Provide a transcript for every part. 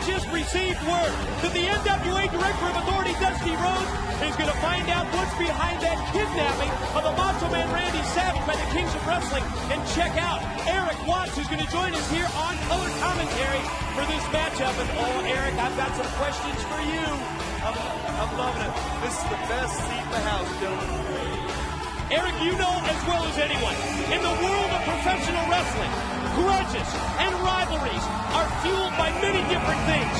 just received word that the NWA Director of Authority, Dusty Rhodes, is going to find out what's behind that kidnapping of the Macho Man Randy Savage by the Kings of Wrestling. And check out Eric Watts, who's going to join us here on color commentary for this matchup. And oh, Eric, I've got some questions for you. I'm loving it. This is the best seat in the house, gentlemen. Eric, you know as well as anyone, in the world of professional wrestling, grudges and rivalries are fueled by many different things.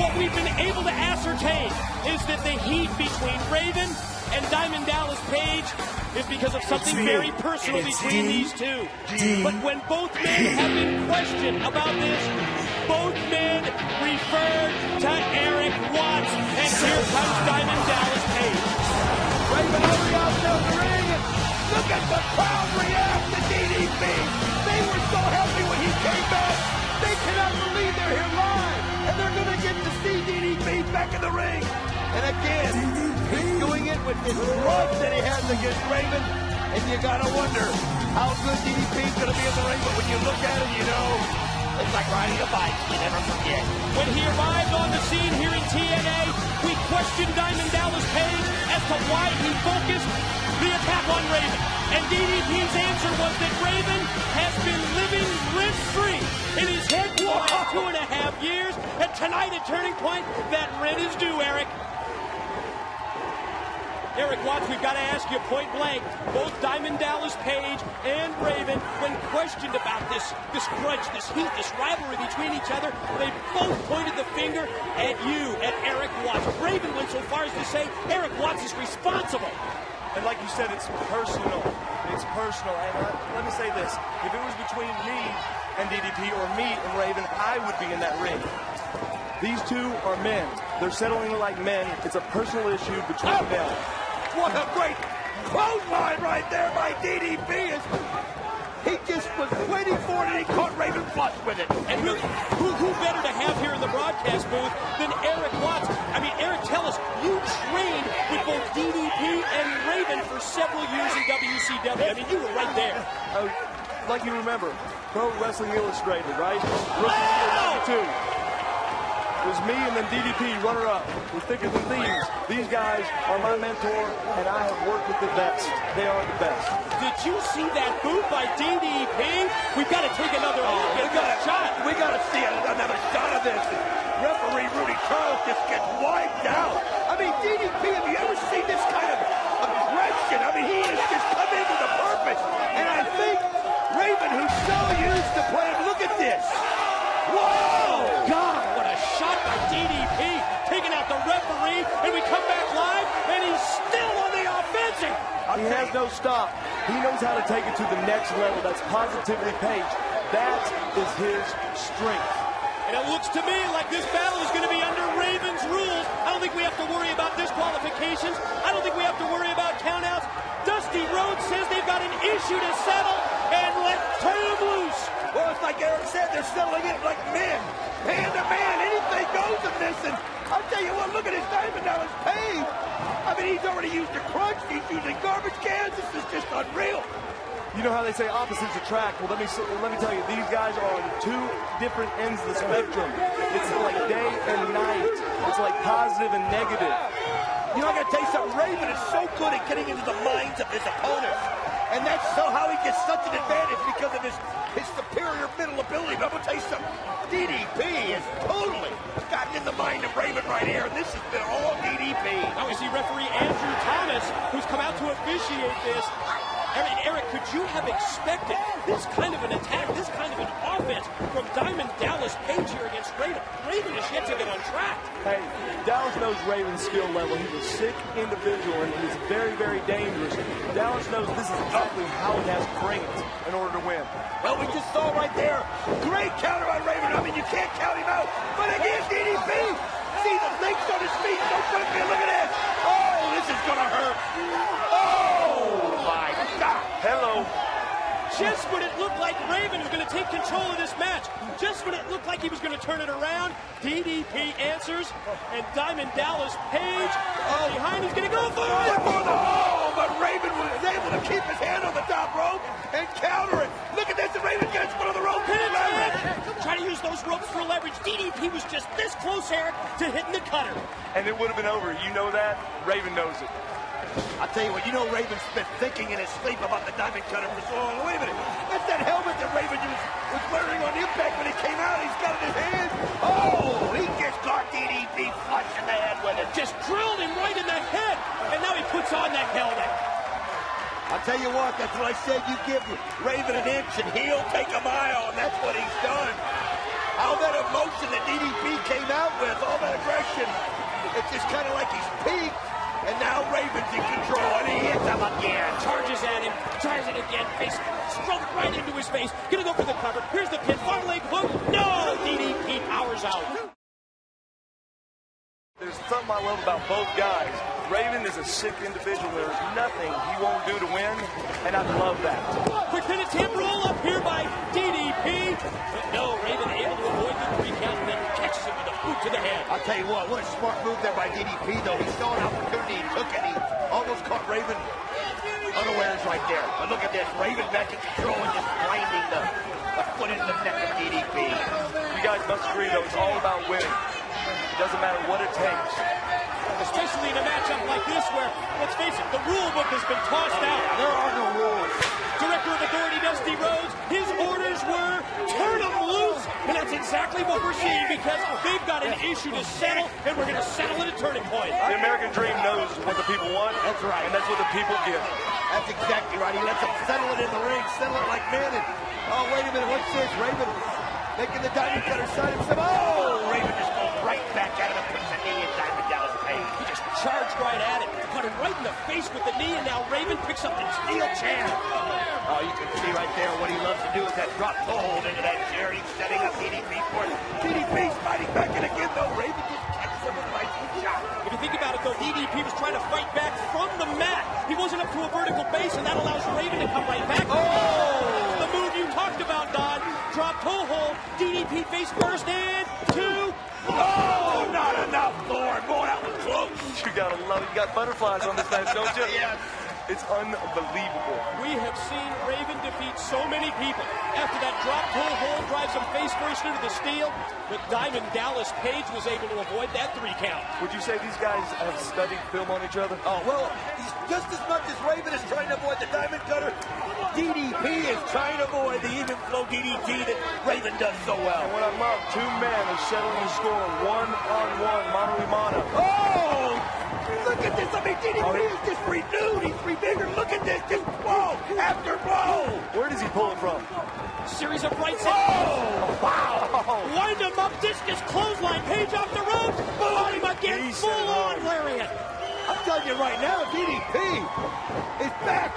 What we've been able to ascertain is that the heat between Raven and Diamond Dallas Page is because of something very personal between these two. But when both men have been questioned about this, both men referred to Eric Watts. And here comes Diamond Dallas Page. Raven hurry out to the ring. Look at the crowd react to DDP. They were so happy when he came back. They cannot believe they're here live. And they're going to get to see DDP back in the ring. And again, he's doing it with this grudge that he has against Raven. And you got to wonder how good DDP's going to be in the ring. But when you look at it, you know, it's like riding a bike. You never forget. When he arrived on the scene here in TNA, we questioned Diamond Dallas Page as to why he focused the attack on Raven. And DDP's answer was that Raven has been living rent-free in his head for the last 2.5 years. And tonight at Turning Point, that rent is due, Eric. Eric Watts, we've got to ask you point blank, both Diamond Dallas Page and Raven, when questioned about this grudge, this heat, this rivalry between each other, they both pointed the finger at you, at Eric Watts. Raven went so far as to say Eric Watts is responsible. And like you said, it's personal. It's personal. And let me say this. If it was between me and DDP or me and Raven, I would be in that ring. These two are men. They're settling like men. It's a personal issue between them. What a great clothesline right there by DDP. He just was waiting for it, and he caught Raven flush with it. And really, who better to have here in the broadcast booth than Eric Watts? I mean, Eric, tell us, you trained with both DDP and Raven for several years in WCW. I mean, you were right there. Like you remember, Pro Wrestling Illustrated, right? Rookie year 92. It was me and then DDP, runner-up. We're thicker than thieves. These guys are my mentor, and I have worked with the best. They are the best. Did you see that boot by DDP? We've got to take another look at that shot. We got to see another shot of this. Referee Rudy Charles just gets wiped out. I mean, DDP, have you ever seen this kind of aggression? I mean, he has just come in with a purpose. And I think Raven, who's so used to playing, look at this. Whoa! God, what a shot by DDP, taking out the referee, and we come back live, and he's still on the offensive. He has no stop. He knows how to take it to the next level. That's positively Page. That is his strength. And it looks to me like this battle is going to be under Raven's rules. I don't think we have to worry about disqualifications. I don't think we have to worry about countouts. Dusty Rhodes says they've got an issue to settle, and let's turn them loose. Well, it's like Eric said, they're settling it like men. Man to man, anything goes in this. And I'll tell you what, look at his Diamond Dallas Page. I mean, he's already used a crutch. He's using garbage cans. This is just unreal. You know how they say opposites attract? Well, let me tell you, these guys are on two different ends of the spectrum. It's like day and night. It's like positive and negative. You know, I got to tell you something. Raven is so good at getting into the minds of his opponents. And that's how he gets such an advantage because of his superior mental ability. But I'm going to tell you something. DDP has totally gotten in the mind of Raven right here. And this has been all DDP. Now we see referee Andrew Thomas, who's come out to officiate this. I mean, Eric, could you have expected this kind of an attack, this kind of an offense from Diamond Dallas Page here against Raven? Raven is yet to get on track. Hey, Dallas knows Raven's skill level. He's a sick individual, and he's very, very dangerous. Dallas knows this is exactly how he has to bring it in order to win. Well, we just saw right there. Great counter on Raven. I mean, you can't count him out. But again, DDP. See the links on his feet. So quickly. Look at this. Oh, this is going to hurt. Oh, my God. Hello. Just when it looked like Raven was going to take control of this match, just when it looked like he was going to turn it around, DDP answers, and Diamond Dallas Page behind, he's going to go for it. Oh, but Raven was able to keep his hand on the top rope and counter it. Look at this, and Raven gets one on the rope. Try to use use those ropes for leverage. DDP was just this close, Eric, to hitting the cutter. And it would have been over. You know that. Raven knows it. I'll tell you what, you know Raven's been thinking in his sleep about the diamond cutter for so long. Wait a minute. That's that helmet that Raven was wearing on Impact when he came out. He's got it in his hand. Oh, he just got DDP flush in the head with it. Just drilled him right in the head. And now he puts on that helmet. I'll tell you what, that's what I said. You give Raven an inch and he'll take a mile, and that's what he's done. All that emotion that DDP came out with, all that aggression, it's just kind of like he's peaked. And now Raven's in control, and he hits him again. Charges at him, tries it again, face stroke right into his face. Gonna go for the cover. Here's the pin, far leg hook. No! DDP powers out. There's something I love about both guys. Raven is a sick individual. There's nothing he won't do to win, and I love that. Quick pin attempt roll up here by DDP. But no, Raven able to avoid the 3 count and then catches him with a boot to the head. I'll tell you what a smart move there by DDP, though. He saw an opportunity, he took it, he almost caught Raven unawares right there. But look at this, Raven back in control and just grinding the foot into the neck of DDP. You guys must agree, though, it's all about winning. It doesn't matter what it takes. Especially in a matchup like this where, let's face it, the rule book has been tossed out. There are no rules. Director of Authority Dusty Rhodes, his orders were turn them loose, and that's exactly what we're seeing because they've got an issue to settle, and we're going to settle at a turning point. The American Dream knows what the people want, That's right. and that's what the people give. That's exactly right. He lets them settle it in the ring, settle it like men. And, oh, wait a minute, what's this? Raven making the diamond cutter side himself. Oh, Raven just goes right back at him and puts the knee in Diamond Dallas Page. He just charged right at it, cut him right in the face with the knee, and now Raven picks up the steel chair. Oh, you can see right there what he loves to do is that drop toe hold into that chair. He's setting up DDP for it. DDP's fighting back in again, though. Raven just catches him with a nice shot. If you think about it, though, DDP was trying to fight back from the mat. He wasn't up to a vertical base, and that allows Raven to come right back. Oh! The move you talked about, Don. Drop toe hold. DDP face first and 2. Oh, not enough, Lord. Boy, that was close. You gotta love it. You got butterflies on this match, don't you? Yes. It's unbelievable. We have seen Raven defeat so many people. After that drop toe hold drives him face first into the steel, but Diamond Dallas Page was able to avoid that 3 count. Would you say these guys have studied film on each other? Oh, well, he's just as much as Raven is trying to avoid the diamond cutter, DDP is trying to avoid the even flow DDT that Raven does so well. And what I love, 2 men are settling the score one-on-one, mano-a-mano. Oh! Look at this. I mean, DDP is just renewed. He's rebiggered. Look at this. Just blow after blow. Where does he pull it from? Series of rights. Oh! Wow! Wind him up, discus clothesline, Page off the ropes, on him again, He full said on right. lariat. I'm telling you right now, DDP is back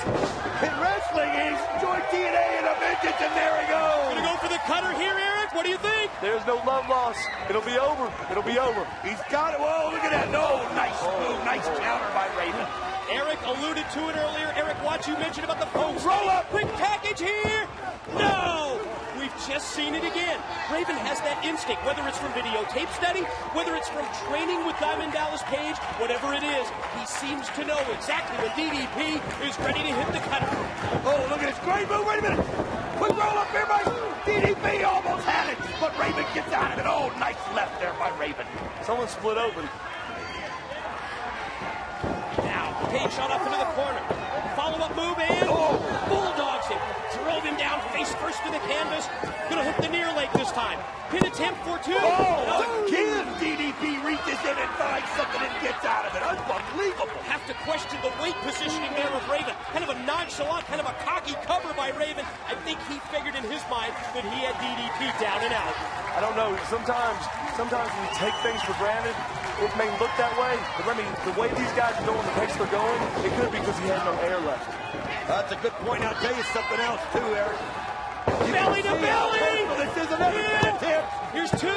in wrestling. He's joined TNA in a vengeance, and there he Gonna goes. go for the cutter here, Eric. What do you think? There's no love lost. It'll be over. It'll be over. He's got it. Whoa, look at that. No, nice move. Nice counter by Raven. Eric alluded to it earlier. Eric, what you mentioned about the post. Roll up. Quick package here. No. We've just seen it again. Raven has that instinct, whether it's from videotape study, whether it's from training with Diamond Dallas Page, whatever it is, he seems to know exactly when DDP is ready to hit the cutter. Oh, look at this great move. Wait a minute. Quick roll up here by DDP. Almost had it, but Raven gets out of it. Oh, nice left there by Raven. Someone split open. Now, Page shot up into the corner. Follow-up move and bulldogs him. Drove him down face first to the canvas. Gonna hook the near leg this time. Pin attempt for 2. Oh, again, DDP reaches in and finds something and gets out of it. Unbelievable. Have to question the weight positioning there of Raven. Kind of a nonchalant, kind of a cocky cover by Raven. I think he figured in his mind that he had DDP down and out. I don't know. Sometimes we take things for granted. It may look that way, but the way these guys are going, the pace they're going, it could be because he had no air left. That's a good point. I'll tell you something else, too, Eric. Belly to belly! This is another attempt. Here's 2.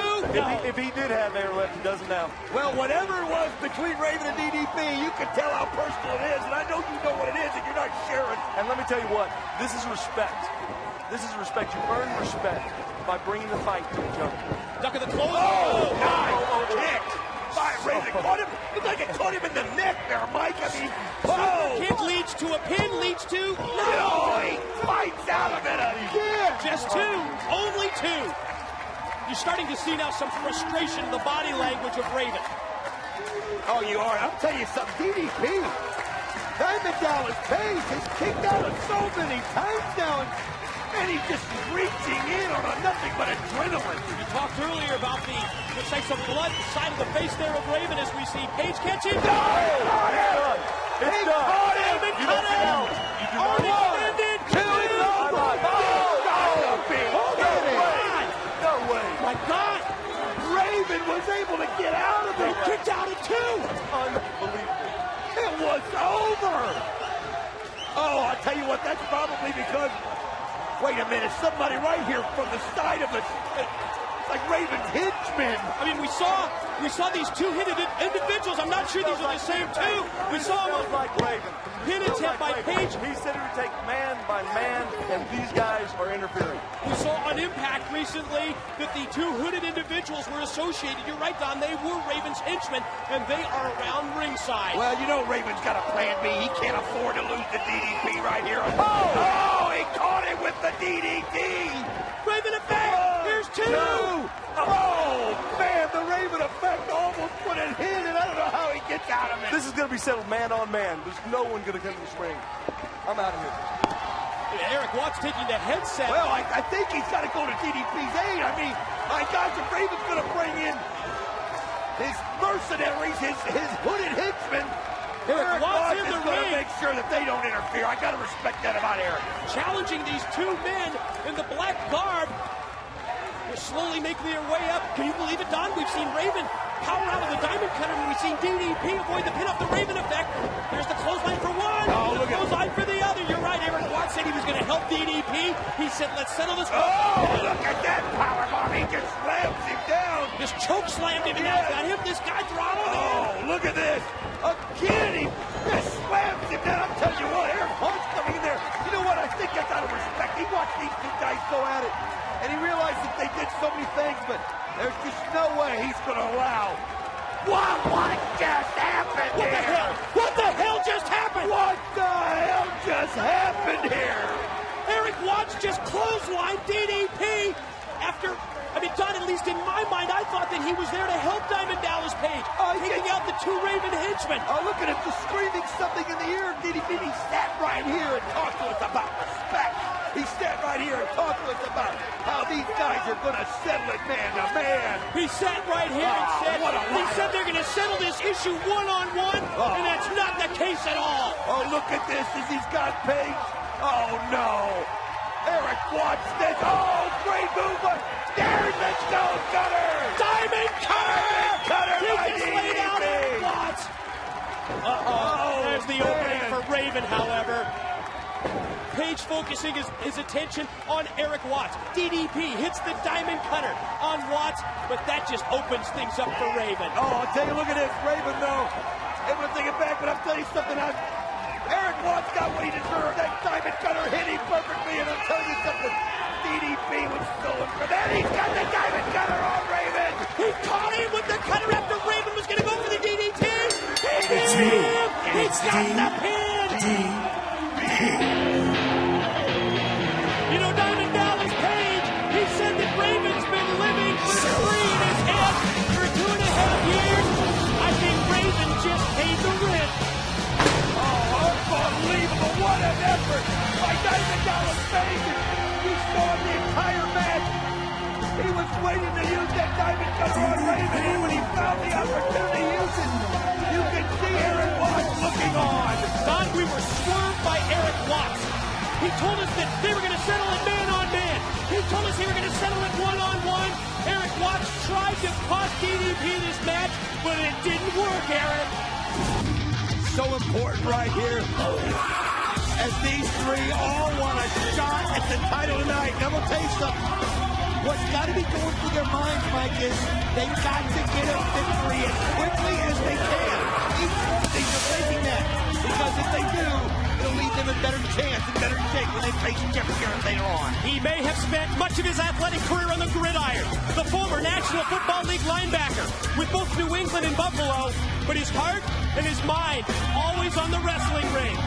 If he did have air left, he doesn't now. Well, whatever it was between Raven and DDP, you can tell how personal it is, and I know you know what it is, and you're not sharing. And let me tell you what, this is respect. This is respect. You earn respect by bringing the fight to each other. Duck of the close. Oh, nice kick by Raven. Caught him. Looked like it caught him in the neck there, Mike. I mean, Kick leads to a pin, leads to... No, he fights out of it again. Just 2. Only 2. You're starting to see now some frustration in the body language of Raven. Oh, you are. I'll tell you something. DDP, Diamond Dallas Page has kicked out of so many times now, and he's just reaching in on a nothing but adrenaline. You talked earlier about the, looks like some blood side of the face there of Raven as we see Page catch him. No, it's caught him. He caught him. Raven cut him. Arm extended. Two is over. No way. My God. Raven was able to get out of He it. kicked out at 2. Unbelievable. It was over. Oh, I'll tell you what, that's probably because, wait a minute, somebody right here from the side of it, it's like Raven's henchmen. I mean, we saw these two-hitted individuals. I'm not sure these are the same two. We saw Feels him like Raven. pin attempt by Page. He said he would take man by man, and these guys are interfering. We saw on Impact recently that the two hooded individuals were associated. You're right, Don. They were Raven's henchmen, and they are around ringside. Well, you know Raven's got a plan B. He can't afford to lose the DDP right here. Oh, he caught it with the DDT. Raven effect. Here's 2. Oh, man, the Raven effect almost put it in, and I don't know how he gets out of it. This is going to be settled man on man. There's no one going to come to this ring. I'm out of here. Eric Watts taking the headset. Well, I think he's got to go to DDP's aid. I mean, my gosh, if Raven's going to bring in his mercenaries, his hooded henchmen, Eric Watts is going to make sure that they don't interfere. I got to respect that about Eric. Challenging these two men in the black garb. They're slowly making their way up. Can you believe it, Don? We've seen Raven power out of the diamond cutter, and we've seen DDP avoid the pin off the Raven effect. There's the clothesline for one. Oh, look at clothesline for the other. You're right. Eric Watts said he was going to help DDP. He said, let's settle this. Oh, look at that powerbomb. He just slams him down. Just choke slammed him. Now got him. This guy throttled him. Oh, look at this. Again, he just slams him down. I'm telling you what, Eric Watts coming in there. You know what? I think that's out of respect. He watched these two guys go at it, and he realized that they did so many things, but there's just no way he's going to allow. What just happened What the here? hell? What the hell just happened? What the hell just happened here? Eric Watts just clotheslined DDP after, I mean, Don, at least in my mind, I thought that he was there to help Diamond Dallas Page, taking out the two Raven henchmen. Oh, look at him just screaming something in the ear of DDP. He sat right here and talked to us about respect. He sat right here and talked to us about how these guys are going to settle it man to man. He sat right here and said they're going to settle this issue one-on-one, and that's not the case at all. Oh, look at this as he's got Page. Oh, no. Eric Watts says, oh, great move, but there's the stone cutter. Diamond cutter! He He just laid out Eric Watts. There's the opening for Raven, however. Page focusing his attention on Eric Watts. DDP hits the diamond cutter on Watts, but that just opens things up for Raven. Oh, I'll tell you, look at this. Raven, though, able to take it back, but I'll tell you something. Eric Watts got what he deserved. That diamond cutter hit him perfectly, and I'll tell you something. DDP was stolen for that. He's got the diamond cutter on Raven. He caught him with the cutter after Raven was going to go for the DDT. It's me. It's got the pin. You know, Diamond Dallas Page, he said that Raven's been living free in his head for 2.5 years. I think Raven just paid the rent. Oh, unbelievable. What an effort by Diamond Dallas Page. You saw him the entire match. He was waiting to use that diamond cutter on Raven, and when he found the opportunity to use it, you could see Eric Watts looking on. Don, we were swerved by Eric Watts. He told us that they were going to settle it man-on-man. He told us they were going to settle it one-on-one. Eric Watts tried to cost DDP this match, but it didn't work, Eric. So important right here as these three all want a shot at the title tonight. And I'm going to tell you something. What's got to be going through their minds, Mike, is they've got to get a victory as quickly as they can. Each one of these are thinking that, because if they do, it'll leave them in better chance and better shape when they face Jeff Jarrett later on. He may have spent much of his athletic career on the gridiron, the former National Football League linebacker with both New England and Buffalo, but his heart and his mind always on the wrestling ring.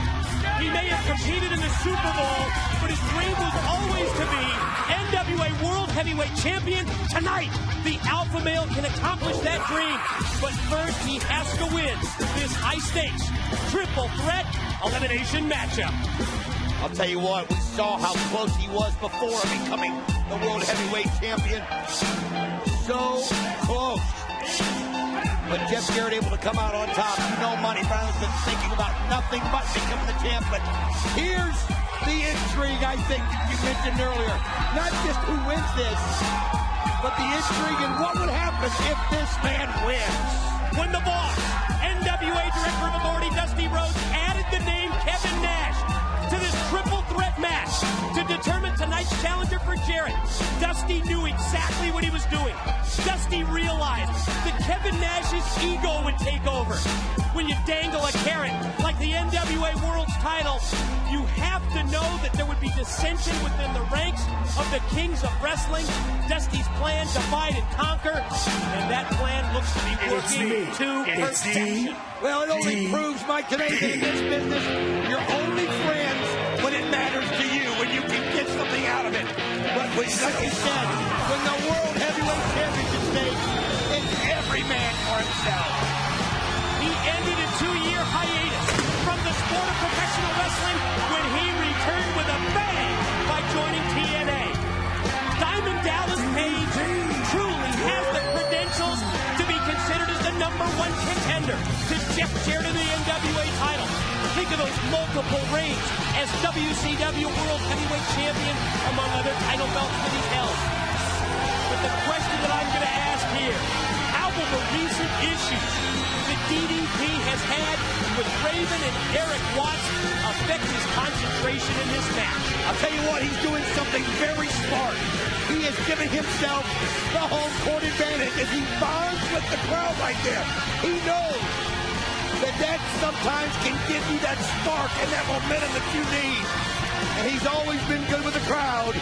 He may have competed in the Super Bowl, but his dream was always to be NWA World Heavyweight Champion. Tonight, the alpha male can accomplish that dream. But first, he has to win this high-stakes, triple threat elimination matchup. I'll tell you what, we saw how close he was before becoming the World Heavyweight Champion. So close. But Jeff Jarrett able to come out on top. You know Monty Brown's been thinking about nothing but becoming the champ. But here's the intrigue, I think, you mentioned earlier. Not just who wins this, but the intrigue in what would happen if this man wins. When the boss, NWA Director of Authority Dusty Rhodes, added the name Kevin Nash to this triple threat match to determine tonight's challenger for Jarrett, Dusty knew exactly what he was doing. Dusty realized that Kevin Nash's ego would take over. When you dangle a carrot like the NWA World's title, you have to know that there would be dissension within the ranks of the kings of wrestling. Dusty's plan, divide and conquer, and that plan looks to be working to perfection. Well, it only proves, Mike, today that in this business, you're only friends when it matters to you, when you can get something out of it. But like you said, when the World Heavyweight Championship stage, it's every man for himself. He ended a 2-year hiatus from the sport of professional wrestling when he returned with a bang by joining TNA. Diamond Dallas Page truly has the credentials to be considered as the #1 contender to Jeff Jarrett in the NWA title. Think of those multiple reigns as WCW World Heavyweight Champion, among other title belts that he's held. But the question that I'm going to ask here, how will the recent issues that DDP has had with Raven and Eric Watts affect his concentration in this match? I'll tell you what, he's doing something very smart. He is giving himself the home court advantage as he bonds with the crowd right there. He knows that sometimes can give you that spark and that momentum that you need. And he's always been good with the crowd,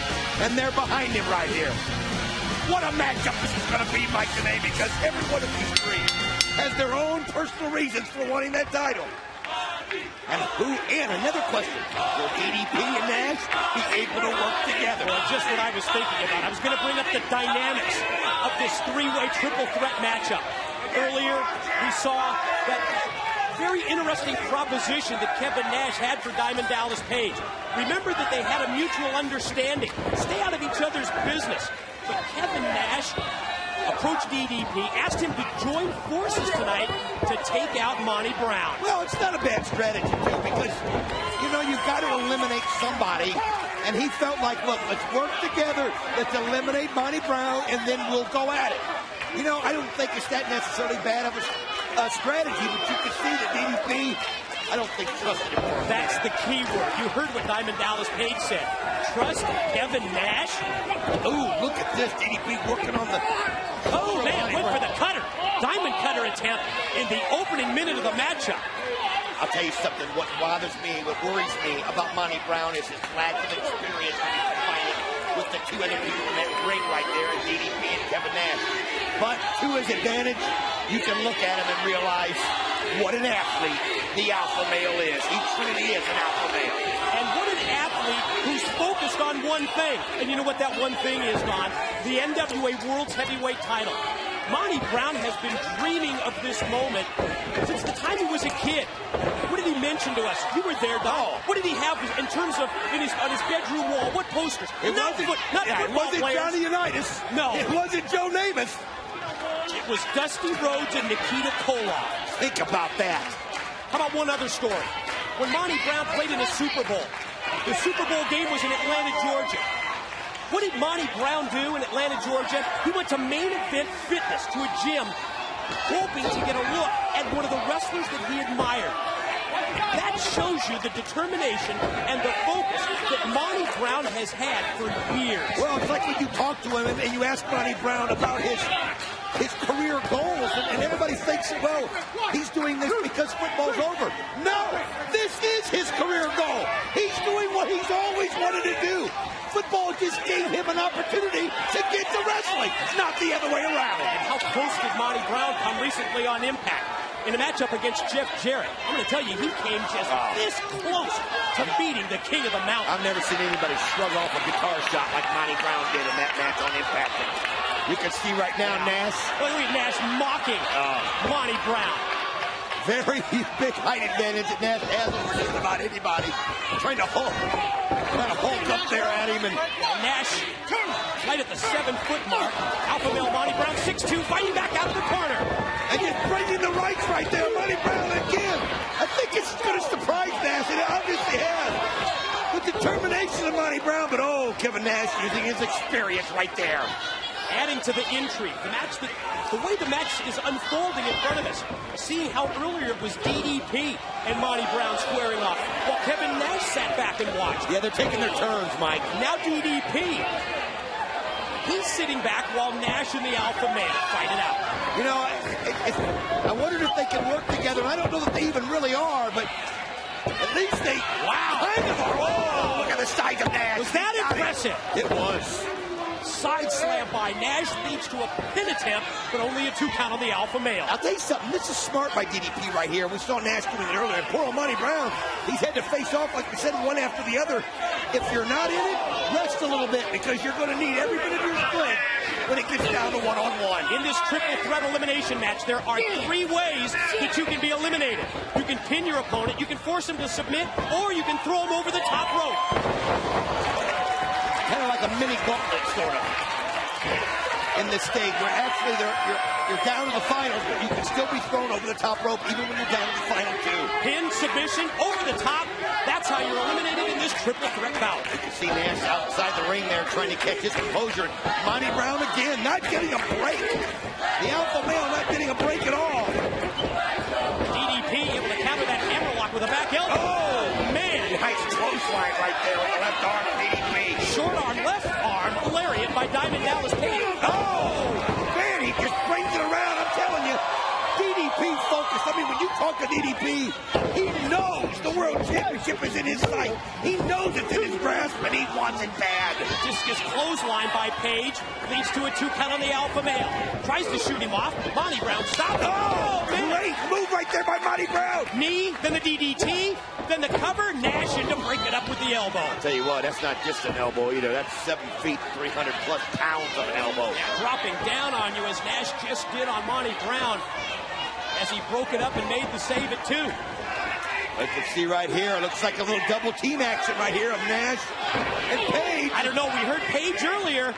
and they're behind him right here. What a matchup this is going to be, Mike, today, because every one of these three has their own personal reasons for wanting that title. And another question, will DDP and Nash be able to work together? Well, just what I was thinking about. I was going to bring up the dynamics of this three-way triple threat matchup. Earlier, we saw that very interesting proposition that Kevin Nash had for Diamond Dallas Page. Remember that they had a mutual understanding. Stay out of each other's business. But Kevin Nash approached DDP, asked him to join forces tonight to take out Monty Brown. Well, it's not a bad strategy, too, because, you know, you've got to eliminate somebody. And he felt like, look, let's work together. Let's eliminate Monty Brown, and then we'll go at it. You know, I don't think it's that necessarily bad of a strategy, but you can see that DDP, I don't think, trusted him. That's the key word. You heard what Diamond Dallas Page said. Trust Kevin Nash? Ooh, look at this. DDP working on the... Oh, man, went for the cutter. Diamond cutter attempt in the opening minute of the matchup. I'll tell you something. What bothers me, what worries me about Monty Brown is his lack of experience when he's fighting with the two other people in that ring right there, DDP and Kevin Nash. But to his advantage, you can look at him and realize what an athlete the alpha male is. He truly is an alpha male. And what an athlete who's focused on one thing. And you know what that one thing is, Don? The NWA World's Heavyweight title. Monty Brown has been dreaming of this moment since the time he was a kid. What did he mention to us? You were there, Don. Oh. What did he have in terms of on his bedroom wall? What posters? It wasn't Johnny Unitas. No. It wasn't Joe Namath. It was Dusty Rhodes and Nikita Koloff. Think about that. How about one other story? When Monty Brown played in the Super Bowl game was in Atlanta, Georgia. What did Monty Brown do in Atlanta, Georgia? He went to Main Event Fitness, to a gym, hoping to get a look at one of the wrestlers that he admired. That shows you the determination and the focus that Monty Brown has had for years. Well, it's like when you talk to him and you ask Monty Brown about his career goals, and everybody thinks, well, he's doing this because football's over. No, this is his career goal. He's doing what he's always wanted to do. Football just gave him an opportunity to get to wrestling, not the other way around. And how close did Monty Brown come recently on Impact? in a matchup against Jeff Jarrett. I'm going to tell you, he came just this close to beating the King of the Mountain. I've never seen anybody shrug off a guitar shot like Monty Brown did in that match on Impact. You can see right now Nash. Look at Nash mocking Monty Brown. Very big height advantage that Nash has over just about anybody. Trying to hulk up there at him. And Nash right at the 7-foot mark. Alpha male Monty Brown, 6'2", fighting back out of the corner. And just breaking the rights right there. Monty Brown again. I think it's going to surprise Nash, and it obviously has. The determination of Monty Brown, but Kevin Nash using his experience right there. Adding to the intrigue, the way the match is unfolding in front of us. Seeing how earlier it was DDP and Monty Brown squaring off, while Kevin Nash sat back and watched. Yeah, they're taking their turns, Mike. Now DDP. He's sitting back while Nash and the Alpha Male fight it out. You know, I wondered if they can work together. I don't know that they even really are, but at least they kind of are. Oh, look at the size of Nash. Was that impressive? It was. Side slam by Nash leads to a pin attempt, but only a 2 count on the Alpha Male. I'll tell you something, this is smart by DDP right here. We saw Nash doing it earlier. Poor old Monty Brown, he's had to face off, like we said, one after the other. If you're not in it, rest a little bit, because you're going to need every bit of your strength when it gets down to one-on-one. In this triple threat elimination match, there are 3 ways that you can be eliminated. You can pin your opponent, you can force him to submit, or you can throw him over the top rope. Kind of like a mini gauntlet, sort of, in this stage where actually you're down to the finals, but you can still be thrown over the top rope even when you're down to the final 2. Pin, submission, over the top. That's how you're eliminated in this triple threat bout. You can see Nash outside the ring there trying to catch his composure. Monty Brown again, not getting a break. The Alpha Male not getting a break at all. DDP able to counter that hammerlock with a back elbow. Oh, man. Nice clothesline right there with the left arm of DDP. Short arm, left arm, lariat by Diamond Dallas Page. Oh, man, he just brings it around. I'm telling you, DDP focused. I mean, when you talk to DDP, he knows the World Championship is in his sight. He knows it's in his grasp, and he wants it bad. Discus clothesline by Page leads to a 2 count on the Alpha Male. Tries to shoot him off. Monty Brown stops him. Oh, great move right there by Monty Brown. Knee, then the DDT, then the cover. Nash in to break it up with the elbow. I'll tell you what, that's not just an elbow either. That's 7 feet, 300 plus pounds of an elbow. Yeah, dropping down on you as Nash just did on Monty Brown as he broke it up and made the save at 2. You can see right here, it looks like a little double team action right here of Nash and Page. I don't know, we heard Page earlier.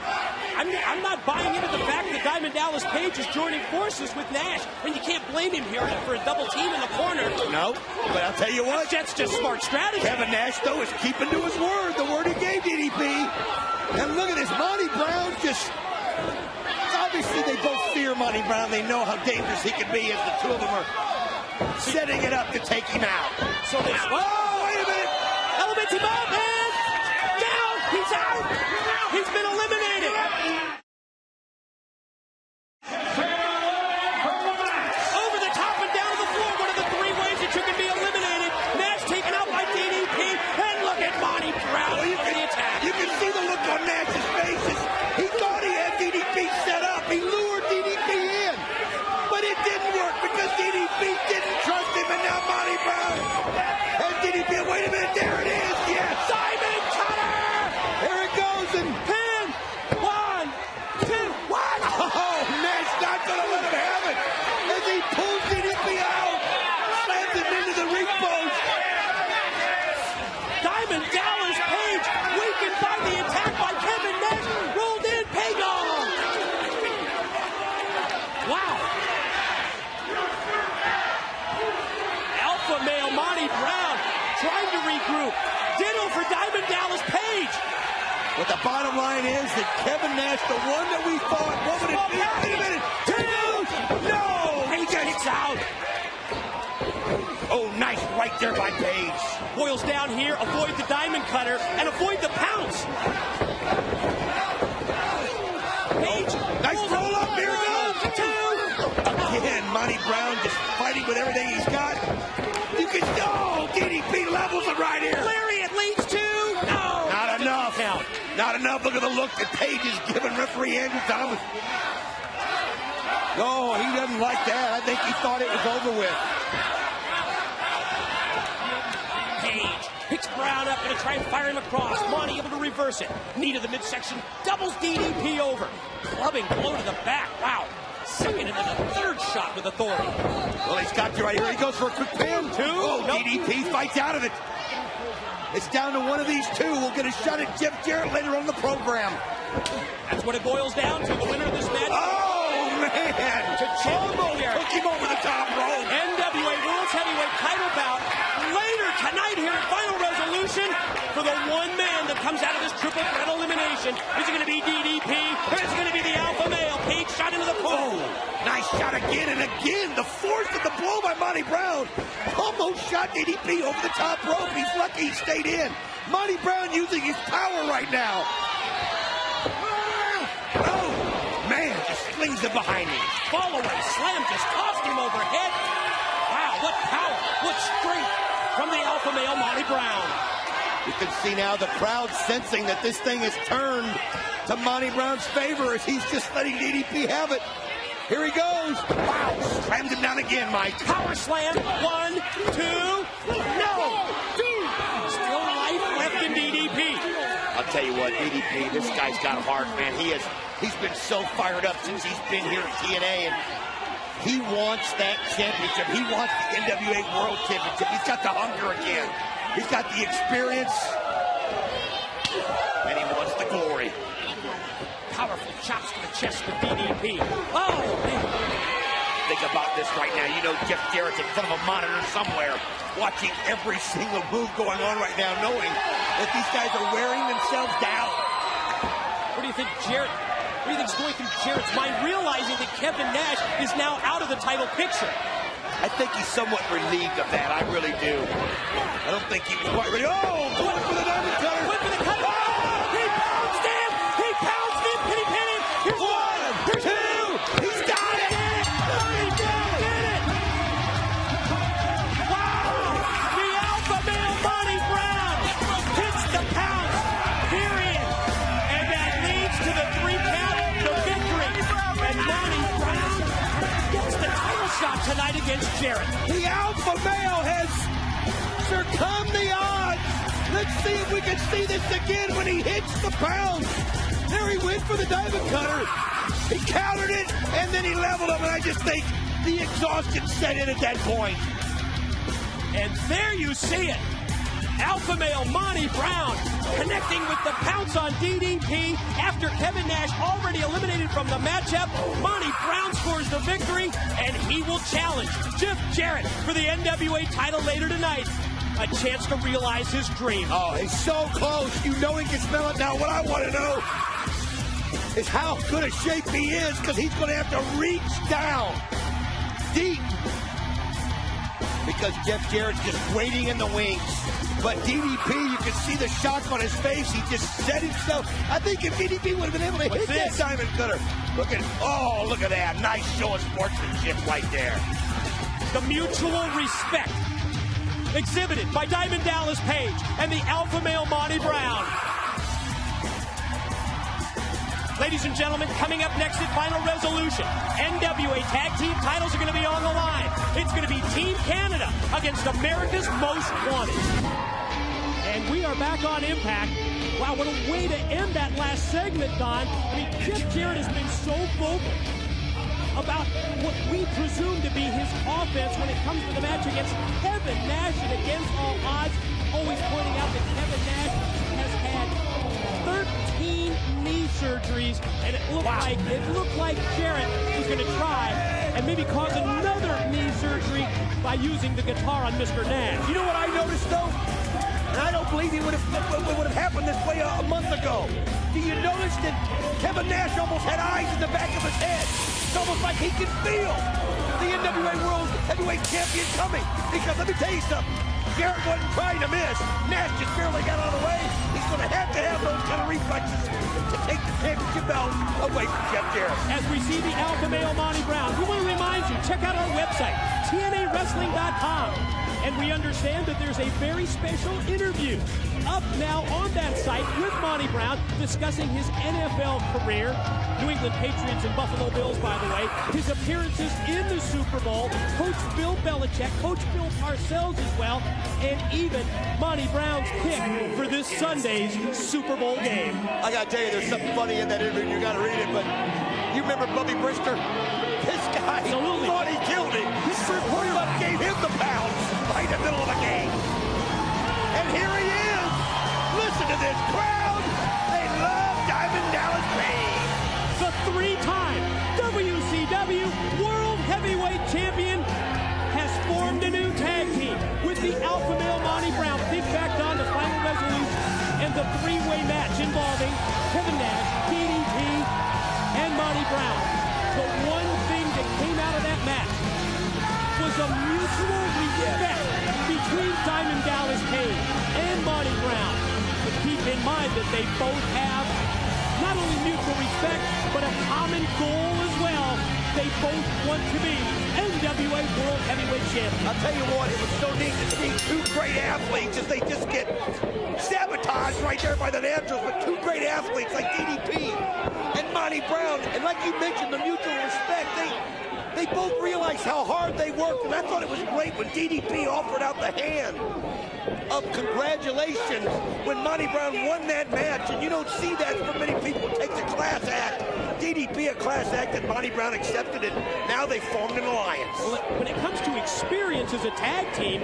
I'm not buying into the fact that Diamond Dallas Page is joining forces with Nash, and you can't blame him here for a double team in the corner. No, but I'll tell you what. That's just smart strategy. Kevin Nash, though, is keeping to his word, the word he gave DDP. And look at this, Monty Brown just... Obviously, they both fear Monty Brown. They know how dangerous he can be as the 2 of them are setting it up to take him out. So this... Oh, wait a minute. Elements him up, and down. He's out. He's been eliminated. Over the top and down to the floor. One of the 3 ways that you can be eliminated. Nash taken out by DDP. And look at Monty Brown on the attack. You can see the look on Nash's face. He thought he had DDP set up. He lured DDP in. But it didn't work because DDP didn't trust him. And now Monty Brown and DDP. Wait a minute. There it is. Yes. Diamond cutter. There it goes. And pin. 1, 2, 1. Oh, Nash not going to let him have it. As he pulls DDP out. Slams him into the ring post. Diamond Dallas Page weakened by the attack by Kevin Nash. Rolled in. Page on. Wow. Alpha male Monty Brown trying to regroup. Ditto for Diamond Dallas Page. But the bottom line is that Kevin Nash, the one that we thought, what would it be? Wait a minute. 2. No. Page kicks out. Oh, nice right there by Page. Boils down here. Avoid the diamond cutter and avoid the pounce. Page. Nice roll up. Here it goes. 2. Again, Monty Brown just fighting with everything he's got. You can... Oh, DDP levels it right here. Lariat leads to... No. Not enough. Count. Not enough. Look at the look that Page is giving referee Andrew Thomas. Oh, he doesn't doesn't like that. I think he thought it was over with. Page picks Brown up, gonna try and fire him across. Monty able to reverse it. Knee to the midsection, doubles DDP over. Clubbing blow to the back. Wow. Second and then a third shot with authority. Well, he's got you right here. He goes for a quick pin. Oh, Nope. DDP fights out of it. It's down to one of these two. We'll get a shot at Jeff Jarrett later on in the program. That's what it boils down to. The winner of this match. Oh, man. To Almost took him over the top rope. NWA World's Heavyweight title bout later tonight here at Final Resolution for the one man that comes out of this triple threat elimination. Is it going to be DDP or is it going to be the Alpha Male? Page shot into the pool. Nice shot again and again. The force of the blow by Monty Brown. Almost shot DDP over the top rope. He's lucky he stayed in. Monty Brown using his power right now. Oh, man, just slings it behind him. Fall away slam just tossed him overhead. Wow, what power, what strength from the Alpha Male Monty Brown. You can see now the crowd sensing that this thing has turned to Monty Brown's favor as he's just letting DDP have it. Here he goes. Wow, slams him down again, Mike. Power slam, 1, 2, no! Still life left in DDP. I'll tell you what, DDP, this guy's got heart, man. He's been so fired up since he's been here at TNA, and he wants that championship. He wants the NWA World Championship. He's got the hunger again. He's got the experience, and he wants the glory. Powerful chops to the chest with DDP. Oh, man. Think about this right now. You know Jeff Jarrett's in front of a monitor somewhere, watching every single move going on right now, knowing that these guys are wearing themselves down. What do you think, Jarrett? What do you think's going through Jarrett's mind, realizing that Kevin Nash is now out of the title picture? I think he's somewhat relieved of that. I really do. I don't think he was quite ready. Oh, going for the diamond cutter. Went for the cut. Oh, he pounced him. He pounced him. Can he pin him? Here's one. Here's two. He's got it. Monty Brown did it. Wow. The Alpha Male Monty Brown hits the pounce. Period. And that leads to the 3 count, the victory. And Monty Brown gets the title shot tonight against Jarrett. The Alpha Male has succumbed the odds. Let's see if we can see this again when he hits the pounce. There he went for the diamond cutter. He countered it, and then he leveled him, and I just think the exhaustion set in at that point. And there you see it. Alpha Male Monty Brown connecting with the pounce on DDP after Kevin Nash already eliminated from the matchup. Monty Brown scores the victory, and he will challenge Jeff Jarrett for the NWA title later tonight. A chance to realize his dream. Oh, he's so close. You know he can smell it now. What I want to know is how good a shape he is, because he's going to have to reach down deep. Because Jeff Jarrett's just waiting in the wings. But DDP, you can see the shock on his face. He just set himself. I think if DDP would have been able to hit that diamond cutter. Look at that. Nice show of sportsmanship right there. The mutual respect exhibited by Diamond Dallas Page and the Alpha Male Monty Brown. Ladies and gentlemen, coming up next at Final Resolution, NWA Tag Team titles are going to be on the line. It's going to be Team Canada against America's Most Wanted. And we are back on Impact. Wow, what a way to end that last segment, Don. I mean, Jeff Jarrett has been so vocal about what we presume to be his offense when it comes to the match against Kevin Nash, and against all odds, always pointing out that Kevin Nash has had 13 knee surgeries, and it looked like Jarrett was going to try and maybe cause another knee surgery by using the guitar on Mr. Nash. You know what I noticed, though? And I don't believe it would have happened this way a month ago. Do you notice that Kevin Nash almost had eyes in the back of his head? It's almost like he can feel the NWA World Heavyweight Champion coming. Because let me tell you something. Jarrett wasn't trying to miss. Nash just barely got out of the way. He's going to have those kind of reflexes to take the championship belt away from Jeff Jarrett. As we see the Alpha Male Monty Brown, we want to remind you, check out our website, TNAWrestling.com. And we understand that there's a very special interview up now on that site with Monty Brown discussing his NFL career, New England Patriots and Buffalo Bills, by the way, his appearances in the Super Bowl, Coach Bill Belichick, Coach Bill Parcells as well, and even Monty Brown's pick for this Sunday's Super Bowl game. I gotta tell you, there's something funny in that interview. You gotta read it, but you remember Bubby Brister? This guy thought he killed him. His reporter gave him the pounds right in the middle of the game. And here he is. Listen to this crowd. They love Diamond Dallas Page. The three-time WCW World Heavyweight Champion has formed a new tag team with the alpha male Monty Brown. Think back on the Final Resolution and the three-way match involving Kevin Nash, DDP, and Monty Brown. The one thing that came out of that match was a mutual respect between Diamond Dallas Page and Monty Brown. But keep in mind that they both have not only mutual respect, but a common goal as well. They both want to be NWA World Heavyweight Champions. I'll tell you what, it was so neat to see two great athletes as they just get sabotaged right there by the Naturals, but two great athletes like DDP and Monty Brown. And like you mentioned, the mutual respect, they both realized how hard they worked, and I thought it was great when DDP offered out the hand of congratulations when Monty Brown won that match, and you don't see that from many people. It takes a class act. DDP, a class act that Monty Brown accepted, and now they formed an alliance. Well, when it comes to experience as a tag team,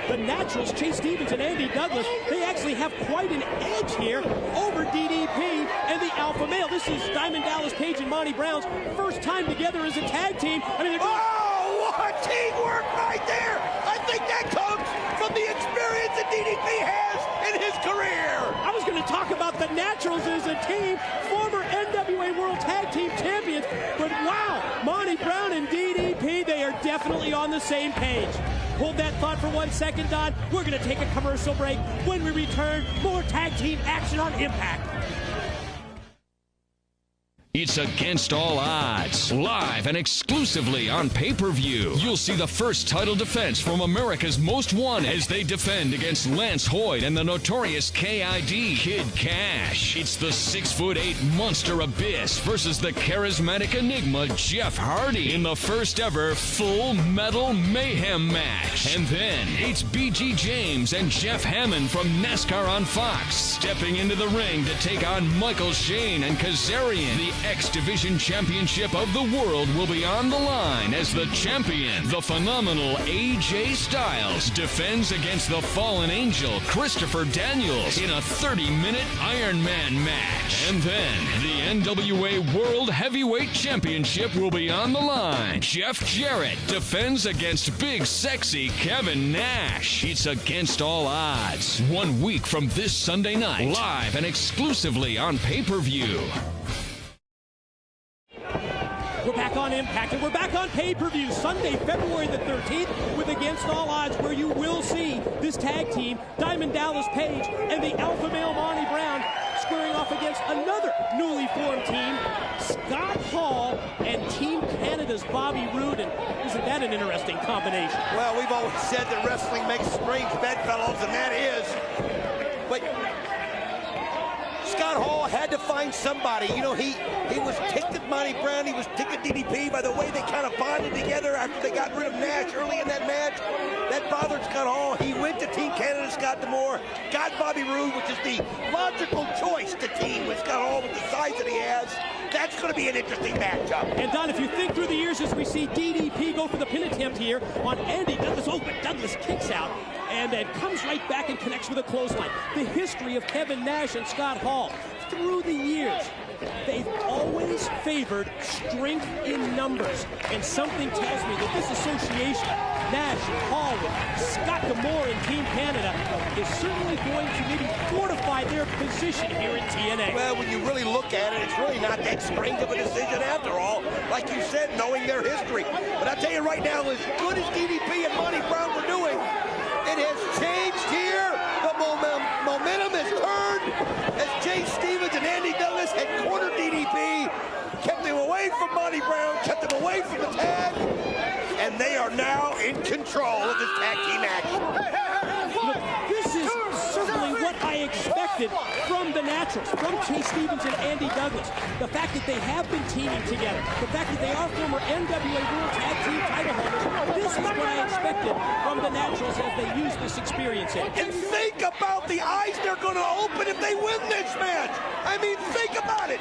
the Naturals, Chase Stevens and Andy Douglas, they actually have quite an edge here over DDP and the alpha male. This is Diamond Dallas Page and Monty Brown's first time together as a tag team. I mean, oh, what teamwork right there! I think that comes from the experience that DDP has in his career. I was going to talk about the Naturals as a team, former NWA World Tag Team Champions, but wow, Monty Brown and DDP, they are definitely on the same page. Hold that thought for 1 second, Don. We're going to take a commercial break. When we return, more tag team action on Impact. It's Against All Odds, live and exclusively on pay-per-view. You'll see the first title defense from America's Most Wanted as they defend against Lance Hoyt and the notorious KID Kid Cash. It's the 6'8" monster Abyss versus the charismatic enigma Jeff Hardy in the first ever Full Metal Mayhem match. And then it's BG James and Jeff Hammond from NASCAR on Fox stepping into the ring to take on Michael Shane and Kazarian. The X-Division Championship of the world will be on the line as the champion, the phenomenal AJ Styles, defends against the fallen angel, Christopher Daniels, in a 30-minute Iron Man match. And then the NWA World Heavyweight Championship will be on the line. Jeff Jarrett defends against big, sexy Kevin Nash. It's Against All Odds, 1 week from this Sunday night, live and exclusively on pay-per-view. We're back on Impact, and we're back on pay-per-view Sunday, February the 13th, with Against All Odds, where you will see this tag team, Diamond Dallas Page and the alpha male Monty Brown, squaring off against another newly formed team, Scott Hall and Team Canada's Bobby Roode. And isn't that an interesting combination? Well, we've always said that wrestling makes strange bedfellows, and that is. But Scott Hall had to find somebody. You know, he was ticked at Monty Brown. He was ticked at DDP by the way they kind of bonded together after they got rid of Nash early in that match. That bothered Scott Hall. He went to Team Canada, Scott D'Amore, got Bobby Roode, which is the logical choice to team with Scott Hall with the size that he has. That's going to be an interesting matchup. And Don, if you think through the years as we see DDP go for the pin attempt here on Andy Douglas, oh, but Douglas kicks out and then comes right back and connects with a clothesline. The history of Kevin Nash and Scott Hall through the years, they've always favored strength in numbers. And something tells me that this association, Nash, Hall, with Scott D'Amore and Team Canada, is certainly going to maybe fortify their position here in TNA. Well, when you really look at it, it's really not that strange of a decision after all. Like you said, knowing their history. But I tell you right now, as good as DDP and Monty Brown were doing, it has changed here. The momentum has turned as Chase Stevens and Andy Douglas had cornered DDP, kept him away from Monty Brown, kept him away from the tag. in control of this tag team match. Look, this is certainly what I expected from the Naturals, from Chase Stevens and Andy Douglas. The fact that they have been teaming together, the fact that they are former NWA World Tag Team title holders, this is what I expected from the Naturals as they use this experience in. And think about the eyes they're going to open if they win this match. I mean, think about it.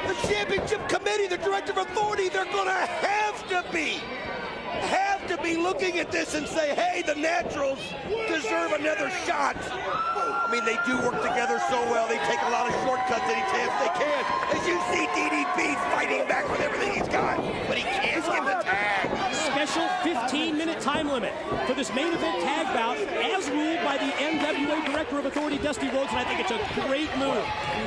The championship committee, the director of authority, they're going to have to be looking at this and say, hey, the Naturals deserve another shot. I mean, they do work together so well. They take a lot of shortcuts any chance they can. As you see DDP fighting back with everything he's got, but he can't get the tag. Special 15-minute time limit for this main event tag bout, as ruled by the NWA Director of Authority, Dusty Rhodes, and I think it's a great move.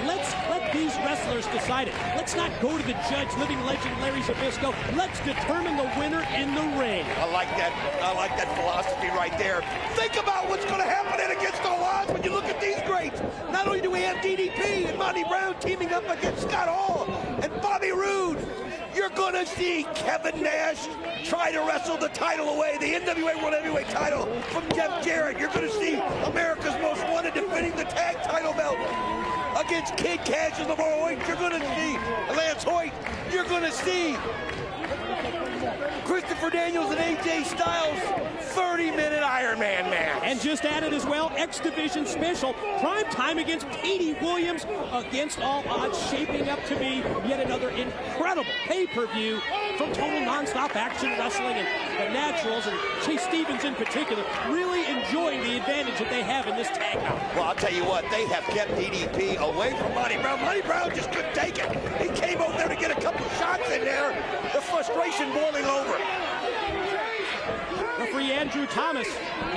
Let's let these wrestlers decide it. Let's not go to the judge, living legend Larry Zbyszko. Let's determine the winner in the ring. I like that philosophy right there. Think about what's going to happen in against all odds when you look at these greats. Not only do we have DDP and Monty Brown teaming up against Scott Hall and Bobby Roode, you're going to see Kevin Nash try to wrestle the title away, the NWA World Heavyweight title from Jeff Jarrett. You're going to see America's Most Wanted defending the tag title belt against Kid Cash and Lamar Hoyt. You're going to see Lance Hoyt. You're going to see Christopher Daniels and AJ Styles, 30-minute Iron Man match. And just added as well, X Division special, prime time against Petey Williams, against all odds, shaping up to be yet another incredible pay-per-view from Total Nonstop Action Wrestling, and the Naturals, and Chase Stevens in particular, really enjoying the advantage that they have in this tag out. Well, I'll tell you what, they have kept DDP away from Monty Brown. Monty Brown just couldn't take it. He came over there to get a couple shots in there. The frustration boiling over. Referee Andrew Thomas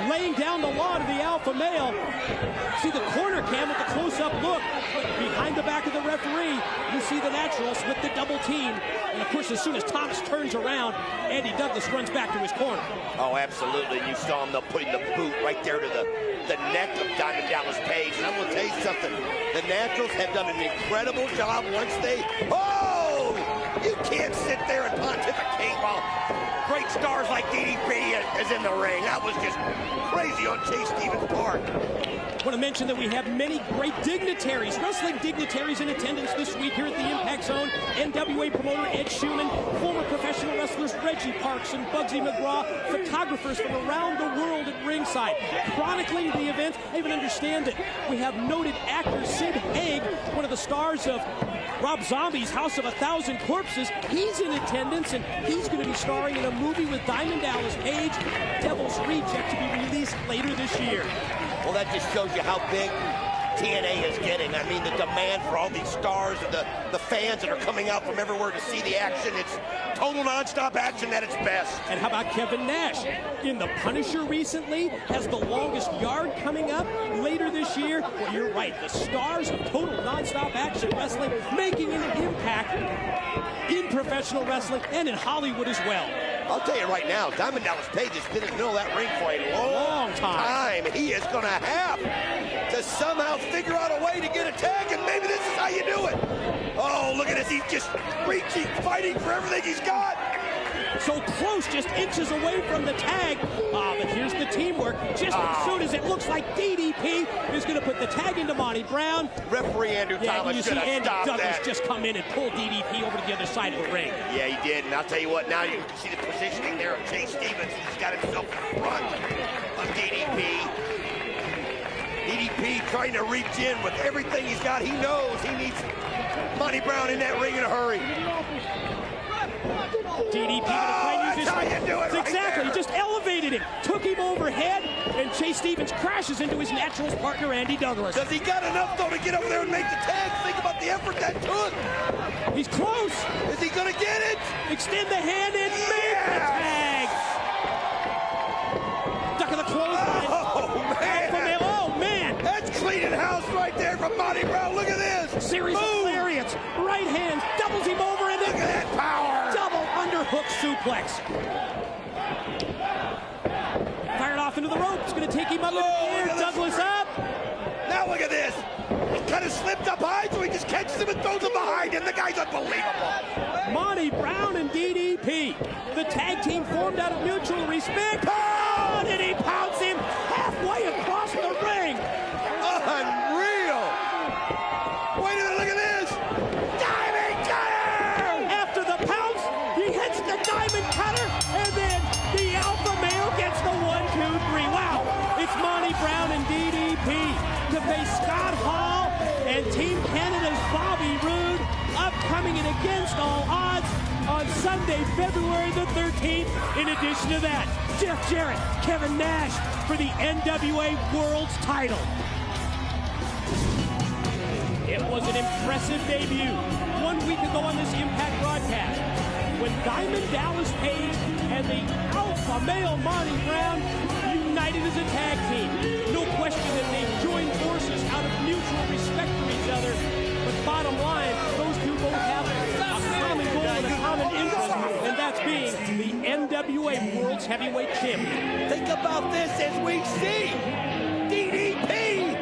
laying down the law to the alpha male. See the corner cam with the close-up look. Behind the back of the referee, you see the Naturals with the double team. And of course, as soon as Thomas turns around, Andy Douglas runs back to his corner. Oh, absolutely. You saw him putting the boot right there to the neck of Diamond Dallas Page. And I'm going to tell you something. The Naturals have done an incredible job once they... Oh! You can't sit there and pontificate while great stars like DDP is in the ring. That was just crazy on Chase Stevens' part. I want to mention that we have many great dignitaries, wrestling dignitaries in attendance this week here at the Impact Zone. NWA promoter Ed Schumann, former professional wrestlers Reggie Parks and Bugsy McGraw, photographers from around the world at ringside, chronicling the event. I even understand that we have noted actor Sid Haig, one of the stars of Rob Zombie's House of a Thousand Corpses. He's in attendance, and he's going to be starring in a movie with Diamond Dallas Page, Devil's Reject, to be released later this year. Well, that just shows you how big TNA is getting. I mean, the demand for all these stars and the fans that are coming out from everywhere to see the action. It's total nonstop action at its best. And how about Kevin Nash? In The Punisher recently, has the longest yard coming up later this year. Well, you're right. The stars of total nonstop action wrestling making an impact in professional wrestling and in Hollywood as well. I'll tell you right now, Diamond Dallas Page has been in the middle of that ring for a long time. He is going to have to somehow figure out a way to get a tag, and maybe this is how you do it. Oh, look at this. He's just reaching, fighting for everything he's got. So close, just inches away from the tag. But here's the teamwork. Just as soon as it looks like DDP is going to put the tag into Monty Brown. Referee Andrew Thomas you see should have Andy stopped Douglas that. just come in and pull DDP over to the other side of the ring. Yeah, he did. And I'll tell you what, now you can see the positioning there of Chase Stevens. He's got himself in front of DDP. DDP trying to reach in with everything he's got. He knows he needs Monty Brown in that ring in a hurry. DDP gonna try and use that's how you do it right exactly. there. He just elevated him, took him overhead, and Chase Stevens crashes into his Naturals partner, Andy Douglas. Does he got enough, though, to get over there and make the tag? Think about the effort that took. He's close. Is he going to get it? Extend the hand and make the tag. Duck of the clothesline. Oh, man. Man. That's cleaning house right there from Monty Brown. Look at this. Series of lariats. Right hand. Doubles him over and then Look at that power. double underhook suplex. Fired off into the rope. It's going to take him up in the air. Look at this. Douglas up. Now look at this. He cut have slipped up high, so he just catches him and throws him behind him. The guy's unbelievable. Monty Brown and DDP. The tag team formed out of mutual respect. Oh, and he pounds him halfway across the ring. Unreal. Wait a minute, look at this. Diamond cutter! After the pounce, he hits the diamond cutter, and then the alpha male gets the 1, 2, 3. Wow, it's Monty Brown and DDP to face Scott Hall and Team Canada's Bobby Roode, upcoming and against all odds on Sunday, February the 13th. In addition to that, Jeff Jarrett, Kevin Nash for the NWA World's title. It was an impressive debut 1 week ago on this Impact broadcast when Diamond Dallas Page and the alpha male Monty Brown united as a tag team. No question that they joined forces out of mutual respect for each other, but bottom line, those two both have a common goal and a common interest, and that's being the NWA World's Heavyweight Champion. Think about this as we see DDP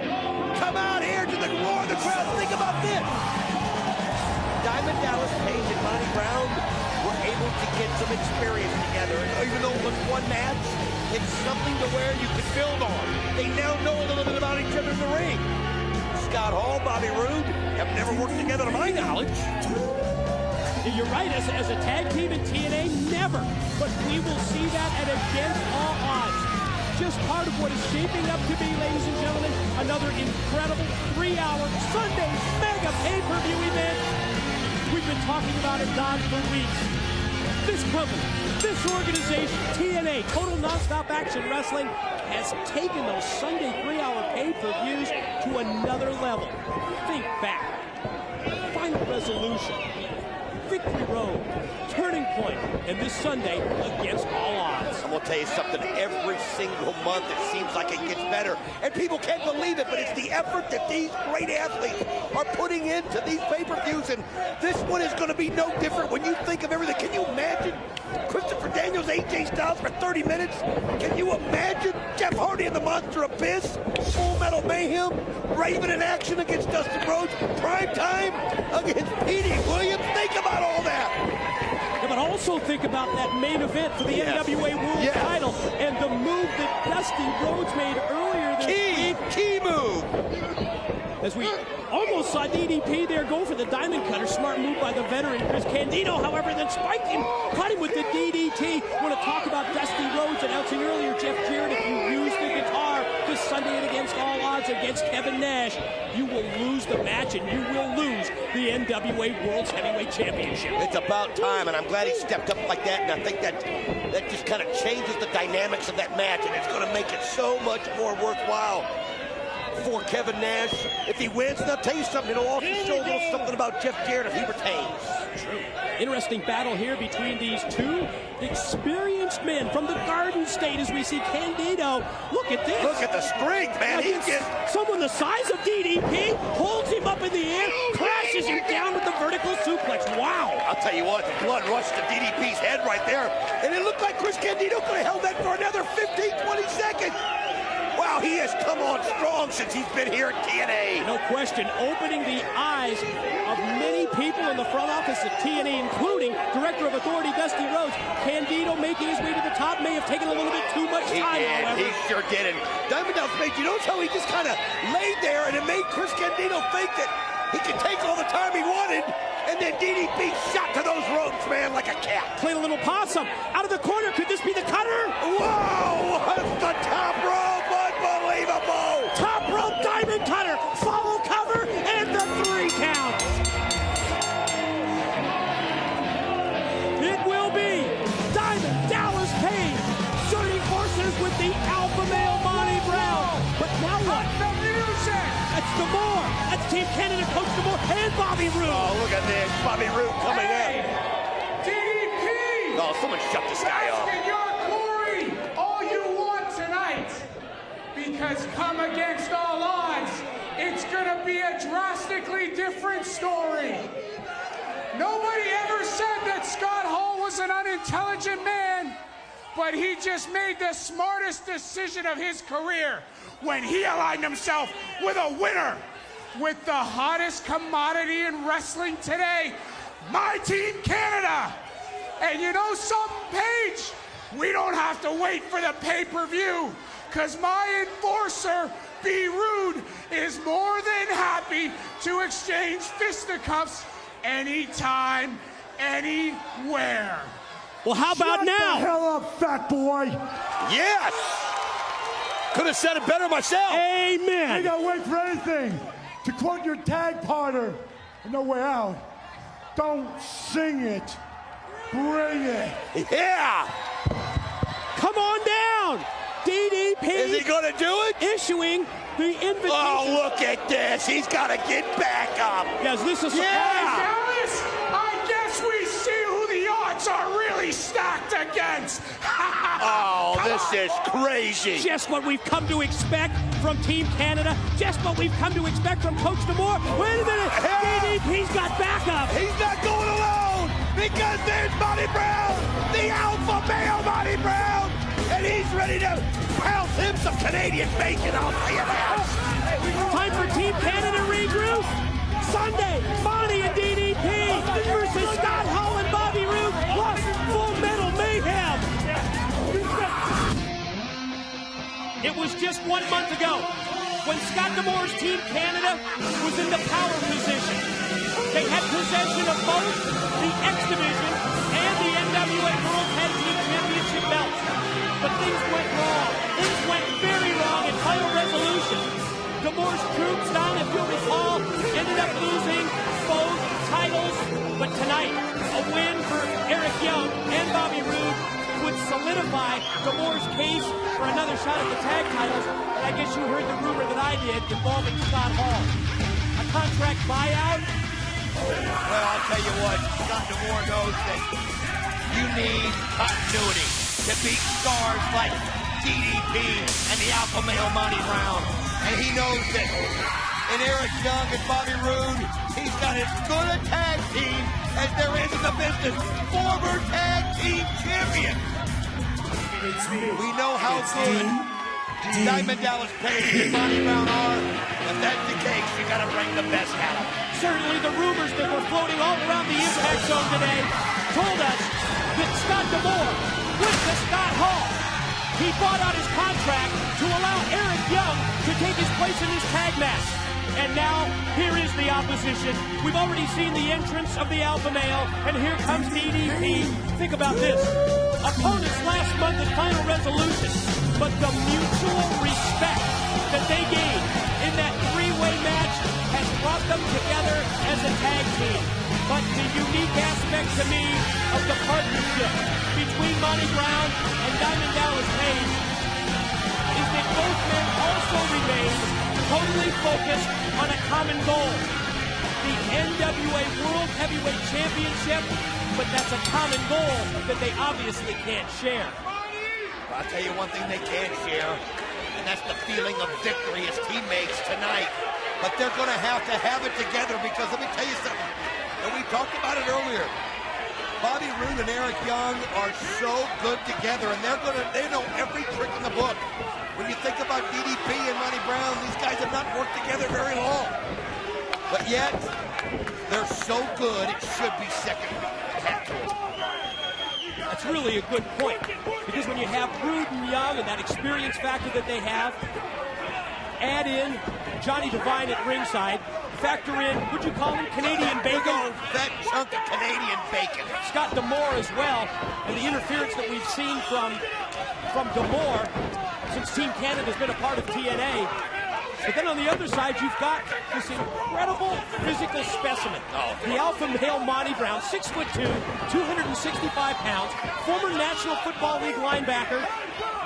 come out here to the roar of the crowd. Think about this. Diamond Dallas Page and Monty Brown were able to get some experience together. And even though it was one match, it's something to where you could build on. They now know a little bit about each other in the ring. Scott Hall, Bobby Roode have never worked together to my knowledge. You're right, as a tag team in TNA, never. But we will see that at against all odds. Just part of what is shaping up to be, ladies and gentlemen, another incredible 3-hour Sunday mega pay-per-view event. We've been talking about it, Don, for weeks. This company, this organization, TNA, Total Nonstop Action Wrestling, has taken those Sunday 3-hour pay-per-views to another level. Think back. Final Resolution, Victory Road, Turning Point, and this Sunday, Against All Odds. I'm going to tell you something. Every single month, it seems like it gets better. And people can't believe it, but it's the effort that these great athletes are putting into these pay-per-views. And this one is going to be no different when you think of everything. Can you imagine Christopher Daniels, AJ Styles for 30 minutes? Can you imagine Jeff Hardy and the Monster Abyss? Full Metal Mayhem? Raven in action against Dustin Rhodes? Prime Time against Petey Williams? Think about all that. Yeah, but also think about that main event for the NWA World title and the move that Dusty Rhodes made earlier this week. Key move. As we almost saw DDP there go for the diamond cutter. Smart move by the veteran Chris Candido, however, then spiked him, caught him with the DDT. Want to talk about Dusty Rhodes announcing earlier, Jeff Jarrett, if you use the guitar this Sunday and Against All Odds against Kevin Nash, you will lose the match and you will lose the NWA World's Heavyweight Championship. It's about time, and I'm glad he stepped up like that, and I think that just kind of changes the dynamics of that match, and it's going to make it so much more worthwhile for Kevin Nash. If he wins, and I'll tell you something, it'll also show a little something about Jeff Jarrett if he retains. True. Interesting battle here between these two experienced men from the Garden State as we see Candido. Look at this. Look at the strength, man. He gets someone the size of DDP, holds him up in the air, crashes him down with the vertical suplex. Wow. I'll tell you what, the blood rushed to DDP's head right there. And it looked like Chris Candido could have held that for another 15, 20 seconds. Wow, he has come on strong since he's been here at TNA. No question, opening the eyes of many people in the front office of TNA, including Director of Authority Dusty Rhodes. Candido making his way to the top may have taken a little bit too much time, however. He sure did. And Diamond Dallas Page, you notice how he just kind of laid there, and it made Chris Candido think that he could take all the time he wanted. And then DDP shot to those ropes, man, like a cat. Played a little possum. Out of the corner, could this be the cutter? Whoa, what's the top rope? Unbelievable. Top rope diamond cutter. Follow cover and the 3 count. It will be Diamond Dallas Page joining forces with the alpha male Monty Brown. But now what? That's D'Amore. That's Team Canada coach D'Amore and Bobby Roode. Oh, look at this. Bobby Roode coming in. DDP! Oh, someone shut this guy up. Ask in your glory all you want tonight. Because come against all odds, it's going to be a drastically different story. Nobody ever said that Scott Hall was an unintelligent man, but he just made the smartest decision of his career when he aligned himself with a winner. with the hottest commodity in wrestling today, my Team Canada. And you know something, Paige? We don't have to wait for the pay-per-view, because my enforcer, B. Rude, is more than happy to exchange fisticuffs anytime, anywhere. Well, how about now? Shut the hell up, fat boy. Yes! Could have said it better myself. Amen. We don't wait for anything. To quote your tag partner, No Way Out, don't sing it, bring it. Yeah! Come on down. DDP. Is he going to do it? Issuing the invitation. Oh, look at this. He's got to get back up. Yes, this is Yeah! Dallas, I guess we see who the odds are really stacked against. Oh, this is crazy. just what we've come to expect from Team Canada. Just what we've come to expect from Coach D'Amore. Wait a minute. DDP's got backup. He's not going alone, because there's Monty Brown, the alpha male Monty Brown, and he's ready to pounce him some Canadian bacon, I'll tell you that. Time for Team Canada regroup. Sunday, Monty and DDP versus Scott Hall and Bobby Roode plus Full Metal Mayhem. It was just 1 month ago when Scott D'Amore's Team Canada was in the power position. They had possession of both the X Division and the NWA World Tag Team Championship belts. But things went wrong. Things went very wrong in Final Resolution. D'Amore's troops down, if you'll recall, ended up losing both titles. But tonight, a win for Eric Young and Bobby Roode would solidify D'Amore's case for another shot at the tag titles. And I guess you heard the rumor that I did involving Scott Hall. A contract buyout? Well, I'll tell you what, Scott D'Amore knows that you need continuity to beat stars like DDP and the alpha male Monty Brown. And he knows that in Eric Young and Bobby Roode, he's got as good a tag team as there is in the business. Former tag team champion. We know how good Diamond Dallas Page and Monty Brown are. If that's the case, you got to bring the best out of them. Certainly the rumors that were floating all around the Impact Zone today told us that Scott D'Amore went to Scott Hall. He bought out his contract to allow Eric Young to take his place in this tag match. And now, here is the opposition. We've already seen the entrance of the alpha male, and here comes DDP. Think about this. Opponents last month at Final Resolution, but the mutual respect that they gained in that three-way match has brought them together as a tag team. But the unique aspect to me of the partnership between Monty Brown and Diamond Dallas Page is that both men also remain totally focused on a common goal. The NWA World Heavyweight Championship, but that's a common goal that they obviously can't share. I'll tell you one thing they can share, and that's the feeling of victory as teammates tonight. But they're going to have it together, because let me tell you something, and we talked about it earlier. Bobby Roode and Eric Young are so good together, and they know every trick in the book. When you think about DDP and Monty Brown, these guys have not worked together very long. But yet, they're so good, it should be second to them. That's really a good point, because when you have Roode and Young and that experience factor that they have, add in Johnny Devine at ringside, factor in, would you call him Canadian bacon? That chunk of Canadian bacon. Scott D'Amore as well, and the interference that we've seen from D'Amore since Team Canada's been a part of TNA. But then on the other side, you've got this incredible physical specimen. The alpha male Monty Brown, 6'2", 265 pounds, former National Football League linebacker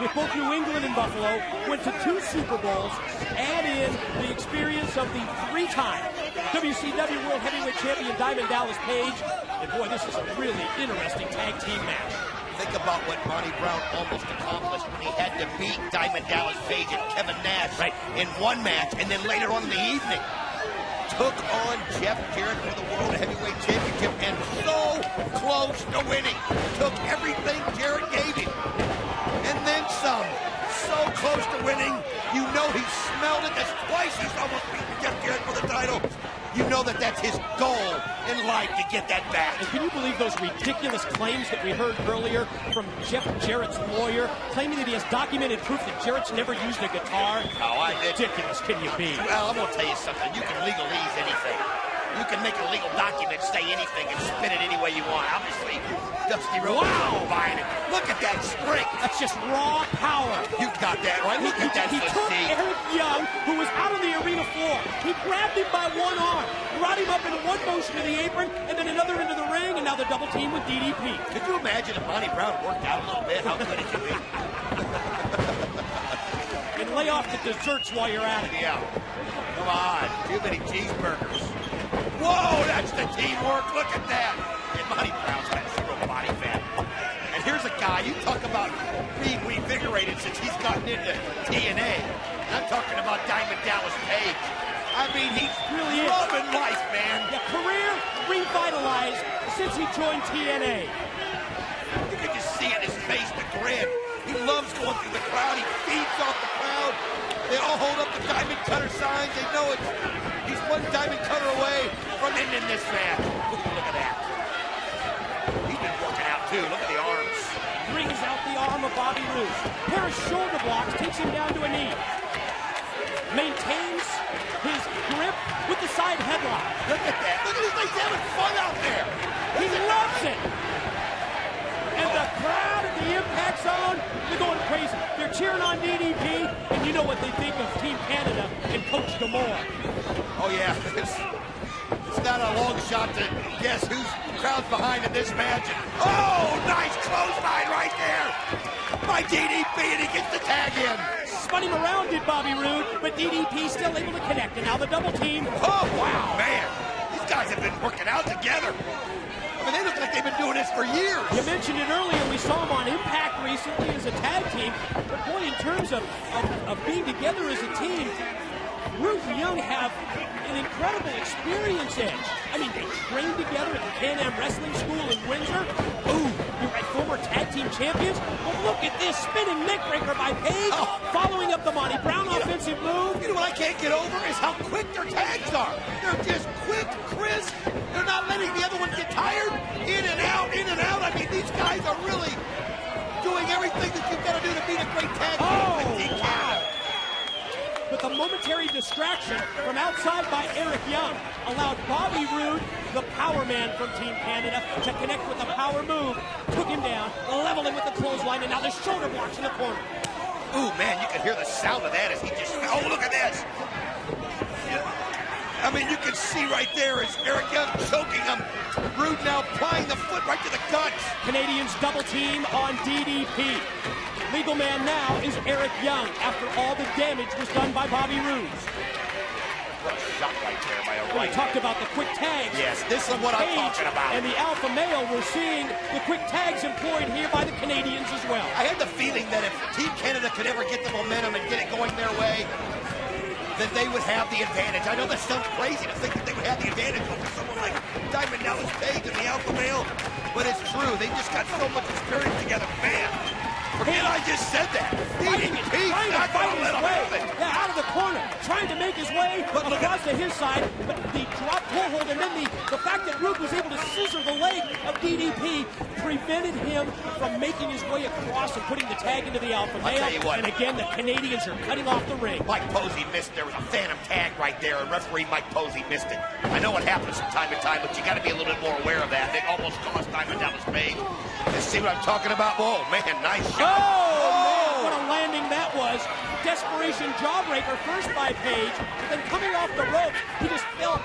with both New England and Buffalo, went to 2 Super Bowls, add in the experience of the 3-time WCW World Heavyweight Champion Diamond Dallas Page, and boy, this is a really interesting tag team match. Think about what Monty Brown almost accomplished when he had to beat Diamond Dallas Page and Kevin Nash in one match, and then later on in the evening took on Jeff Jarrett for the World Heavyweight Championship, and so close to winning. Took everything Jarrett gave him, and then some. So close to winning, You know he smelled it. That's twice he's almost beaten Jeff Jarrett for the title. You know that that's his goal in life, to get that back. And can you believe those ridiculous claims that we heard earlier from Jeff Jarrett's lawyer, claiming that he has documented proof that Jarrett's never used a guitar? How ridiculous can you be? Well, I'm going to tell you something. You can legalese anything. You can make a legal document say anything and spin it any way you want. Obviously, Dusty Rhodes is buying it. Look at that strength. That's just raw power. You got that right. Look at that He took physique. Eric Young, who was out on the arena floor. He grabbed him by one arm, brought him up in one motion to the apron, and then another into the ring, and now the double team with DDP. Could you imagine if Monty Brown worked out a little bit? How good it could be? And lay off the desserts while you're at it. Yeah. Come on. Too many cheeseburgers. Whoa, that's the teamwork. Look at that. And Monty Brown's got zero body fat. And here's a guy, you talk about being reinvigorated since he's gotten into TNA. I'm talking about Diamond Dallas Page. I mean, he's really loving life, man. Yeah, career revitalized since he joined TNA. You can just see in his face the grin. He loves going through the crowd. He feeds off the crowd. They all hold up the Diamond Cutter signs. They know it. He's one Diamond Cutter away from ending this match. Look at that. He's been working out, too. Look at the arms. Brings out the arm of Bobby Roode. Pair of shoulder blocks, takes him down to a knee. Maintains his grip with the side headlock. Look at that. Look at these things having fun out there. He loves it. And the crowd at the Impact Zone, they're going crazy. They're cheering on DDP, and you know what they think of Team Canada and Coach D'Amore. Oh, yeah. It's not a long shot to guess who's crowd's behind in this match. Oh, nice clothesline right there by DDP, and he gets the tag in. Spun him around, did Bobby Roode, but DDP still able to connect, and now the double team. Oh, wow, man. These guys have been working out together. I mean, they look like they've been doing this for years. You mentioned it earlier. We saw them on Impact recently as a tag team. But, boy, in terms of being together as a team, Roode and Young have an incredible experience edge. I mean, they trained together at the Can-Am Wrestling School in Windsor. Ooh, you're right, former tag team champions. But look at this spinning neckbreaker by Page, following up the Monty Brown offensive move. You know what I can't get over is how quick their tags are. They're just quick, crisp. They're not letting the other one get tired. In and out, in and out. I mean, these guys are really doing everything that you've got to do to beat a great tag team with Team Canada. But the momentary distraction from outside by Eric Young allowed Bobby Roode, the power man from Team Canada, to connect with a power move, took him down, leveled him with the clothesline, and now the shoulder blocks in the corner. Ooh, man, you can hear the sound of that as he just... Oh, look at this. I mean, you can see right there as Eric Young choking him. Roode now applying the foot right to the guts. Canadians double team on DDP. Legal man now is Eric Young after all the damage was done by Bobby Roode. What a shot right there by a right. We talked about the quick tags. Yes, this is what I'm talking about. And the alpha male, we're seeing the quick tags employed here by the Canadians as well. I had the feeling that if Team Canada could ever get the momentum and get it going their way, that they would have the advantage. I know that sounds crazy to think that they would have the advantage over someone like Diamond Dallas Page and the alpha male, but it's true. They just got so much experience together. Man, forget I just said that. DDP's not going to let him have it. Yeah, out of the corner, trying to make his way across to his side, but the drop pull hold and then the fact that Roode was able to scissor the leg of DDP prevented him from making his way across and putting the tag into the alpha male. I'll tell you what. And again, the Canadians are cutting off the ring. Mike Posey missed. There was a phantom tag right there, and referee Mike Posey missed it. I know it happens from time to time, but you got to be a little bit more aware of that. It almost cost Diamond Dallas Page. Let's see what I'm talking about. Whoa, man, nice shot. Man, what a landing that was. Desperation jawbreaker first by Page, then coming off the rope, he just fell,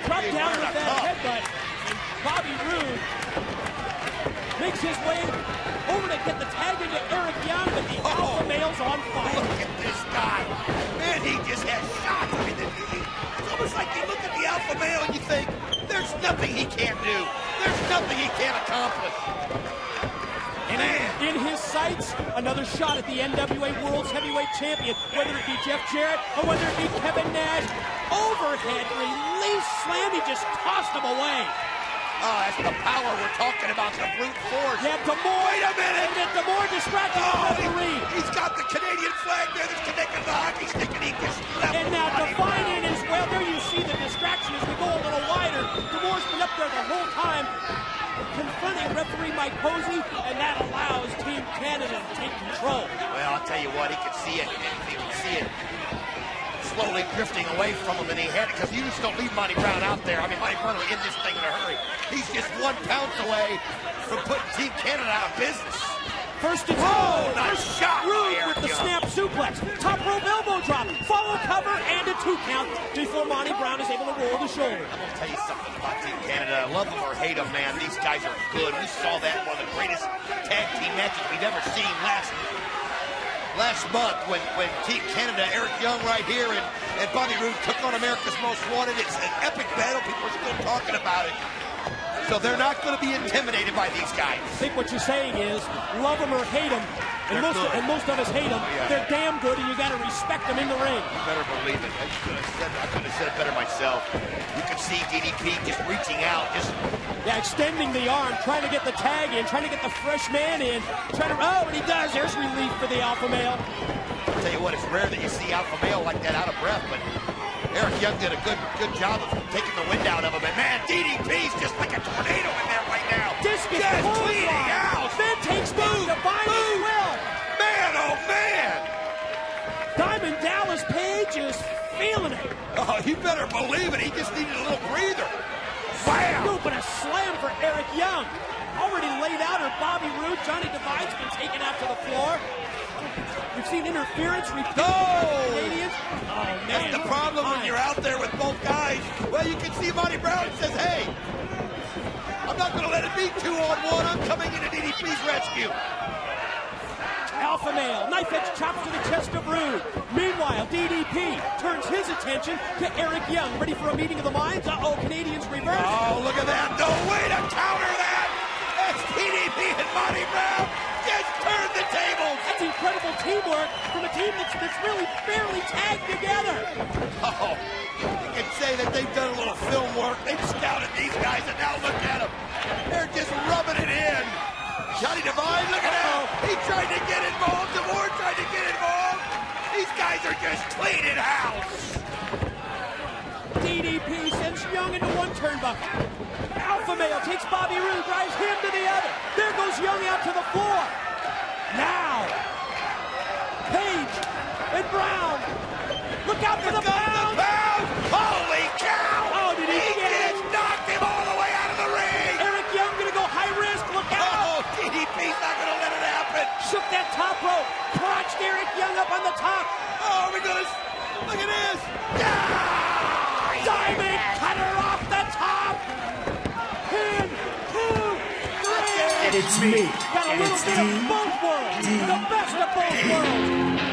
dropped down with that headbutt, and Bobby Roode makes his way over to get the tag into Eric Young, but the alpha male's on fire. Look at this guy. Man, he just has shots. I mean, it's almost like you look at the alpha male and you think, there's nothing he can't do. There's nothing he can't accomplish. And in his sights, another shot at the NWA World's Heavyweight Champion, whether it be Jeff Jarrett or whether it be Kevin Nash. Overhead release slam, he just tossed him away. Oh, that's the power we're talking about, the brute force. Yeah, D'Amore. Wait a minute. And then D'Amore distracting the referee. He's got the Canadian flag he's thinking he just And now defining as well. There you see the distraction as we go a little wider. D'Amour's been up there the whole time, confronting referee Mike Posey, and that allows Team Canada to take control. Well, I'll tell you what, he could see it. He could see it slowly drifting away from him, and he had it, because you just don't leave Monty Brown out there. I mean, Monty Brown will end this thing in a hurry. He's just 1 pounce away from putting Team Canada out of business. First and oh, nice shot. Rude with the snap suplex. Top rope elbow drop. Follow cover and a 2 count before Monty Brown is able to roll the shoulder. I'm going to tell you something about Team Canada. Love them or hate them, man. These guys are good. We saw that one of the greatest tag team matches we've ever seen last month when Team Canada, Eric Young right here, and Bobby Roode took on America's Most Wanted. It's an epic battle. People are still talking about it. So they're not going to be intimidated by these guys. I think what you're saying is, love them or hate them, and most of us hate them. Oh, yeah. They're damn good, and you got to respect them in the ring. You better believe it. I couldn't have said it better myself. You can see DDP just reaching out, extending the arm, trying to get the tag in, trying to get the fresh man in, and he does. There's relief for the alpha male. I'll tell you what, it's rare that you see alpha male like that out of breath, but Eric Young did a good job of taking the wind out of him. And man, DDP's just like a tornado in there right now. Discus just cleaning out. Then takes down Divine as well. Man, oh man. Diamond Dallas Page is feeling it. Oh, you better believe it. He just needed a little breather. Bam! Scoop and a slam for Eric Young. Already laid out are Bobby Roode. Johnny Divine's been taken out to the floor. We've seen interference repeated by the Canadians. Oh, man. That's the problem when you're out there with both guys. Well, you can see Monty Brown says, hey, I'm not going to let it be 2-on-1. I'm coming into DDP's rescue. Alpha male, knife edge chops to the chest of Roode. Meanwhile, DDP turns his attention to Eric Young. Ready for a meeting of the minds? Uh-oh, Canadians reverse. Oh, look at that. No way to counter that. That's DDP and Monty Brown. Just turned the tables. That's incredible teamwork from a team that's really fairly tagged together. Oh, you can say that they've done a little film work. They've scouted these guys, and now look at them. They're just rubbing it in. Johnny Divine, look at him. He tried to get involved. D'Amour tried to get involved. These guys are just cleaning house. DDP sends Young into one turnbuckle. Alpha male takes Bobby Roode, drives him to the other. There goes Young out to the floor. Now, Page and Brown. Look out for the pound. Holy cow. Oh, did he get it? Just knocked him all the way out of the ring. Eric Young going to go high risk. Look out. Oh, DDP's not going to let it happen. Shook that top rope. Crouched Eric Young up on the top. Oh, we're going to... Look at this. Diamond cutter off the top. 1, 2, 3. And it's me. Got a little bit of both worlds. The best of both worlds.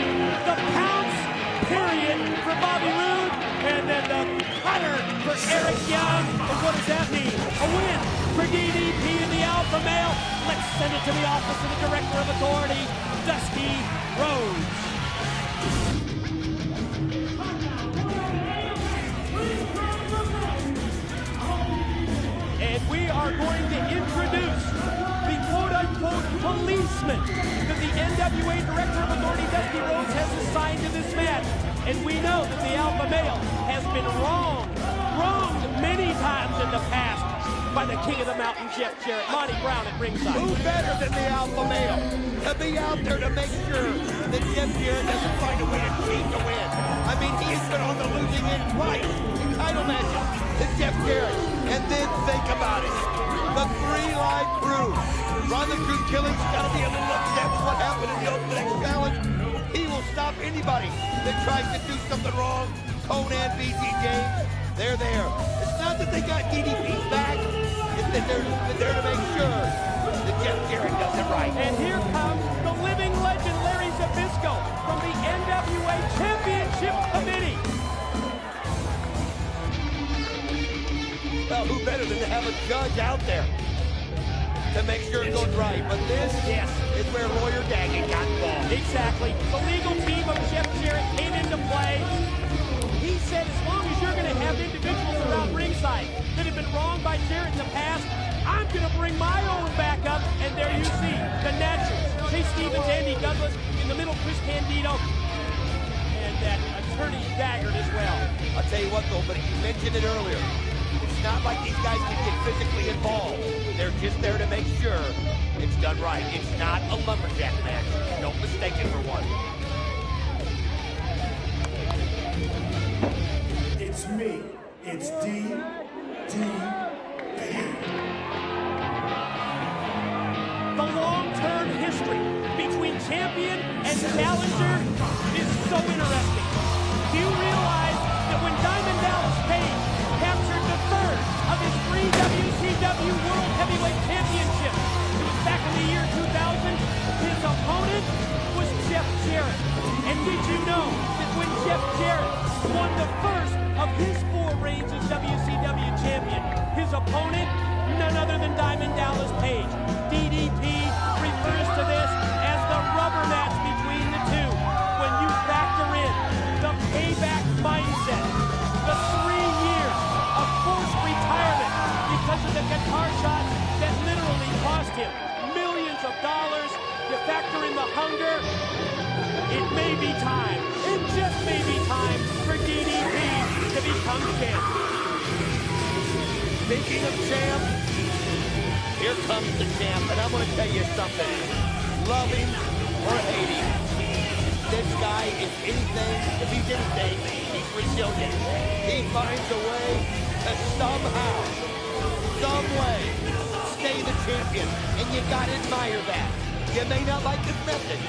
The pounce period for Bobby Roode, and then the cutter for Eric Young. And what does that mean? A win for DDP and the alpha male. Let's send it to the office of the director of authority, Dusty Rhodes. And we are going to introduce the quote-unquote policeman that the NWA Director of Authority, Dusty Rhodes, has assigned to this match. And we know that the alpha male has been wronged many times in the past by the king of the mountain, Jeff Jarrett. Monty Brown at ringside. Who better than the alpha male to be out there to make sure that Jeff Jarrett doesn't find a way to cheat to win? I mean, he has been on the losing end twice in title matches to Jeff Jarrett. And then think about it. The 3-line crew. Ron the Crew Killing's got to be a little upset with what happened in the Ultimate X Challenge. He will stop anybody that tries to do something wrong. Conan, BG James, they're there. It's not that they got DDP's back. It's that they're there to make sure that Jeff Jarrett does it right. And here comes the living legend, Larry Zbyszko, from the NWA Championship Committee. Well, who better than to have a judge out there to make sure it goes right? But this is where Lawyer Daggett got involved. Exactly. The legal team of Jeff Jarrett came into play. He said as long as you're going to have individuals around ringside that have been wronged by Jarrett in the past, I'm going to bring my own back up. And there you see the Naturals. Chase Stevens, Andy Douglas. In the middle, Chris Candido. And that attorney daggered as well. I'll tell you what, though, but you mentioned it earlier. It's not like these guys can get physically involved. They're just there to make sure it's done right. It's not a lumberjack match. Don't mistake it for one. It's me. It's DDP. The long-term history between champion and challenger is so interesting. Do you realize that when Diamond Dallas Page captured the third of his 3 WCW World Heavyweight Championships, it was back in the year 2000, his opponent was Jeff Jarrett. And did you know that when Jeff Jarrett won the first of his 4 reigns as WCW champion, his opponent, none other than Diamond Dallas Page. DDP refers to this as the rubber match between the two. When you factor in the payback mindset, the 3 years of forced retirement because of the guitar shots that literally cost him millions of dollars, you factor in the hunger, it may be time, it just may be time for DDP to become champ. Speaking of champ, here comes the champ, and I'm going to tell you something. Love him or hate him, this guy is anything. If he's anything, he's resilient. He finds a way to somehow, some way, stay the champion, and you got to admire that. You may not like his method,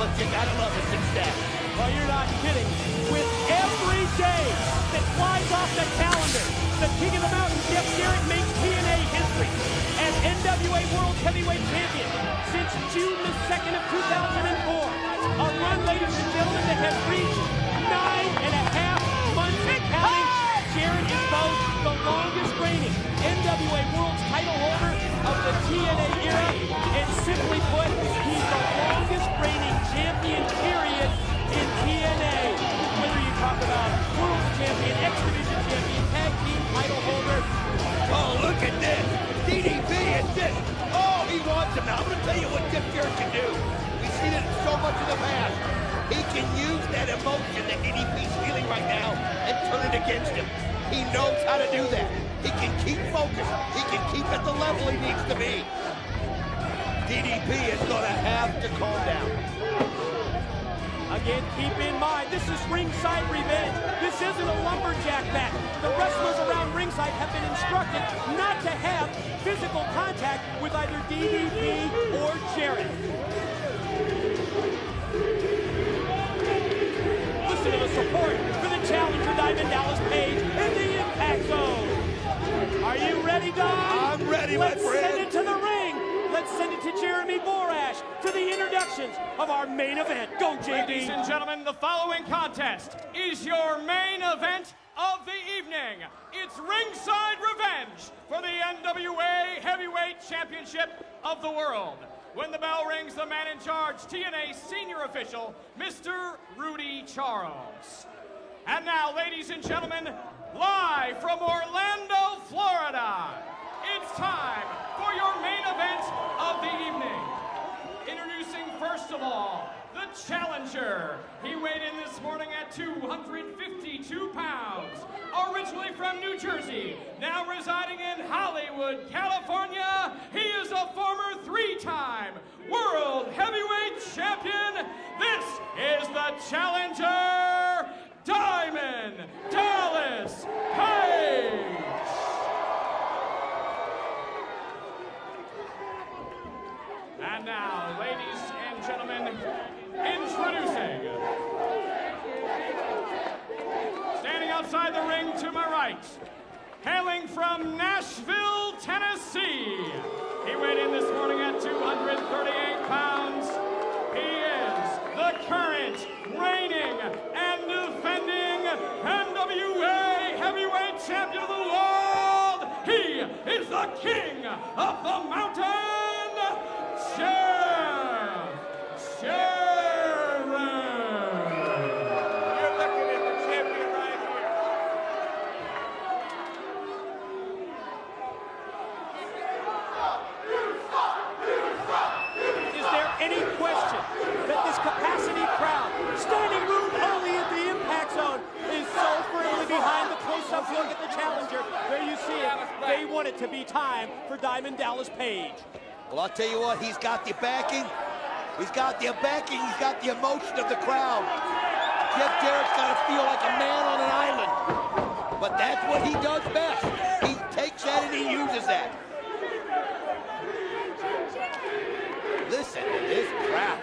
but you got to love his success. Well, you're not kidding. With every day that flies off the calendar, the King of the Mountain, Jeff Jarrett, makes TNA history as NWA World Heavyweight Champion since June the 2nd of 2004. A run, ladies and gentlemen, that has reached 9.5 months and counting. Jarrett is both the longest reigning NWA World title holder of the TNA era, and simply put, he's the longest reigning champion, period, in TNA. Whether you talk about World Champion, X Division Champion, Tag Team title holder. Oh, look at this. DDP is this. Oh, he wants him. Now, I'm going to tell you what Jeff Jarrett can do. We've seen it so much in the past. He can use that emotion that DDP's feeling right now and turn it against him. He knows how to do that. He can keep focused. He can keep at the level he needs to be. DDP is going to have to calm down. Again, keep in mind, this is ringside revenge. This isn't a lumberjack match. The wrestlers around ringside have been instructed not to have physical contact with either DDP or Jarrett. Listen to the support for the challenger, Diamond Dallas Page, in the Impact Zone. Are you ready, Dom? I'm ready, my friend. Let's send it to the ring. Let's send it to Jeremy Borash for the introductions of our main event. Go, JD. Ladies and gentlemen, the following contest is your main event of the evening. It's ringside revenge for the NWA Heavyweight Championship of the World. When the bell rings, the man in charge, TNA senior official, Mr. Rudy Charles. And now, ladies and gentlemen, live from Orlando, Florida, it's time for your main event of the evening. Introducing first of all, the challenger. He weighed in this morning at 252 pounds. Originally from New Jersey, now residing in Hollywood, California, he is a former 3-time World Heavyweight Champion. This is the challenger, Diamond Dallas Page. And now, ladies and gentlemen, introducing, standing outside the ring to my right, hailing from Nashville, Tennessee. He weighed in this morning at 238 pounds. He is the current reigning and defending NWA Heavyweight Champion of the world. He is the King of the Mountain, Jarrett. You're looking at the champion right here. Is there any question that this capacity crowd, standing room only at the it to be time for Diamond Dallas Page. Well, I'll tell you what, he's got the backing. He's got the backing. He's got the emotion of the crowd. Jeff Jarrett's got to feel like a man on an island. But that's what he does best. He takes that and he uses that. Listen to this crowd.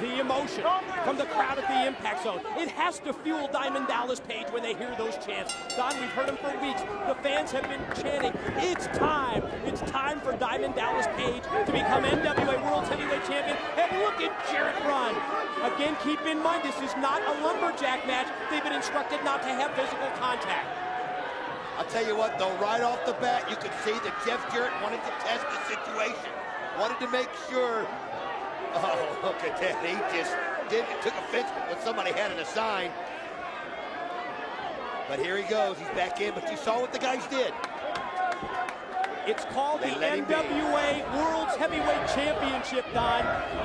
The emotion from the crowd at the Impact Zone. It has to fuel Diamond Dallas Page when they hear those chants. Don, we've heard them for weeks. The fans have been chanting, it's time. It's time for Diamond Dallas Page to become NWA World Heavyweight Champion. And look at Jarrett run. Again, keep in mind, this is not a lumberjack match. They've been instructed not to have physical contact. I'll tell you what, though, right off the bat, you could see that Jeff Jarrett wanted to test the situation. Wanted to make sure. Oh, look at that. He just took offense when somebody had a sign. But here he goes. He's back in. But you saw what the guys did. It's called the NWA World's Heavyweight Championship, Don,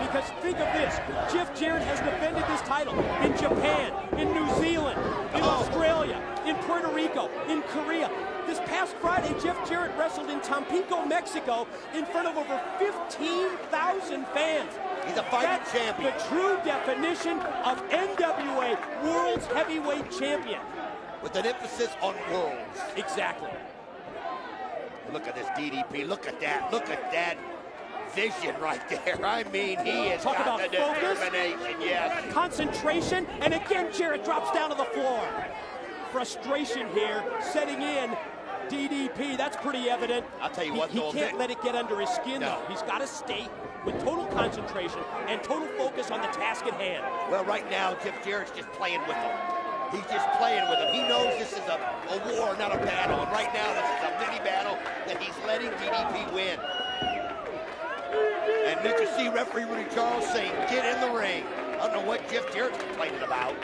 because think of this. Jeff Jarrett has defended this title in Japan, in New Zealand, in Australia, in Puerto Rico, in Korea. This past Friday, Jeff Jarrett wrestled in Tampico, Mexico, in front of over 15,000 fans. He's a fighting champion. The true definition of NWA World's Heavyweight Champion. With an emphasis on worlds. Exactly. Look at this DDP. Look at that. Look at that vision right there. I mean, he has got the determination. Yes. Concentration. And again, Jarrett drops down to the floor. Frustration here setting in. DDP, that's pretty evident. I'll tell you what, he can't let it get under his skin, though. He's got to stay with total concentration and total focus on the task at hand. Well, right now, Jeff Jarrett's just playing with him. He's just playing with him. He knows this is a war, not a battle. And right now, this is a mini battle that he's letting DDP win. And you can see referee Rudy Charles saying, get in the ring. I don't know what Jeff Jarrett's complaining about.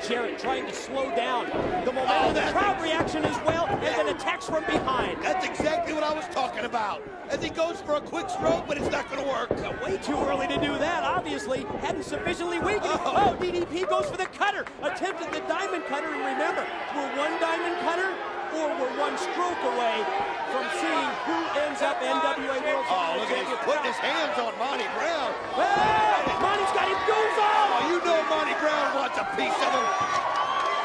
Jarrett trying to slow down the momentum, the crowd reaction as well, and then attacks from behind. That's exactly what I was talking about. As he goes for a quick stroke, but it's not going to work. Way too early to do that, obviously. Hadn't sufficiently weakened. Oh, DDP goes for the cutter. Attempted the diamond cutter, and remember, we're one diamond cutter, or we're one stroke away from seeing who ends up NWA World Championship. Oh, look at him putting his hands on Monty Brown. Hey, Monty's got him goes on. Oh, you know Monty Brown wants a piece of him.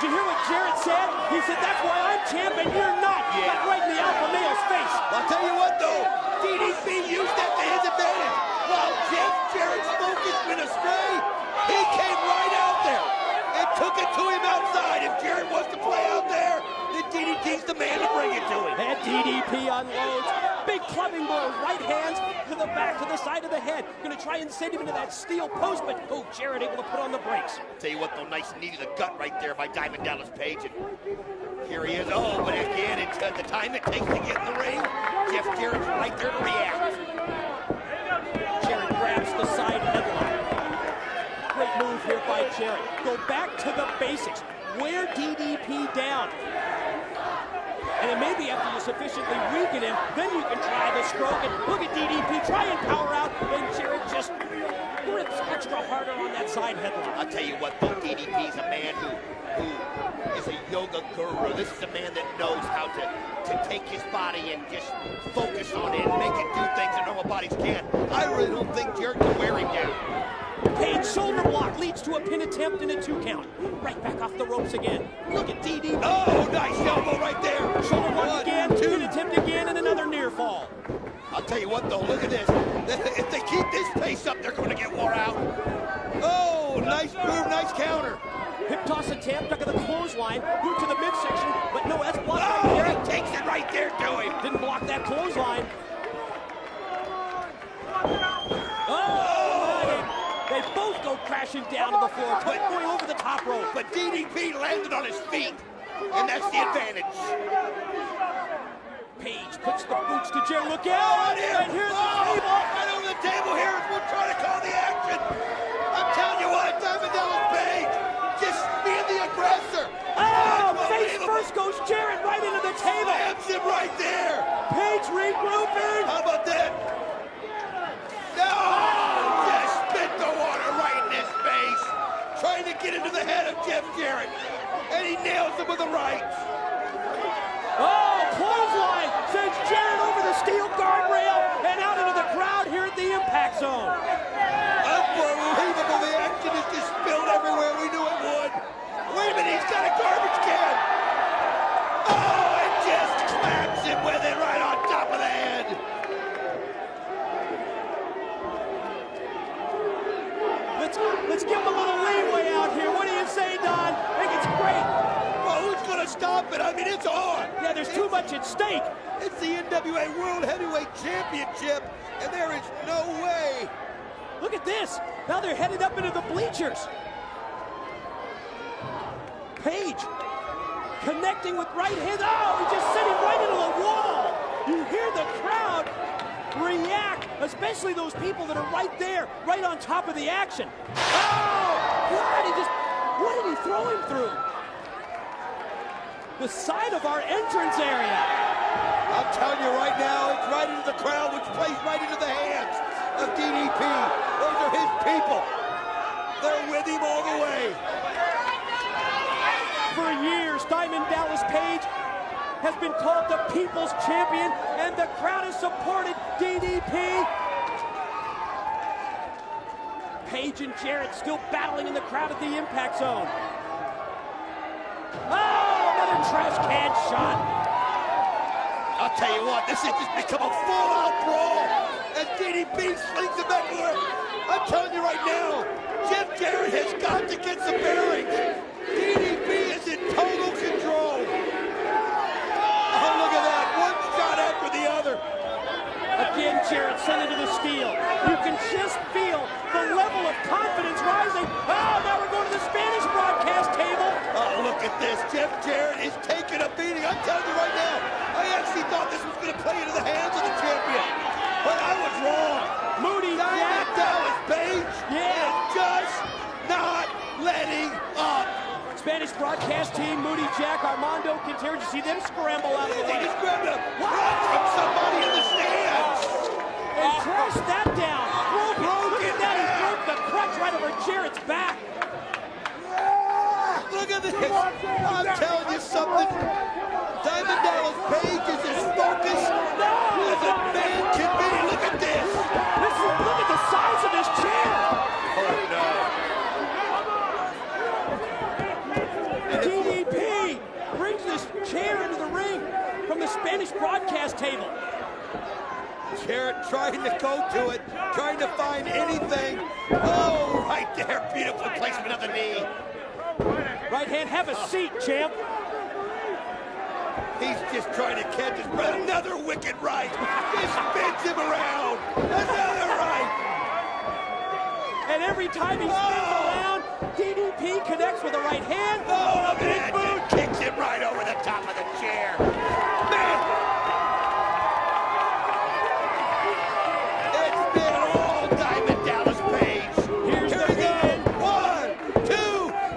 Did you hear what Jarrett said? He said, that's why I'm champ and you're not. Yeah. Got right in the alpha male's face. I'll tell you what, though. DDP used that to his advantage. While Jeff Jarrett's focus went astray, he came right out there and took it to him outside. If Jarrett wants to play out there, then DDP's the man to bring it to him. And DDP unloads. Big clubbing blow, right hands to the back, to the side of the head. Gonna try and send him into that steel post, but oh, Jarrett able to put on the brakes. Tell you what, though, nice knee to the gut right there by Diamond Dallas Page. And here he is. Oh, but again, it's the time it takes to get in the ring. Jeff Jarrett's right there to react. Jarrett grabs the side headlock. Great move here by Jarrett. Go back to the basics. Wear DDP down. And it may be after you sufficiently weaken him, then you can try the stroke. And look at DDP, try and power out, and Jarrett just grips extra harder on that side headlock. I'll tell you what, though, DDP's a man who is a yoga guru. This is a man that knows how to take his body and just focus on it and make it do things that normal bodies can't. I really don't think Jarrett can wear him down. Page shoulder block leads to a pin attempt and a 2 count. Right back off the ropes again. Look at DDP. Oh, nice elbow right there. Shoulder block again, pin attempt again, and another near fall. I'll tell you what, though, look at this. If they keep this pace up, they're going to get wore out. Oh, nice move, nice counter. Hip toss attempt, back of the clothesline, root to the midsection, but no, that's blocked right there. He takes it right there to him. Didn't block that clothesline. Oh, they both go crashing down to the floor, going over the top rope. But DDP landed on his feet, and that's the advantage. Page puts the boots to Jarrett. Look out! And here's the table. Right over the table here is we're trying to call the action. I'm telling you what, Diamond Dallas Page, just being the aggressor. Oh, face first goes Jarrett right into the table. Slams him right there. Page regrouping. How about that? No! Just spit the water right in into the head of Jeff Jarrett. And he nails him with the right. Oh, clothesline sends Jarrett over the steel guardrail and out into the crowd here at the Impact Zone. Unbelievable. The action is just spilled everywhere. We knew it would. Wait a minute, he's got a garbage can. Oh, and just claps him with it right on top of the head. Let's give him a little leeway out here. What do you say, Don? I think it's great. Well, who's going to stop it? I mean, it's on. Yeah, there's too much at stake. It's the NWA World Heavyweight Championship, and there is no way. Look at this. Now they're headed up into the bleachers. Page connecting with right hand. Oh, he just sent him right into the wall. You hear the crowd react, especially those people that are right there, right on top of the action. Oh, what did he throw him through? The side of our entrance area. I'm telling you right now, it's right into the crowd, which plays right into the hands of DDP. Those are his people. They're with him all the way. For years, Diamond Dallas Page has been called the People's Champion, and the crowd has supported DDP. Page and Jarrett still battling in the crowd at the Impact Zone. Oh, another trash can shot. I'll tell you what, this has just become a full-out brawl as DDP slings him everywhere. I'm telling you right now, Jeff Jarrett has got to get some bearings. DDP is in total control. Oh, look at that, one shot after the other. Again, Jarrett sent into the steel. You can just feel the level of confidence rising. Oh, now we're going to the Spanish broadcast table. Oh, look at this. Jeff Jarrett is taking a beating. I'm telling you right now, I actually thought this was going to play into the hands of the champion. But I was wrong. Moody Jack Dallas Page is just not letting up. Spanish broadcast team, Moody, Jack, Armando, Quintero. You see them scramble out of the way. They just grabbed a rock from somebody in the stands. And crashed that down. Broke it down. He broke the crutch right over Jarrett's back. Look at this. I'm telling you something. Diamond Dallas Page is as focused as a man can be. Look at this. Look at the size of this chair. Oh, no. DDP brings this chair into the ring from the Spanish broadcast table. Jarrett trying to go to it, trying to find anything. Oh, right there. Beautiful placement of the knee. Right hand, have a seat, champ. He's just trying to catch his breath. Another wicked right. Just spins him around. Another right. And every time he spins around, DDP connects with a right hand. Oh, man, just kicks him right over the top of the chair. Man. It's been all Diamond Dallas Page. Here's Here the we go. pin. 1, 2,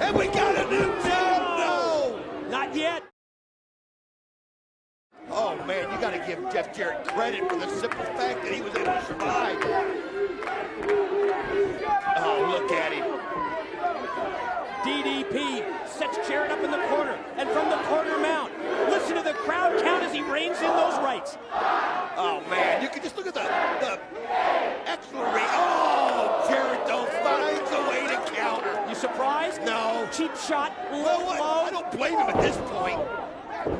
and we got a new champ. No. Not yet. Oh, man, you got to give Jeff Jarrett credit for the simple fact that he was able to survive. Oh, look at him. DDP sets Jarrett up in the corner, and from the corner mount, listen to the crowd count as he reins in those rights. Oh, man, you can just look at the excellent Oh, Jarrett, though, finds a way to counter. You surprised? No. Cheap shot, Well, low. I don't blame him at this point.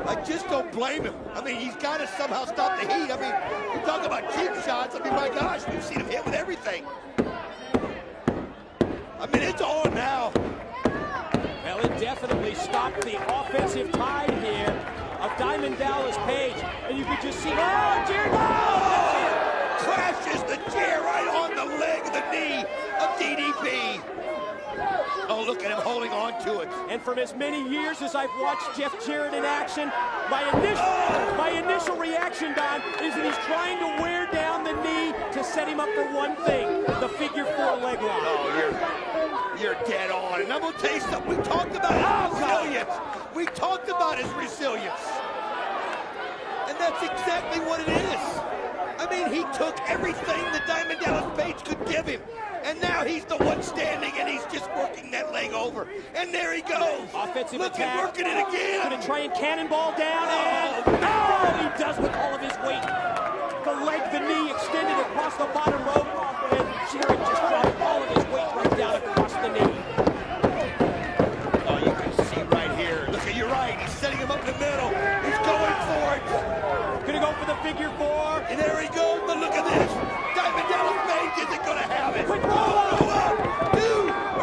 I just don't blame him. I mean, he's got to somehow stop the heat. I mean, you talk about cheap shots. I mean, my gosh, we've seen him hit with everything. I mean, it's on now. Well, it definitely stopped the offensive tide here of Diamond Dallas Page. And you could just see, oh, Jarrett, Oh! Crashes the chair right on the leg of the knee of DDP. Oh, look at him holding on to it. And from as many years as I've watched Jeff Jarrett in action, my initial reaction, Don, is that he's trying to wear down the knee to set him up for one thing, the figure 4 leg lock. Oh, you're dead on. And I'm going to tell you something. We talked about his resilience. We talked about his resilience. And that's exactly what it is. I mean, he took everything that Diamond Dallas Page could give him. And now he's the one standing, and he's just working that leg over. And there he goes. Offensive Look attack. at working it again. Gonna try and cannonball down, and he does with all of his weight. The knee extended across the bottom rope, and Jarrett just dropped all of his weight right down across the knee. Oh, you can see right here. Look at, you're right. He's setting him up in the middle. He's going for it. Gonna go for the figure 4. And there he goes, but look at this. Diamond Dallas Page isn't gonna have it. Quick roll up. 1, 2,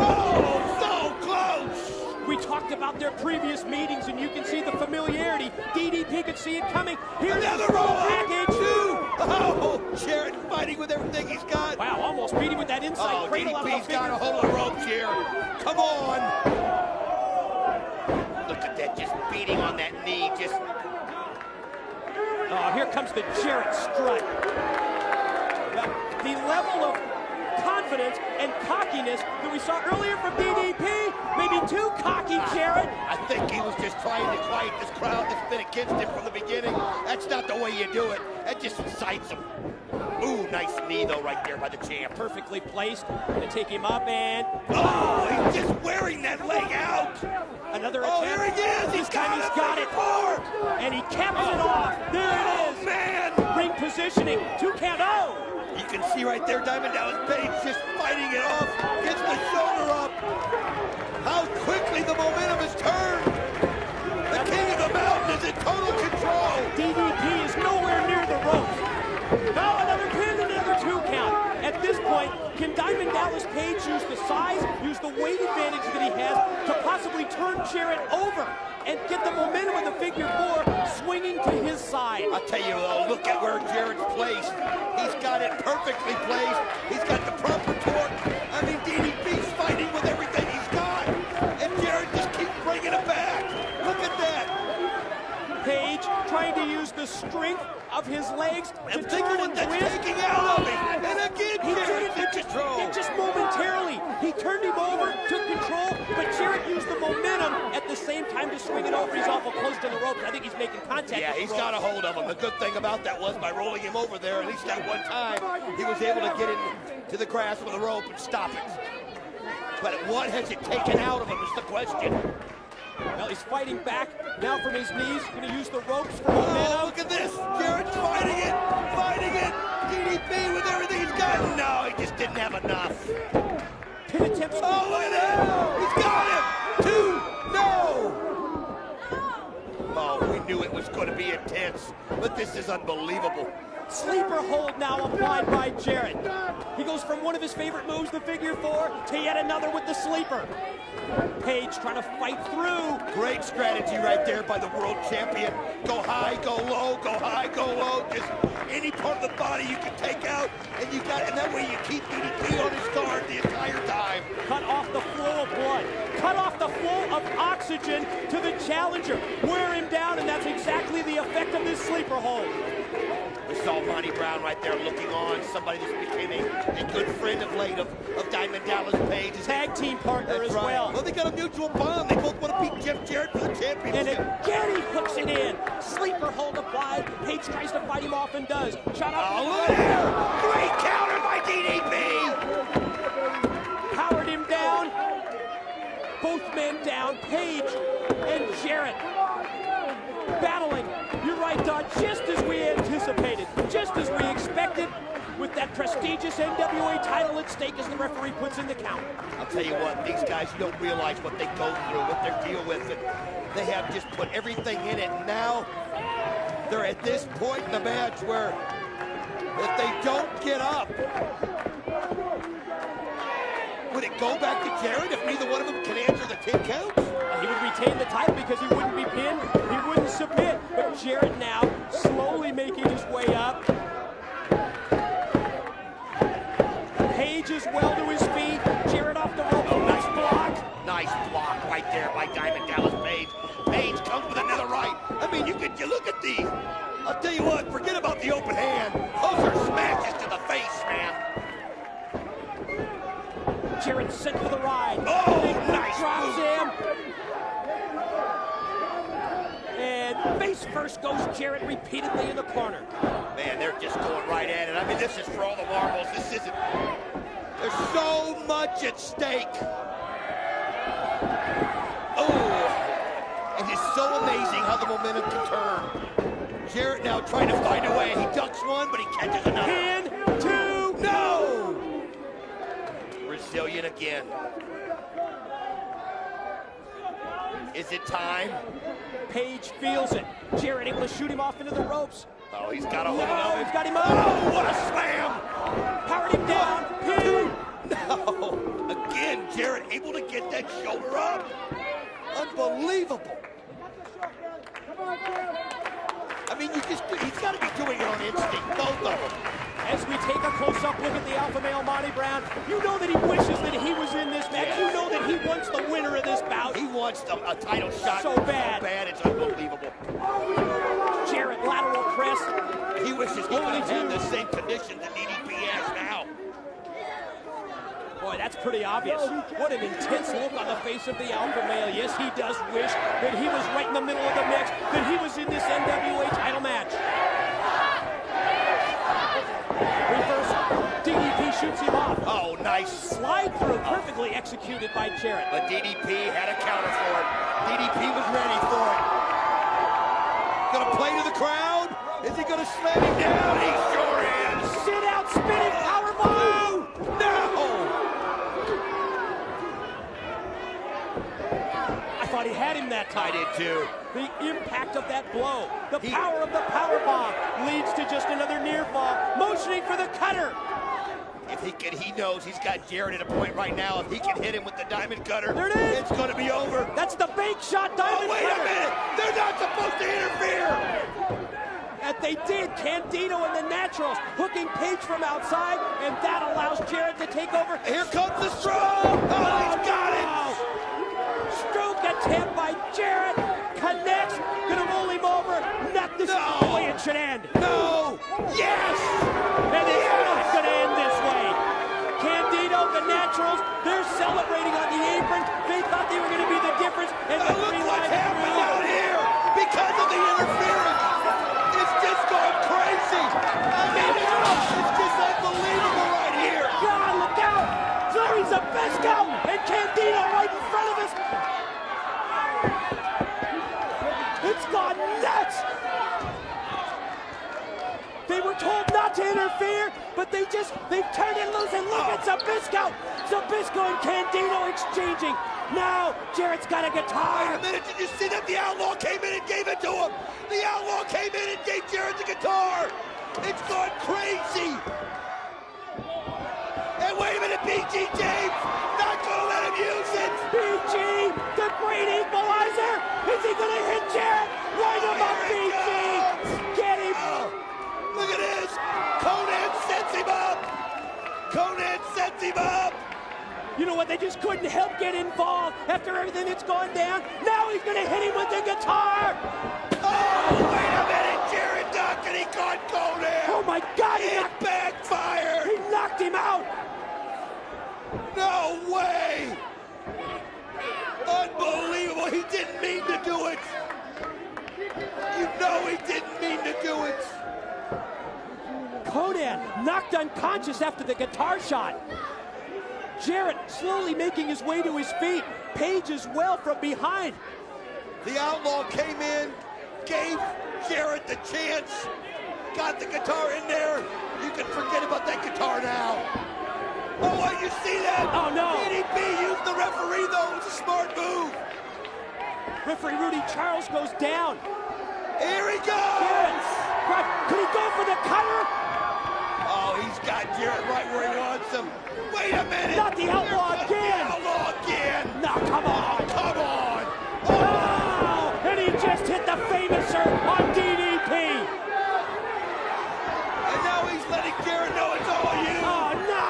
oh, so close. We talked about their previous meetings, and you can see the familiarity. DDP could see it coming. Here's Another the roll up. package. 2. Oh, Jarrett fighting with everything he's got. Wow, almost beat him with that inside Oh, cradle out of the DDP's got a figure hold of the ropes here. Come on. Look at that, just beating on that knee. Just. Oh, here comes the Jarrett strut. The level of confidence and cockiness that we saw earlier from DDP, maybe too cocky, Jarrett. I think he was just trying to quiet this crowd that's been against him from the beginning. That's not the way you do it. That just incites him. Ooh, nice knee, though, right there by the champ. Perfectly placed to take him up, and oh, he's just wearing that leg out. Another Oh, attempt. here he is. This time he's got it. And he caps it off. There it is. Oh, man. Ring positioning. 2 count. Oh! You can see right there, Diamond Dallas Page just fighting it off. Gets the shoulder up. How quickly the momentum has turned. The king of the mountain is in total control. DDP is nowhere near the ropes. Now another pin, another 2 count. At this point, can Diamond Dallas Page use the size, use the weight advantage that he has to possibly turn Jarrett over and get the momentum of the figure 4 swinging to his side? I'll tell you, though, look at where Jarrett's placed. He's got it perfectly placed. He's got the proper torque. I mean, DDP's fighting with everything he's got. And Jarrett just keeps bringing it back. Look at that. Page trying to use the strength of his legs to Think turn of what and that's twist. taking out of him. And again, He did Jarrett's in it control. just momentarily. He turned him over, took control, but Jarrett used the momentum at the same time to swing it over. He's awful close to the rope. I think he's making contact. Yeah, with the he's rope. got a hold of him. The good thing about that was by rolling him over there, at least that one time, he was able to get into the grasp of the rope and stop it. But what has it taken out of him is the question. Well, he's fighting back now from his knees. Going to use the ropes for Oh, momentum. look at this. Jarrett's fighting it. Fighting it. DDP with everything he's got. No, he just didn't have enough. Pin attempts. Oh, look at that. He's got him. 2. No. Oh, we knew it was going to be intense, but this is unbelievable. Sleeper hold now applied by Jarrett. He goes from one of his favorite moves, the figure 4, to yet another with the sleeper. Page trying to fight through. Great strategy right there by the world champion. Go high, go low, go high, go low. Just any part of the body you can take out, and that way you keep DDP on his guard the entire time. Cut off the flow of blood. Cut off the flow of oxygen to the challenger. Wear him down, and that's exactly the effect of this sleeper hold. We saw Monty Brown right there looking on, somebody that's becoming a good friend of late of Diamond Dallas Page. Tag team partner That's as right. well. Well, they got a mutual bond. They both want to beat Jeff Jarrett for the And championship. again, he hooks it in. Sleeper hold applied. Page tries to fight him off and does. Shot up. Oh, look there! Great counter by DDP! Powered him down. Both men down. Page and Jarrett battling. You're right, Don. Just as we anticipated. Just as we expected. With that prestigious NWA title at stake as the referee puts in the count. I'll tell you what, these guys, you don't realize what they go through, what they deal with. And they have just put everything in it. And now they're at this point in the match where if they don't get up, would it go back to Jarrett if neither one of them can answer the 10 counts? He would retain the title because he wouldn't be pinned. He wouldn't submit. But Jarrett now slowly making his way up. Page is well to his feet. Jarrett off the rope. Oh, nice block. Nice block right there by Diamond Dallas Page. Page comes with another right. I mean, you look at these. I'll tell you what, forget about the open hand. Those are smashes to the face, man. Jarrett sent for the ride. Oh, nice drops move. him. And face first goes Jarrett repeatedly in the corner. Man, they're just going right at it. I mean, this is for all the marbles. This isn't There's so much at stake. Oh, it is so amazing how the momentum can turn. Jarrett now trying to find a way. He ducks one, but he catches another. Pin, two, no! Brazilian again. Is it time? Page feels it. Jarrett able to shoot him off into the ropes. Oh, he's got a hold of him. He's got him up. Oh, what a slam! Powered him down. Pin. No. Again, Jarrett able to get that shoulder up. Unbelievable. I mean, he's got to be doing it on instinct, both of them. As we take a close-up look at the alpha male Monty Brown, you know that he wishes that he was in this match. You know that he wants the winner of this bout. He wants a title shot so bad. So bad, it's unbelievable. Jarrett lateral press. He wishes he could have the same conditions that DDP has now. Boy, that's pretty obvious. What an intense look on the face of the alpha male. Yes, he does wish that he was right in the middle of the mix, that he was in this NWA title match. Reversal. DDP shoots him off. Oh, nice. Slide through, perfectly executed by Jarrett. But DDP had a counter for it. DDP was ready for it. Gonna play to the crowd? Is he gonna slam him down? He sure is. Sit out, spinning powerbomb. No! I thought he had him that time. I did too. The impact of that blow, the power of the powerbomb leads to just another near fall, motioning for the cutter. If he knows he's got Jarrett at a point right now. If he can hit him with the diamond cutter, there it is. It's going to be over. That's the bank shot diamond cutter. Oh, wait a minute. They're not supposed to interfere. And they did. Candido and the Naturals hooking Page from outside, and that allows Jarrett to take over. Here comes the stroke. Oh, he's got it. Stroke attempt by Jarrett. Connects. Gonna roll him over. Not this is the way it should end. No. Yes. And it's not gonna end this way. Candido, the Naturals, they're celebrating on the apron. They thought they were gonna be the difference. And look what's happening out here because of the interference. It's just gone crazy. I mean, it's just unbelievable right here. God, look out. Flurry's a best out. And Candido right in front of us. It's gone nuts! They were told not to interfere, but they've turned it loose, and look at Zbyszko! Zbyszko and Candido exchanging. Now, Jarrett's got a guitar. Wait a minute, did you see that? The Outlaw came in and gave it to him. The Outlaw came in and gave Jarrett the guitar. It's gone crazy. And wait a minute, BG James, not gonna let him use it. BG, the great equalizer. Is he gonna hit Jarrett? Right him up, BG. Get him. Look at this. Conan sets him up. Conan sets him up. You know what? They just couldn't help get involved after everything that's gone down. Now he's gonna hit him with the guitar. Oh, wait a minute. Jarrett ducked and he caught Conan. Oh my God. It backfired. He knocked him out. No way! Unbelievable! He didn't mean to do it! You know he didn't mean to do it! Conan knocked unconscious after the guitar shot. Jarrett slowly making his way to his feet. Page as well from behind. The Outlaw came in, gave Jarrett the chance, got the guitar in there. You can forget about that guitar now. Oh, you see that? Oh, no. DDP used the referee, though. It was a smart move. Referee Rudy Charles goes down. Here he goes. Could he go for the cutter? Oh, he's got Jarrett right where he wants him. Wait a minute. Not the Outlaw again. The Outlaw again. No, come on. Come on. Oh, and he just hit the famouser on DDP. And now he's letting Jarrett know it's all you. Oh, no.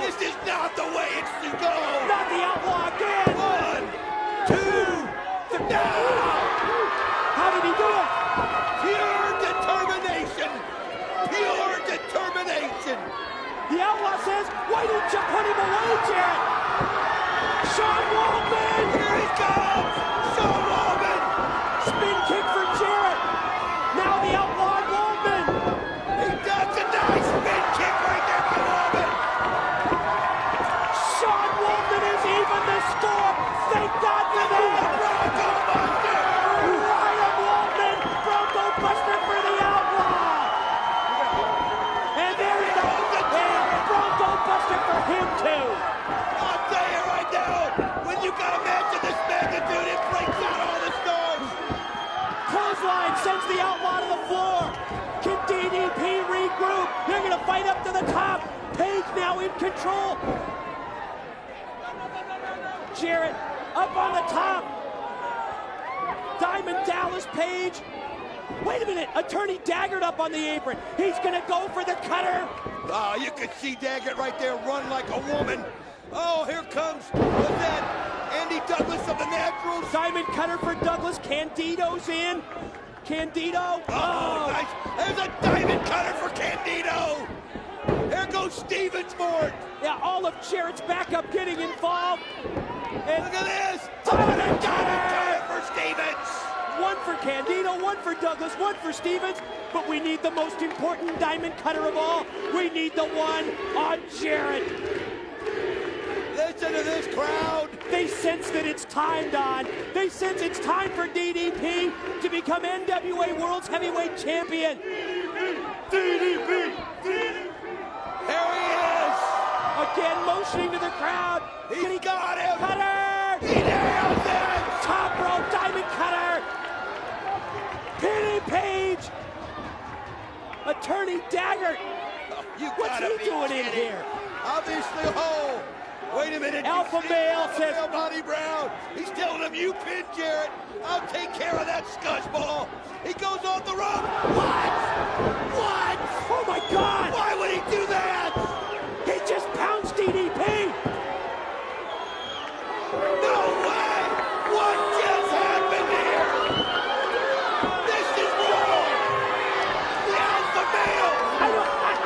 This is not the way it should go. Not the Outlaw again. 1, 2, 3. No. How did he do it? Pure determination. Pure determination. The Outlaw says, why didn't you put him away, Jarrett? Sean Waltman. Here he comes. Sean Waltman. Spin kick for Jarrett. Now the Outlaw Waltman. He does a nice spin kick right there by Lovett. sends the Outlaw to the floor. Can DDP regroup? They're going to fight up to the top. Page now in control. Jarrett up on the top. Diamond Dallas Page. Wait a minute, Attorney Daggett up on the apron. He's gonna go for the cutter. Oh, you can see Daggett right there run like a woman. Oh, here comes, what's that? Andy Douglas of the Naturals. Diamond cutter for Douglas. Candido's in. Candido. Oh, nice. There's a diamond cutter for Candido. Here goes Stevens for it. Yeah, all of Jarrett's backup getting involved. And look at this. Diamond cutter for Stevens. One for Candido, one for Douglas, one for Stevens. But we need the most important diamond cutter of all. We need the one on Jarrett. Listen to this crowd. They sense that it's time, Don. They sense it's time for DDP to become NWA World's Heavyweight Champion. DDP. There he is. Again, motioning to the crowd. He got him. Cutter. He nailed it. Top rope diamond cutter. Pinning Page. Attorney Daggett. What's he doing in here? Obviously, oh. Wait a minute. Alpha male says, Monty Brown. He's telling him, you pin Jarrett. I'll take care of that scuzzball. He goes on the rope. What? What? Oh my God. Why would he do that? He just pounced DDP. No way. What just happened here? This is wrong. The alpha male. I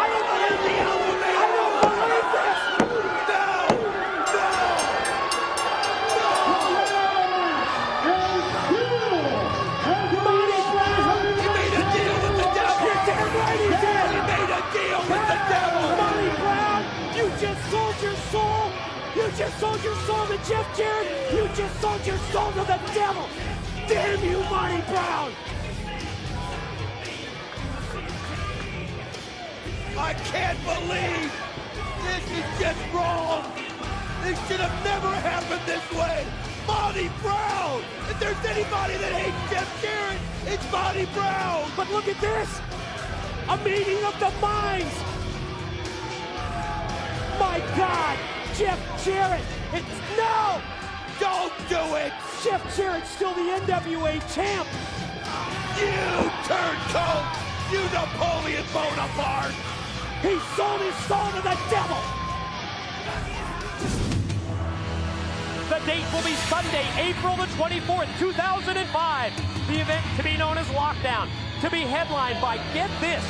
don't believe the alpha male. I don't believe this. You just sold your soul to Jeff Jarrett. You just sold your soul to the devil. Damn you, Monty Brown. I can't believe this is just wrong. This should have never happened this way. Monty Brown. If there's anybody that hates Jeff Jarrett, it's Monty Brown. But look at this. A meeting of the minds. My God. Jeff Jarrett, no! Don't do it! Jeff Jarrett's still the NWA champ! You turncoat! You Napoleon Bonaparte! He sold his soul to the devil! The date will be Sunday, April the 24th, 2005. The event to be known as Lockdown, to be headlined by, get this,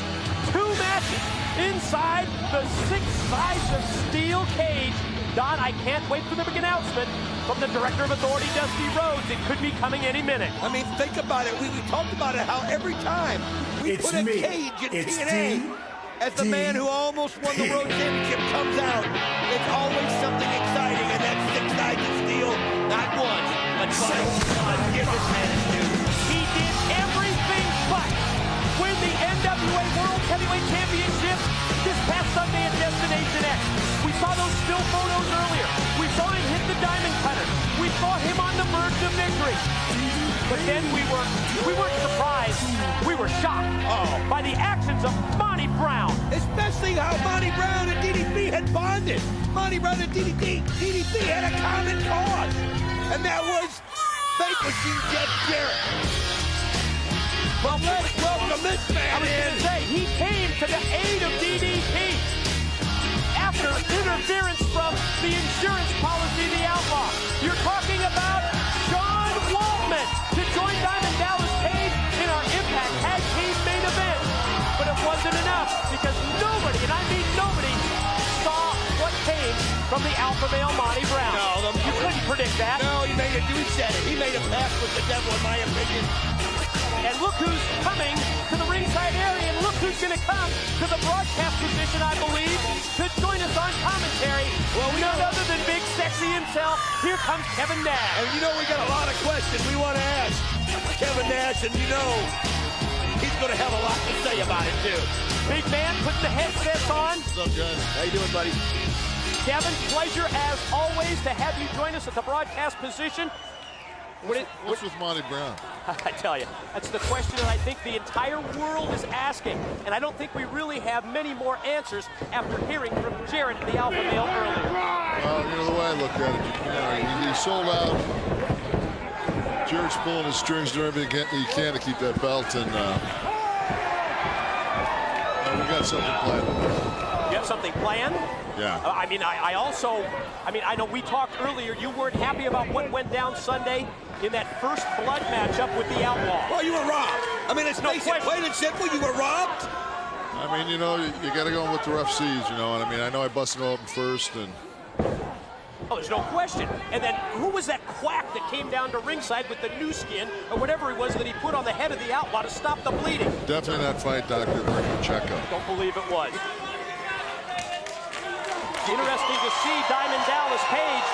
2 matches inside the 6 sides of steel cage. Don, I can't wait for the big announcement from the Director of Authority, Dusty Rhodes. It could be coming any minute. I mean, think about it. We talked about it, how every time we put a cage in TNA, as the man who almost won the World Championship comes out, it's always something exciting, and that's 6 sides of steel, not once, but twice. Let's give this man his due. He did everything but win the NWA World Heavyweight Championship this past Sunday at Destination X. We saw those still photos earlier. We saw him hit the diamond cutter. We saw him on the verge of victory. But then we weren't surprised. We were shocked by the actions of Monty Brown. Especially how Monty Brown and DDP had bonded. Monty Brown and DDP had a common cause. And that was vanquishing Jeff Jarrett. But let's welcome this man I was going to say, he came to the aid of DDP. After interference from the insurance policy of the Outlaw. You're talking about John Waltman to join Diamond Dallas Page in our Impact Tag Team main event. But it wasn't enough because nobody, and I mean nobody, saw what came from the alpha male Monty Brown. No, you couldn't predict that. No, he said it. He made a pass with the devil, in my opinion. And look who's coming to the ringside area, and look who's going to come to the broadcast position, I believe, to join us on commentary. Well, none other than Big Sexy himself. Here comes Kevin Nash. And you know we got a lot of questions we want to ask Kevin Nash, and you know he's going to have a lot to say about it, too. Big man, putting the headsets on. What's up, John? How you doing, buddy? Kevin, pleasure as always to have you join us at the broadcast position. What's with Monty Brown? I tell you, that's the question that I think the entire world is asking. And I don't think we really have many more answers after hearing from Jarrett, the alpha male, earlier. Well, you know, the way I look at it, he sold out. Jarrett's pulling his strings, doing everything he can to keep that belt, and we got something planned. You have something planned? Yeah. I know we talked earlier, you weren't happy about what went down Sunday in that first blood matchup with the Outlaw. Well, you were robbed. I mean, it's plain and simple, you were robbed. I mean, you know, you got to go with the ref sees, you know, and I mean, I know I busted him open first, and... Oh, there's no question. And then who was that quack that came down to ringside with the new skin, or whatever it was that he put on the head of the Outlaw to stop the bleeding? Definitely that fight, Dr. Pacheco. Don't believe it was. Interesting to see Diamond Dallas Page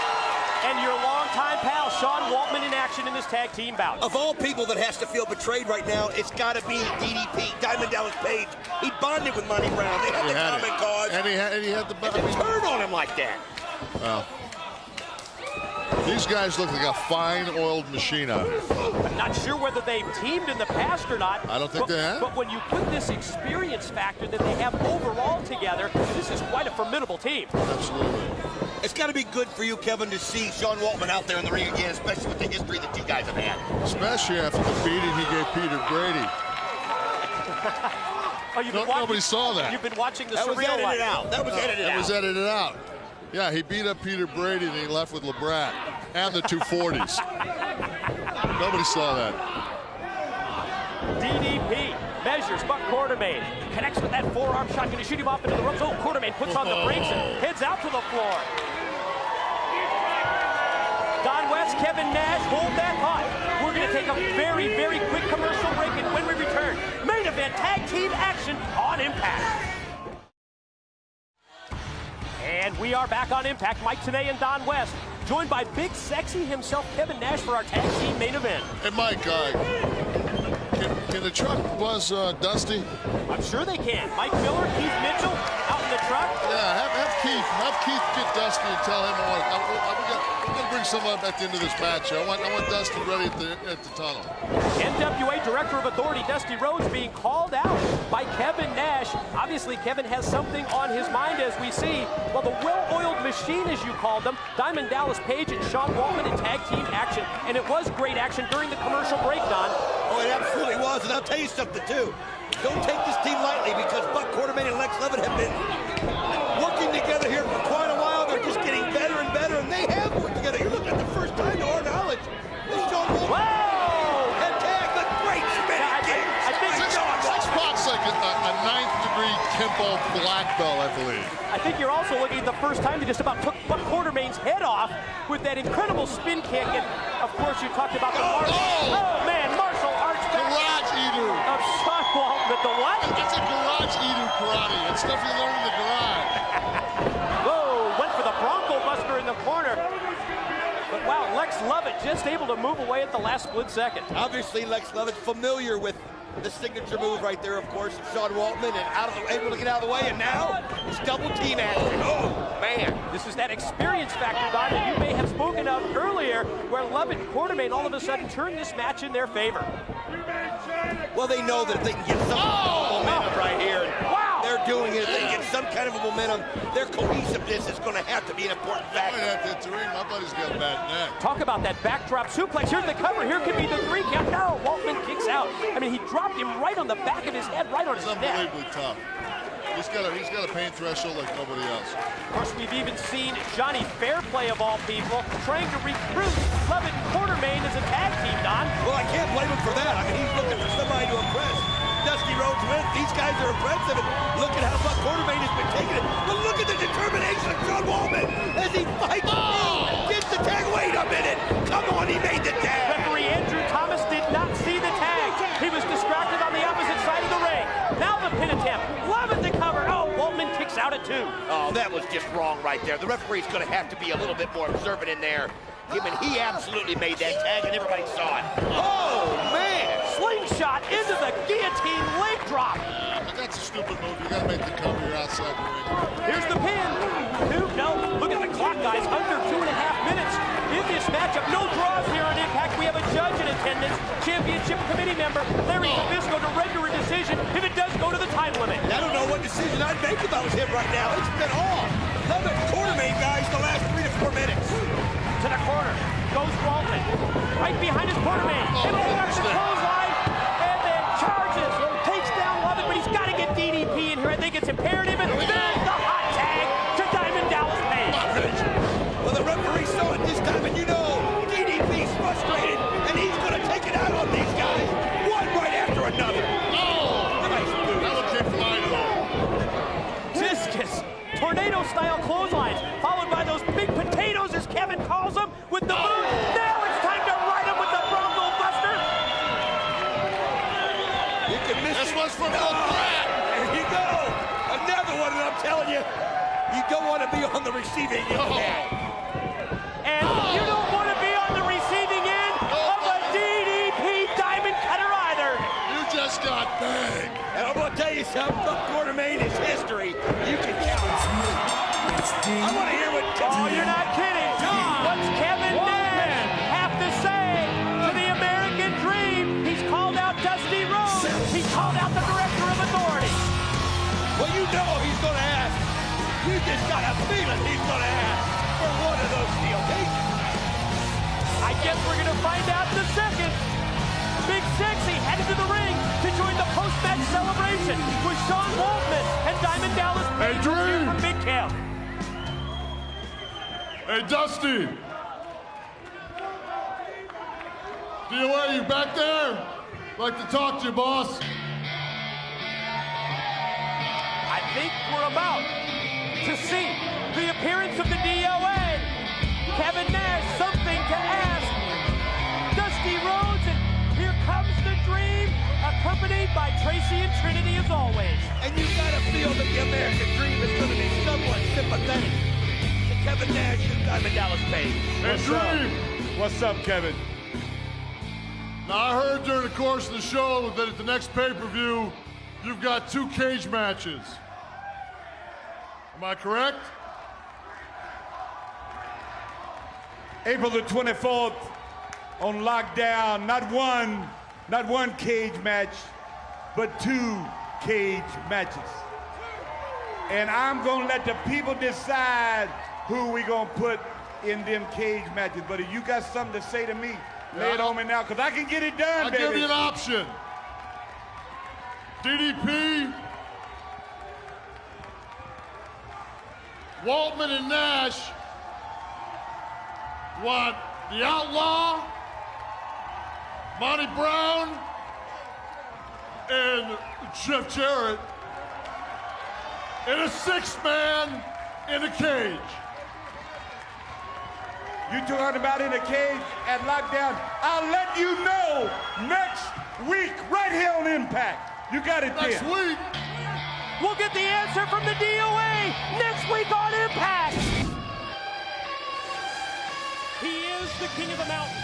and your longtime pal Sean Waltman in action in this tag team bout. Of all people that has to feel betrayed right now, it's got to be DDP, Diamond Dallas Page. He bonded with Monty Brown. They had the common cause. And he had the... And to turn on him like that. Well, these guys look like a fine oiled machine out here. I'm not sure whether they've teamed in the past or not. I don't think they have. But when you put this experience factor that they have overall together, this is quite a formidable team. Absolutely. It's got to be good for you, Kevin, to see Sean Waltman out there in the ring again, especially with the history that you guys have had. Especially after the beating he gave Peter Brady. Nobody saw that. You've been watching the That was surreal edited life. out. That was edited out. That was edited out. Yeah, he beat up Peter Brady and he left with LeBrat and the 240s. Nobody saw that. DDP measures Buck Quartermain. Connects with that forearm shot. Going to shoot him off into the ropes. Oh, Quartermain puts on the brakes and heads out to the floor. Don West, Kevin Nash, hold that thought. We're going to take a very, very quick commercial break, and when we return, main event tag team action on Impact. And we are back on Impact. Mike Tenay and Don West, joined by Big Sexy himself, Kevin Nash, for our tag team main event. Hey, Mike, can the truck buzz Dusty? I'm sure they can. Mike Miller, Keith Mitchell, out in the truck. Yeah, have Keith get Dusty and tell him I'm going to bring someone up at the end of this match. I want Dusty ready at the tunnel. NWA Director of Authority Dusty Rhodes being called out by Kevin Nash. Obviously, Kevin has something on his mind, as we see. Well, the well-oiled machine, as you called them, Diamond Dallas Page and Sean Waltman in tag team action. And it was great action during the commercial break, Don. Oh, it absolutely was. And I'll tell you something, too. Don't take this team lightly, because Buck Quartermain and Lex Lovett have been working together here for quite a while. They're just getting better and better, and they have worked together. You're looking at the first time, to our knowledge, this Sean Waltman and tag, the great spinning kick. I think Six spots like a 9th degree Kimbo black belt, I believe. I think you're also looking at the first time they just about took Buck Quartermain's head off with that incredible spin kick. And of course, you talked about the martial arts Garage Eater of Sean Waltman. The what? It's a Garage Eater karate. It's stuff you learn in the garage. Whoa, went for the Bronco Buster in the corner. But wow, Lex Lovett just able to move away at the last split second. Obviously, Lex Lovett familiar with the signature move right there, of course, Sean Waltman, and able to get out of the way, and now it's double team action. Oh, man. This is that experience factor, Don, that you may have spoken of earlier, where Lovett and Quartermain all of a sudden turn this match in their favor. Well, they know that if they can get some momentum right here, they're doing it. If they can get some kind of a momentum, their cohesiveness is going to have to be an important factor. My buddy's got a bad neck. Talk about that backdrop suplex. Here's the cover. Here could be the 3 count. No, Waltman kicks out. I mean, he dropped him right on the back of his head, right on his neck. Unbelievably tough. He's got a pain threshold like nobody else. Of course, we've even seen Johnny Fairplay, of all people, trying to recruit Lovett and Quartermain as a tag team, Don. Well, I can't blame him for that. I mean, he's looking for somebody to impress Dusty Rhodes with. These guys are impressive, and look at how Buck Quartermain has been taking it. But look at the determination of Sean Waltman as he fights. Gets the tag. Wait a minute. Come on, he made the tag. Referee Andrew Thomas did not see the tag. He was distracted on the opposite side of the ring. Now the pin attempt. Lovett the cover. Oh, Waltman kicks out at 2. Oh, that was just wrong right there. The referee's going to have to be a little bit more observant in there. He absolutely made that tag, and everybody saw it. Oh, man. Slingshot into the guillotine leg drop. That's a stupid move. You got to make the cover. You're outside the ring. Here's the pin. 2, no. Look at the clock, guys. Under 2.5 minutes. Is this matchup. No draws here on Impact. We have a judge in attendance, championship committee member Larry Zbyszko, to render a decision if it does go to the time limit. I don't know what decision I'd make if I was him right now. It's been all Lovett Quartermain guys the last 3 to 4 minutes. To the corner goes Waltman. Right behind his Quartermain. And then up the clothesline. And then charges. Takes down Lovett, but he's got to get DDP in here. I think it's imperative. And there's the hot tag to Diamond Dallas Page. Well, the referee saw it this time, and you know DDP's frustrated, and he's going to take it out on these guys, one right after another. Nice move. That one came from Idaho. Discus. Tornado-style clotheslines, followed by those big potatoes, as Kevin calls them, with the boot. Now it's time to ride him with the Bronco Buster. You can miss This it. one's from the back. There you go. Another one, and I'm telling you, you don't want to be on the receiving end of that. And you don't want to be on the receiving end of a DDP diamond cutter either. You just got banged. And I'm going to tell you something, Buck Quartermain is history. You can count on it. I want to hear what... Oh, you're not kidding. What's Kevin Nash have to say to the American Dream? He's called out Dusty Rhodes. He's called out the Director of Authority. Well, you know he's going to ask. You just got a feeling he's going to ask for one of those steel cages. I guess we're going to find out in a second. Big Sexy headed to the ring to join the post-match celebration with Sean Waltman and Diamond Dallas Page. Hey, Dream. From Big Camp. Hey, Dusty. DOA, you back there? Like to talk to you, boss. I think we're about to see the appearance of the DOA. Kevin Nash, something to ask Dusty Rhodes, and here comes the Dream, accompanied by Tracy and Trinity as always. And you got to feel that the American Dream is going to be somewhat sympathetic to Kevin Nash and Diamond Dallas Page. Hey, Dream. What's up, Kevin? Now, I heard during the course of the show that at the next pay-per-view, you've got 2 cage matches. Am I correct? April the 24th on lockdown. Not one cage match, but 2 cage matches. And I'm gonna let the people decide who we gonna put in them cage matches. But if you got something to say to me, lay it on me now, because I can get it done, baby. I'll give you an option. DDP, Waltman and Nash want the Outlaw, Monty Brown, and Jeff Jarrett in a 6-man in a cage. You talking about in a cage at lockdown? I'll let you know next week, right here on Impact. You got it Next there. week. We'll get the answer from the DOA next week on Impact. He is the king of the mountain.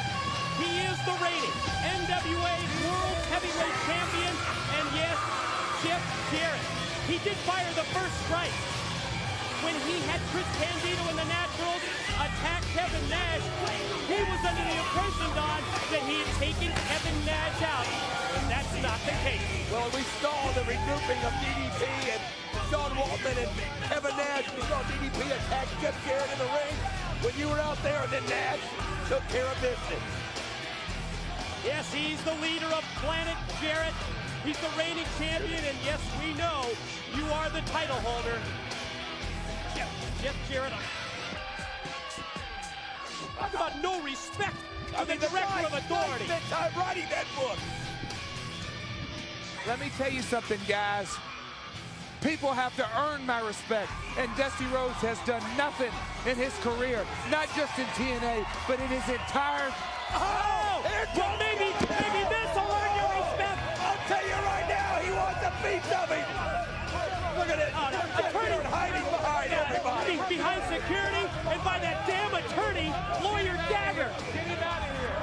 He is the reigning NWA World Heavyweight Champion. And yes, Jeff Jarrett. He did fire the first strike when he had Chris Candido and the Naturals attack Kevin Nash. He was under the impression, Don, that he had taken Kevin Nash out. But that's not the case. Well, we saw the regrouping of DDP and Sean Waltman and Kevin Nash. We saw DDP attack Jeff Jarrett in the ring when you were out there, and then Nash took care of business. Yes, he's the leader of Planet Jarrett. He's the reigning champion, and yes, we know you are the title holder. Jeff Jarrett. Talk about no respect for the Director of Authority. Spent time writing that book. Let me tell you something, guys. People have to earn my respect, and Dusty Rhodes has done nothing in his career, not just in TNA, but in his entire... Oh! Well, maybe this will earn your respect. I'll tell you right now, he wants a piece of him. Look at it. Attorney hiding behind everybody. Behind security, and by that damn attorney, Lawyer Dagger. Get him out of here.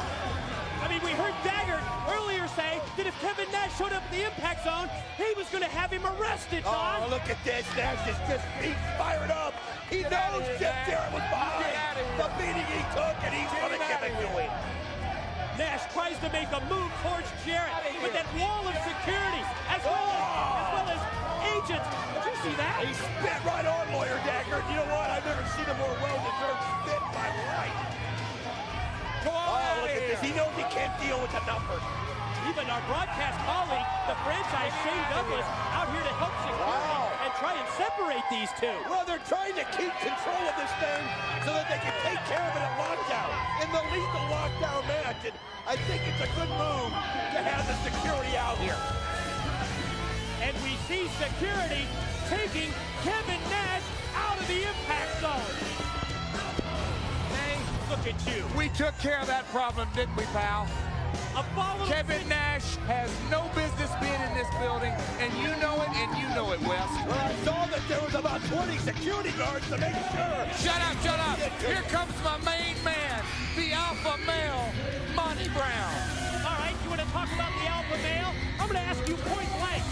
I mean, we heard Dagger earlier say that if Kevin Nash showed up at the Impact Zone, he was going to have him arrested, Don. Oh, look at this. Nash is just, he's fired up. He knows Jeff Jarrett was behind the beating he took, and he's going to give it to him. Nash tries to make a move towards Jarrett, but that wall of security, as well as agents. Did you see that? He spit right on Lawyer Dagger. You know what? I've never seen a more well-deserved spit in my life. Oh, look at this. He knows he can't deal with the numbers. Even our broadcast colleague, the franchise Shane Douglas, out here to help security and try and separate these two. Well, they're trying to keep control of this thing so that they can take care of it at lockdown, in the lethal lockdown match. And I think it's a good move to have the security out here. And we see security taking Kevin Nash out of the Impact Zone. Hey, look at you. We took care of that problem, didn't we, pal? Kevin Nash has no business being in this building, and you know it, and you know it, Wes. Well, I saw that there was about 20 security guards to make sure. Shut up, shut up. Here comes my main man, the alpha male, Monty Brown. All right, you want to talk about the alpha male? I'm going to ask you point blank.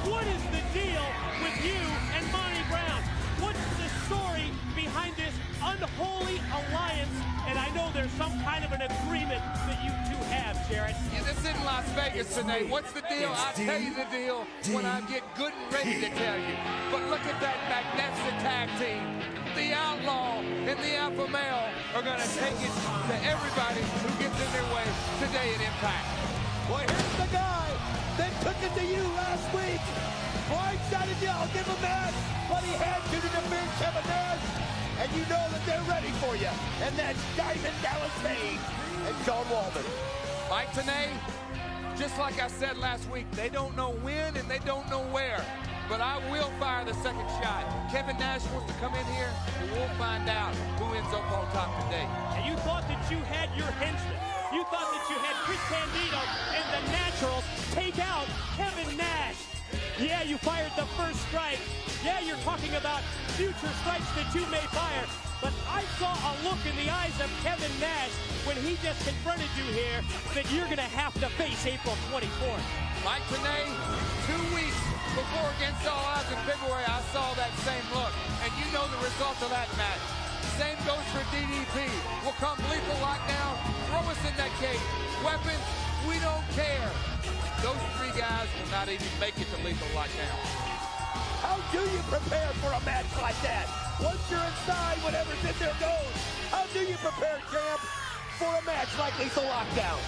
What is the deal with you and Monty Brown? What's the story behind this unholy alliance? And I know there's some kind of an agreement that you two have, Jarrett. Yeah, this is in Las Vegas today. What's the deal? I'll tell you the deal when I get good and ready to tell you. But look at that magnificent tag team. The Outlaw and the Alpha Male are going to take it to everybody who gets in their way today at Impact. Well, here's the guy that took it to you last week. Blindsided you, I'll give him that. But he had to defend Kevin Nash. And you know that they're ready for you. And that's Diamond Dallas Page and John Waltman. Mike Tenay, just like I said last week, they don't know when and they don't know where. But I will fire the second shot. Kevin Nash wants to come in here, and we'll find out who ends up on top today. And you thought that you had your henchmen. You thought that you had Chris Candido and the Naturals take out Kevin Nash. Yeah, you fired the first strike. Yeah, you're talking about future strikes that you may fire. But I saw a look in the eyes of Kevin Nash when he just confronted you here that you're going to have to face April 24th. Mike Tenay, 2 weeks before Against All Odds in February, I saw that same look. And you know the result of that match. Same goes for DDP. We'll come lethal lockdown, throw us in that cage. Weapons, we don't care. Those three guys will not even make it to lethal lockdown. How do you prepare for a match like that? Once you're inside, whatever's in there goes. How do you prepare, champ, for a match like lethal lockdown?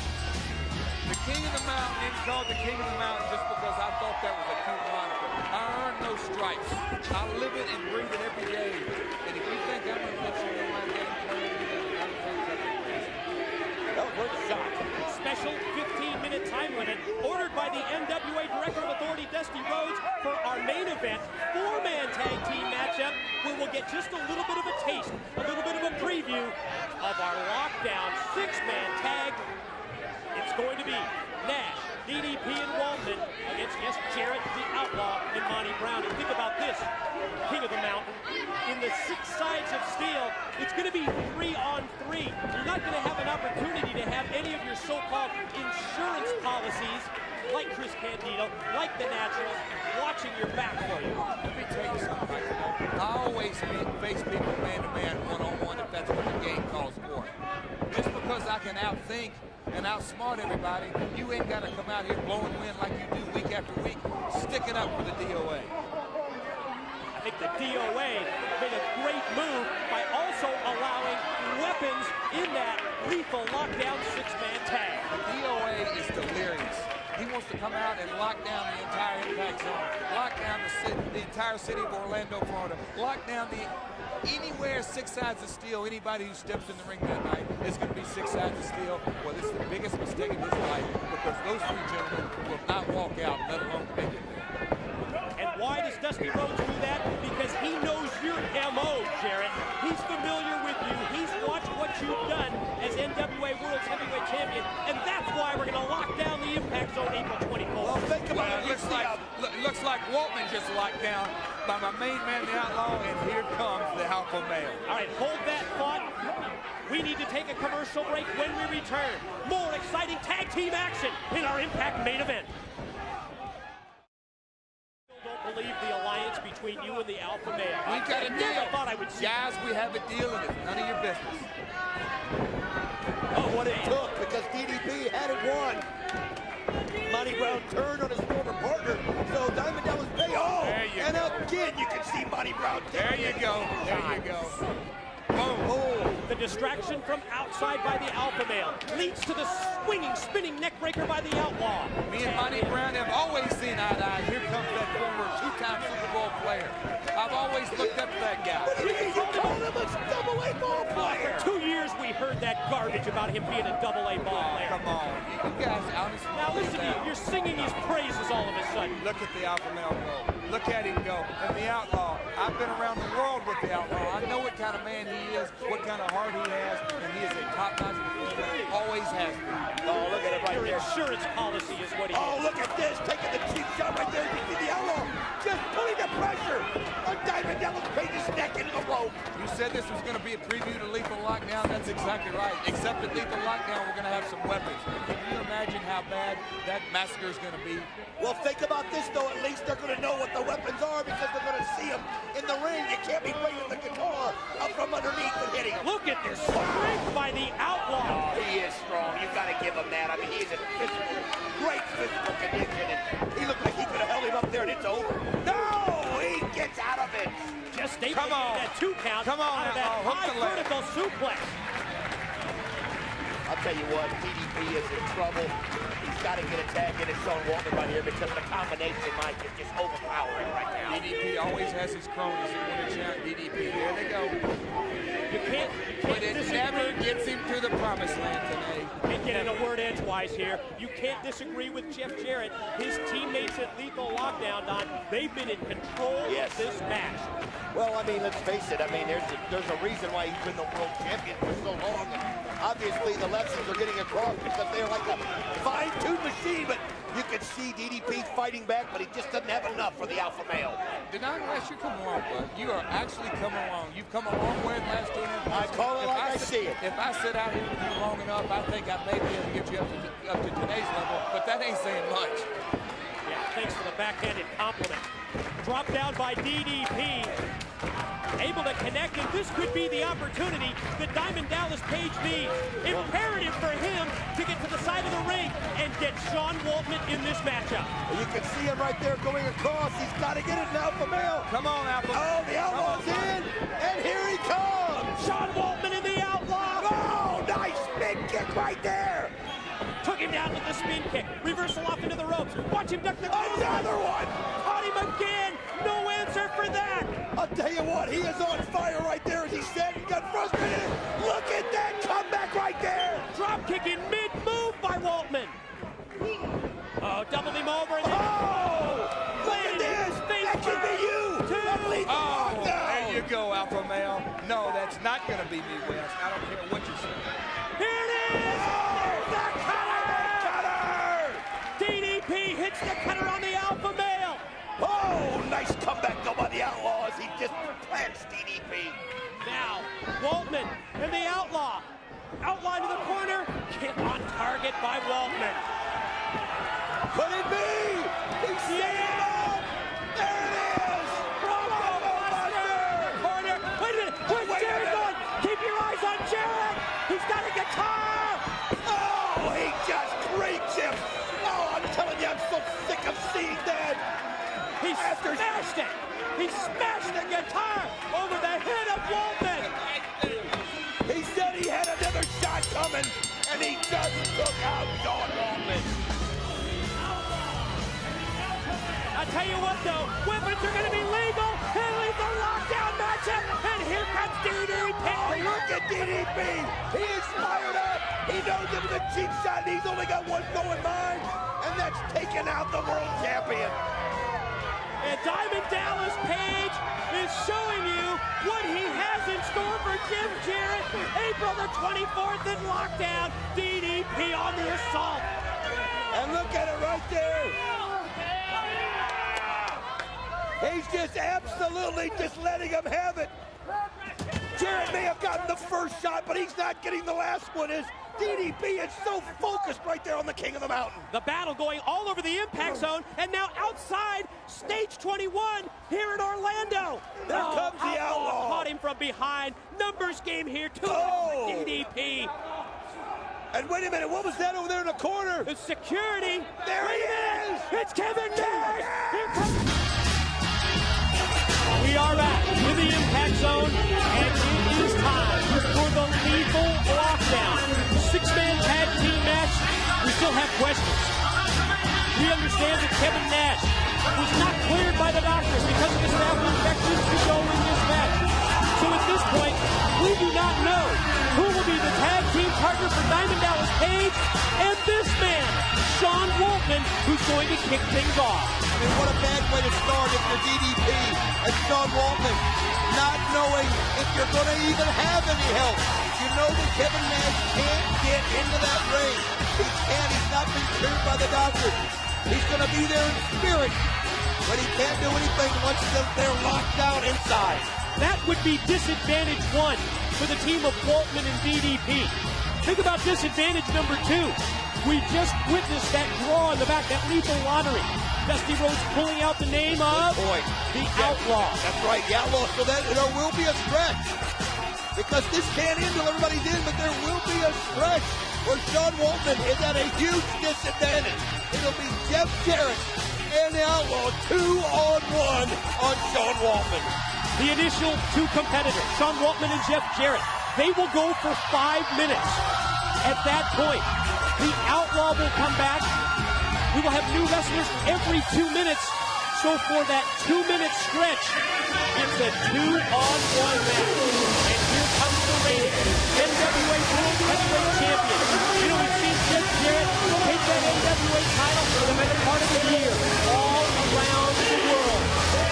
The King of the Mountain isn't called the King of the Mountain just because I thought that was a cute moniker. I earn no stripes. I live it and breathe it every day. And if you think I'm going to let you know my game plan, I don't think that's a reason. That was worth a shot. Special 15-minute time limit ordered by the NWA Director of Authority, Dusty Rhodes, for our main event, 4-man tag team matchup, where we'll get just a little bit of a taste, a little bit of a preview of our lockdown 6-man tag. It's going to be Nash, DDP, and Waltman against, yes, Jarrett, the Outlaw, and Monty Brown. And think about this, King of the Mountain. In the 6 sides of steel, it's going to be 3-on-3. You're not going to have an opportunity to have any of your so-called insurance policies, like Chris Candido, like the Naturals, watching your back for you. Let me tell you something. I always face people man-to-man, one-on-one, if that's what the game calls for. Just because I can outthink and outsmart everybody, you ain't got to come out here blowing wind like you do week after week. Stick it up for the DOA. I think the DOA made a great move by also allowing weapons in that lethal lockdown 6-man tag. The DOA is delirious. He wants to come out and lock down the entire Impact Zone, lock down the entire city of Orlando, Florida, lock down anywhere 6 sides of steel. Anybody who steps in the ring that night is going to be 6 sides of steel. Well, this is the biggest mistake of his life because those 3 gentlemen will not walk out, let alone make it there. And why does Dusty Rhodes do that? Because he knows your MO, Jarrett. He's familiar with you. He's watched what you've done as NWA World Heavyweight Champion, and that's why we're going to lock down the Impact Zone April 24th. Well, think about it. Looks like Waltman just locked down by my main man, the Outlaw, and here comes the Alpha Male. All right, hold that thought. We need to take a commercial break. When we return, more exciting tag team action in our Impact main event. Don't believe the alliance between you and the Alpha Male. We got a deal. I thought I would see. Guys, we have a deal and it's none of your business. Oh, what it took, because DDP had it won. Monty Brown turned on his former partner, so Diamond Dallas Pay. Oh, and again, you can see Monty Brown. There you go. There you go. Boom. Oh. The distraction from outside by the Alpha Male leads to the swinging, spinning neck breaker by the Outlaw. Me and Monty Brown have always seen eye to eye. Here comes that former two-time Super Bowl player. I've always looked up to that guy. You called him a double-A ball player. For 2 years, we heard that garbage about him being a double-A ball player. Come on. You guys, honestly. Now listen to you. You're singing his praises all of a sudden. Look at the Alpha Male go. Look at him go. And the Outlaw. I've been around the world with the Outlaw. I know what kind of man he is, what kind of heart he has, and he is a top-notch performer. Always has been. Oh, look at it right Your there. insurance policy is what he Oh, is. look at this, taking the cheap shot right there. You see the Outlaw just putting the pressure on Diamond Dallas Page's neck into the rope. You said this was going to be a preview to Lethal Lockdown. That's exactly right. Except at Lethal Lockdown, we're going to have some weapons. Can you imagine how bad that massacre is going to be? Well, think about this, though. At least they're going to know what the weapons are because they're going to see them in the ring. You can't be bringing the guitar up from underneath and hitting them. Look at this strength by the Outlaw. Oh, he is strong. You got to give him that. I mean, he is in great physical condition. And he looked like he could have held him up there, and it's over. No, he gets out of it. Just able Come to on. get that 2 count Come on out of that now, hook high the leg. vertical suplex. I'll tell you what, DDP is in trouble. He's got to get a tag in his Sean Waltman right here because the combination, Mike, is just overpowering right now. DDP always has his cronies. He want to chant DDP. There they go. You can't But it never gets him to the promised land today. And getting a word edgewise here, you can't disagree with Jeff Jarrett. His teammates at Lethal Lockdown, Don, they've been in control of this match. Well, I mean, let's face it. I mean, there's a reason why he's been the world champion for so long. And obviously, the lessons are getting across because they're like a fine-tuned machine. But you can see DDP fighting back, but he just doesn't have enough for the Alpha Male. Did not Nash, you come along, bud. You are actually coming along. You've come a long way in the last 2 years. I call it like I see it. If I sit out here with you long enough, I think I may be able to get you up to today's level, but that ain't saying much. Yeah, thanks for the backhanded compliment. Drop down by DDP. Able to connect, and this could be the opportunity that Diamond Dallas Page needs. Imperative for him to get to the side of the ring and get Sean Waltman in this matchup. You can see him right there going across. He's got to get it in Alpha Male. Come on, Alpha. Oh, the Outlaw's in, and here he comes. Sean Waltman and the Outlaw. Oh, nice spin kick right there. Took him down with the spin kick. Reversal off into the ropes. Watch him duck the Another one. Caught him again. No answer for that. I'll tell you what, he is on fire right there as he said and got frustrated. Look at that comeback right there. Drop kick in mid-move by Waltman. Oh, doubled him over. And Oh, look at this. That could be you. Oh, there you go, Alpha Male. No, that's not going to be me, Wes. I don't care what you say. Here it is. Oh, the cutter. DDP hits the cutter on the Alpha Male. Oh, nice comeback though by the Outlaw as he just plants DDP. Now, Waltman and the Outlaw. Outlaw into the corner. Kick on target by Waltman. Could it be? He's setting him up. There it is. Bronco Buster. Corner. Wait a minute. Where's Jarrett going? Keep your eyes on Jarrett. He's got a guitar. Oh, he just creeps him. Oh, I'm telling you, I'm so sick of seeing that. He smashed it. He smashed the guitar over the head of Waltman. He said he had another shot coming, and he just took out Sean Waltman. I tell you what, though, weapons are going to be legal. And Lethal Lockdown matchup, and here comes DDP. Oh, look at DDP. He is fired up. He knows it was a cheap shot, and he's only got one goal in mind, and that's taking out the world champion. And Diamond Dallas Page is showing you what he has in store for Jim Jarrett. April the 24th in Lockdown. DDP on the assault. And look at it right there. He's just absolutely just letting him have it. Jarrett may have gotten the first shot, but he's not getting the last one. As DDP is so focused right there on the King of the Mountain. The battle going all over the impact zone, and now outside stage 21 here in Orlando. There comes the Outlaw. Caught him from behind. Numbers game here, too. DDP. And wait a minute, what was that over there in the corner? The security. There he is. It's Kevin Nash. Here comes. We are back in the impact zone, and it is time for the lethal lockdown. 6-man tag team match. We still have questions. We understand that Kevin Nash was not cleared by the doctors because of the staph infection to go in this match. So at this point, we do not know who will be the tag team partner for Diamond Dallas Page and this man, Sean Waltman, who's going to kick things off. I mean, what a bad way to start if you're DDP and Sean Waltman, not knowing if you're going to even have any help. You know that Kevin Nash can't get into that ring. He can't. He's not been cleared by the doctors. He's going to be there in spirit, but he can't do anything once they're locked down inside. That would be disadvantage 1 for the team of Waltman and DDP. Think about disadvantage number 2. We just witnessed that draw in the back, that lethal lottery. Dusty Rhodes pulling out the name of the Outlaw. That's right, the Outlaw. So that there will be a stretch. Because this can't end till everybody's in, but there will be a stretch where Sean Waltman is at a huge disadvantage. It'll be Jeff Jarrett and the Outlaw 2-on-1 on Sean Waltman. The initial 2 competitors, Sean Waltman and Jeff Jarrett, they will go for 5 minutes. At that point, the Outlaw will come back. We will have new wrestlers every 2 minutes. So for that 2-minute stretch, it's a 2-on-1 match. And here comes the reigning NWA World Heavyweight Champion. You know, we've seen Jeff Jarrett take that NWA title for the better part of the year, all around the world.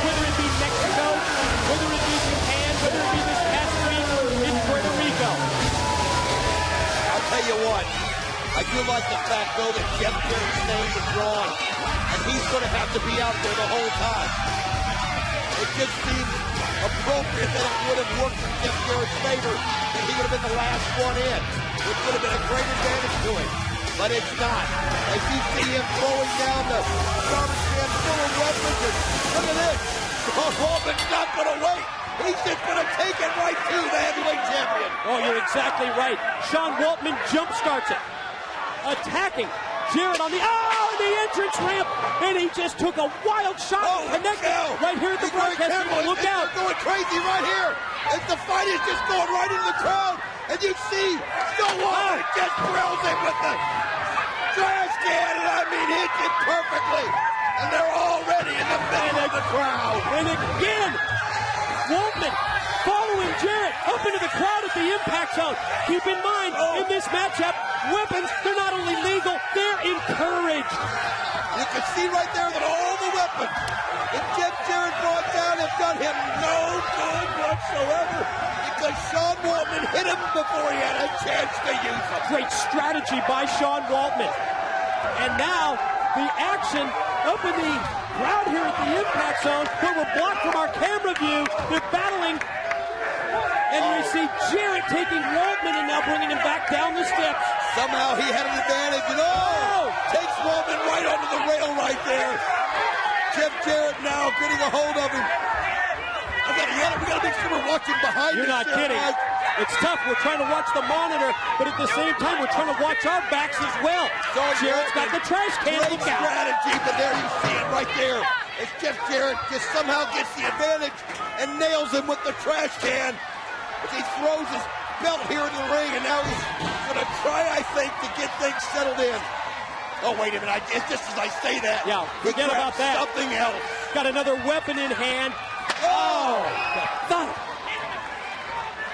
Whether it be Mexico, whether it be Japan, whether it be this past week in Puerto Rico. I'll tell you what, I do like the fact, though, that Jeff Jarrett's name is drawn, and he's going to have to be out there the whole time. It just seems appropriate that it would have worked in Jeff Jarrett's favor, and he would have been the last one in, which would have been a great advantage to him. But it's not. As you see him throwing down the garbage can full of weapons, and look at this. Sean Waltman's not going to wait. He's just going to take it right to the heavyweight champion. Oh, you're exactly right. Sean Waltman jump starts it. Attacking Jarrett on the entrance ramp, and he just took a wild shot and connected right here at the broadcast. Look out. They're going crazy right here. As the fight is just going right into the crowd. And you see, Waltman just drills him with the trash can, and I mean, hits it perfectly. And they're already in the middle of the crowd. And again, Waltman following Jarrett up into the crowd at the impact zone. Keep in mind, in this matchup, weapons, they're not only legal, they're encouraged. You can see right there that all the weapons that Jeff Jarrett brought down have done him no good whatsoever, because Sean Waltman hit him before he had a chance to use them. Great strategy by Sean Waltman. And now, the action up in the crowd here at the impact zone, but we're blocked from our camera view. They're battling. And we see Jarrett taking Waltman and now bringing him back down the steps. Somehow he had an advantage, and takes Waltman right onto the rail right there. Jeff Jarrett now getting a hold of him. I gotta yell it. We gotta make sure we're watching behind us. You're not kidding. It's tough. We're trying to watch the monitor, but at the same time, we're trying to watch our backs as well. Jarrett's got the trash can. Great strategy, but there you see it right there. As Jeff Jarrett just somehow gets the advantage and nails him with the trash can. As he throws his belt here in the ring, and now he's going to try, I think, to get things settled in. Oh, wait a minute. It's just as I say that. Yeah, forget about that. Something else. Got another weapon in hand. Oh!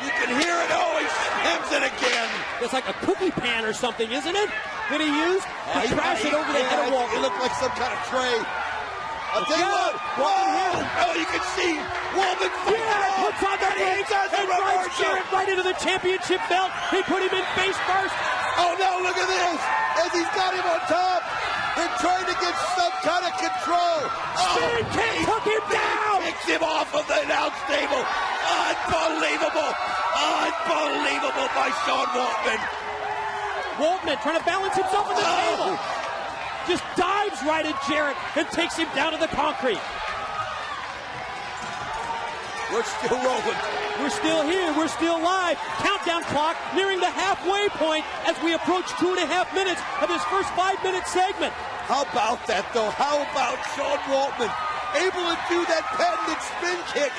You can hear it. Oh, he slams it again. It's like a cookie pan or something, isn't it? That he used to crash it over the head of Waltman. It looked like some kind of tray. I'll tell you what. Oh, you can see Waltman puts on the brakes and drives Jarrett right into the championship belt. He put him in face first. Oh, no, look at this. As he's got him on top. They're trying to get some kind of control. Spin kick took him down. Kicks him off of the announce table. Unbelievable. Unbelievable by Sean Waltman. Waltman trying to balance himself on the table. Just dives right at Jarrett and takes him down to the concrete. We're still rolling. We're still here. We're still live. Countdown clock nearing the halfway point as we approach 2.5 minutes of this first 5-minute segment. How about that, though? How about Sean Waltman able to do that patented spin kick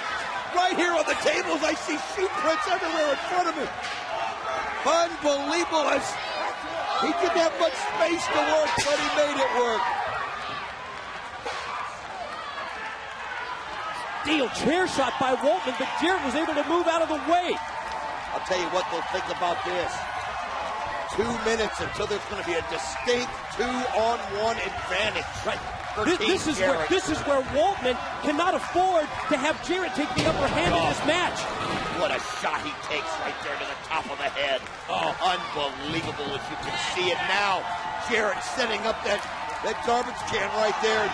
right here on the tables? I see shoe prints everywhere in front of him. Unbelievable. He didn't have much space to work, but he made it work. Steel chair shot by Waltman, but Jarrett was able to move out of the way. I'll tell you what, they'll think about this. 2 minutes until there's going to be a distinct 2-on-1 advantage. Right. For This is where Waltman cannot afford to have Jarrett take the upper hand in this match. What a shot he takes right there to the top of the head. Oh, unbelievable as you can see it now. Jarrett setting up that garbage can right there.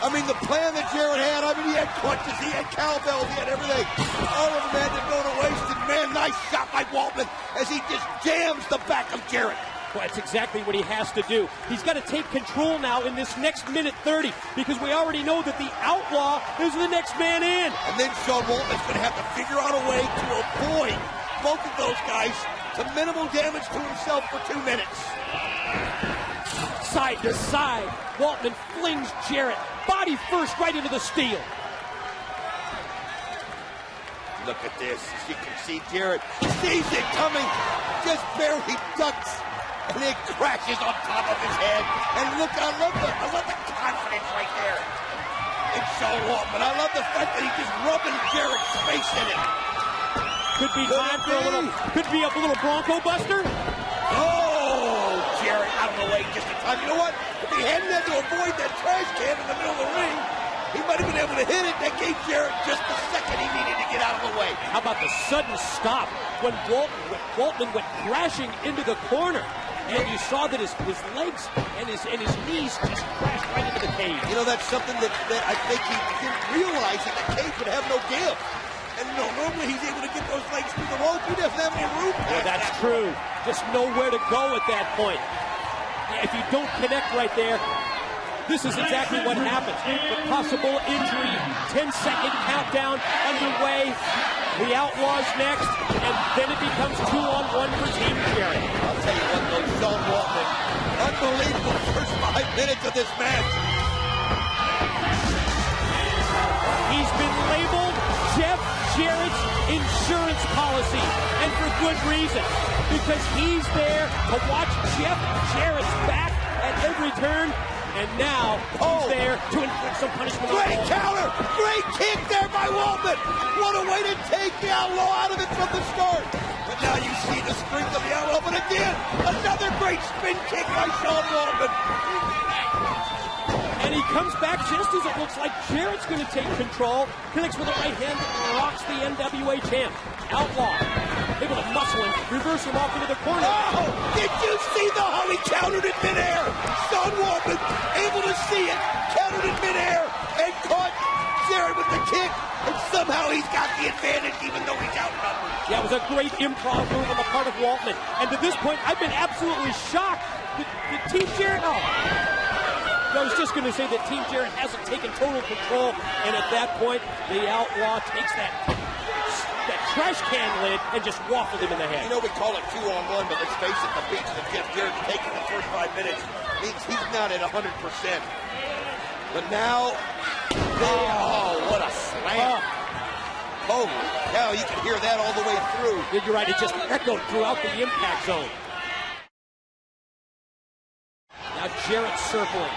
I mean, the plan that Jarrett had, he had clutches, he had cowbells, he had everything. All of them had to go to waste. And man, nice shot by Waltman as he just jams the back of Jarrett. Well, that's exactly what he has to do. He's got to take control now in this next minute 30 because we already know that the Outlaw is the next man in. And then Sean Waltman's going to have to figure out a way to avoid both of those guys to minimal damage to himself for 2 minutes. Side to side, Waltman flings Jarrett body first right into the steel. Look at this. As you can see, Jarrett sees it coming, just barely ducks, and it crashes on top of his head. And look, I love the confidence right there in Sean Waltman. I love the fact that he's just rubbing Jarrett's face in it. Could be time for a little Bronco Buster. Oh, Jarrett out of the way just in time. You know what? If he hadn't had to avoid that trash can in the middle of the ring, he might have been able to hit it. That gave Jarrett just the second he needed to get out of the way. How about the sudden stop when Waltman went crashing into the corner? And you saw that his legs and his knees just crashed right into the cage. You know, that's something that I think he didn't realize, that the cage would have no give. And normally he's able to get those legs through the rope. He doesn't have any room. Yeah, that's true. Just nowhere to go at that point. If you don't connect right there, this is exactly what happens. The possible injury, 10-second countdown underway. The Outlaw's next, and then it becomes 2-on-1 for Team Jarrett. I'll tell you what, though, Sean Waltman, unbelievable first 5 minutes of this match. He's been labeled Jeff Jarrett's insurance policy, and for good reason, because he's there to watch Jeff Jarrett's back at every turn, and now he's there to inflict some punishment. Great counter! Great kick there by Waltman! What a way to take the Outlaw out of it from the start! But now you see the strength of the Outlaw, but again, another great spin kick by Sean Waltman! And he comes back just as it looks like Jarrett's going to take control. Connects with a right hand that rocks the NWA champ. Outlaw able to muscle him, reverse him off into the corner. Oh! Did you see how he countered in midair? Sean Waltman able to see it, countered in midair, and caught Jarrett with the kick, and somehow he's got the advantage even though he's outnumbered. Yeah, it was a great improv move on the part of Waltman. And to this point, I've been absolutely shocked that Team Jarrett... I was just going to say that Team Jarrett hasn't taken total control, and at that point, the Outlaw takes that trash can lid and just waffled him in the head. You know, we call it 2-on-1, but let's face it, the beats that Jeff Jarrett's taking the first 5 minutes means he's not at 100%. But now, what a slam. Holy cow, you can hear that all the way through. You're right, it just echoed throughout the impact zone. Now Jarrett's circling.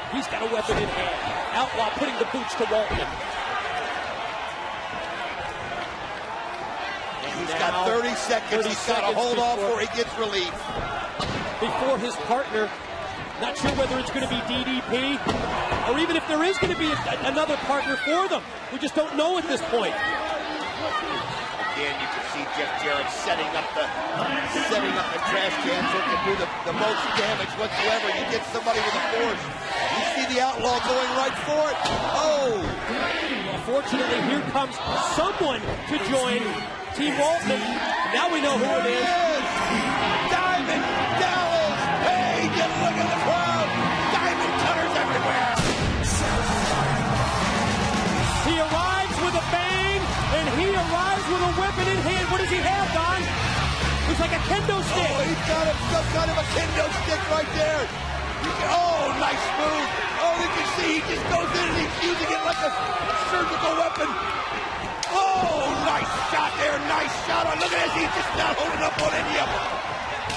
He's got a weapon in hand. Outlaw putting the boots to Waltman. He's got 30 seconds. He's got to hold off before he gets relief. Before his partner, not sure whether it's going to be DDP or even if there is going to be another partner for them. We just don't know at this point. again, you can see Jeff Jarrett setting up the trash can so it can do the most damage whatsoever. You get somebody with a force. You see the Outlaw going right for it. Oh! Well, fortunately, here comes someone to join Team Waltman. Now we know who it is. Diamond Dallas Page, and look at the crowd. Diamond cutters everywhere. He arrives with a bang, and he arrives with a weapon in hand. What does he have, Don? It's like a kendo stick. Oh, he's got some kind of a kendo stick right there. Oh, nice move. Oh, you can see he just goes in and he's using it like a surgical weapon. Oh, nice shot there. Nice shot. Oh, look at this. He's just not holding up on any of them.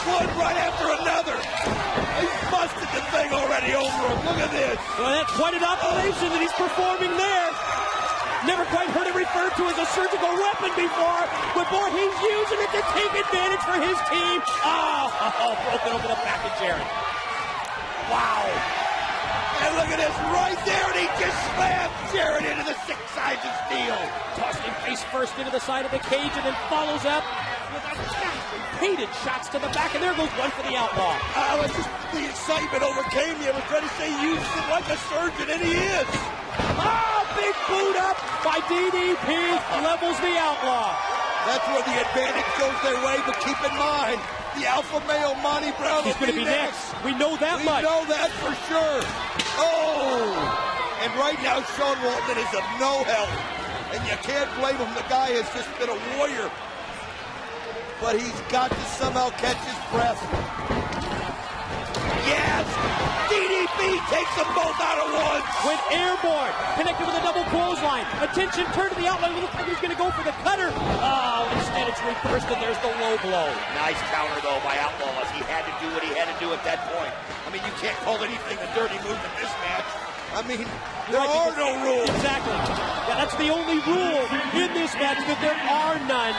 One right after another. He's busted the thing already over him. Look at this. Well, that's quite an operation that he's performing there. Never quite heard it referred to as a surgical weapon before, but boy, he's using it to take advantage for his team. Oh, broken over the back of Jarrett. Wow. And look at this right there, and he just slammed Jarrett into the 6 sides of steel. Tossed him face first into the side of the cage and then follows up with repeated shots to the back, and there goes one for the Outlaw. The excitement overcame me. I was trying to say he used it like a surgeon, and he is. Oh, big boot up by DDP, levels the Outlaw. That's where the advantage goes their way, but keep in mind, the alpha male Monty Brown He's going to be next. We know that much. We know that for sure. Oh! And right now, Sean Waltman is of no help. And you can't blame him. The guy has just been a warrior. But he's got to somehow catch his breath. Yes! DDP takes them both out at once. Went airborne, connected with a double clothesline. Attention, turn to the outline. Looks like he's going to go for the cutter. Oh, instead it's reversed, and there's the low blow. Nice counter, though, by Outlaw, as he had to do what he had to do at that point. I mean, you can't call anything a dirty move in this match. I mean, there are no rules. Exactly. Yeah, that's the only rule in this match, that there are none.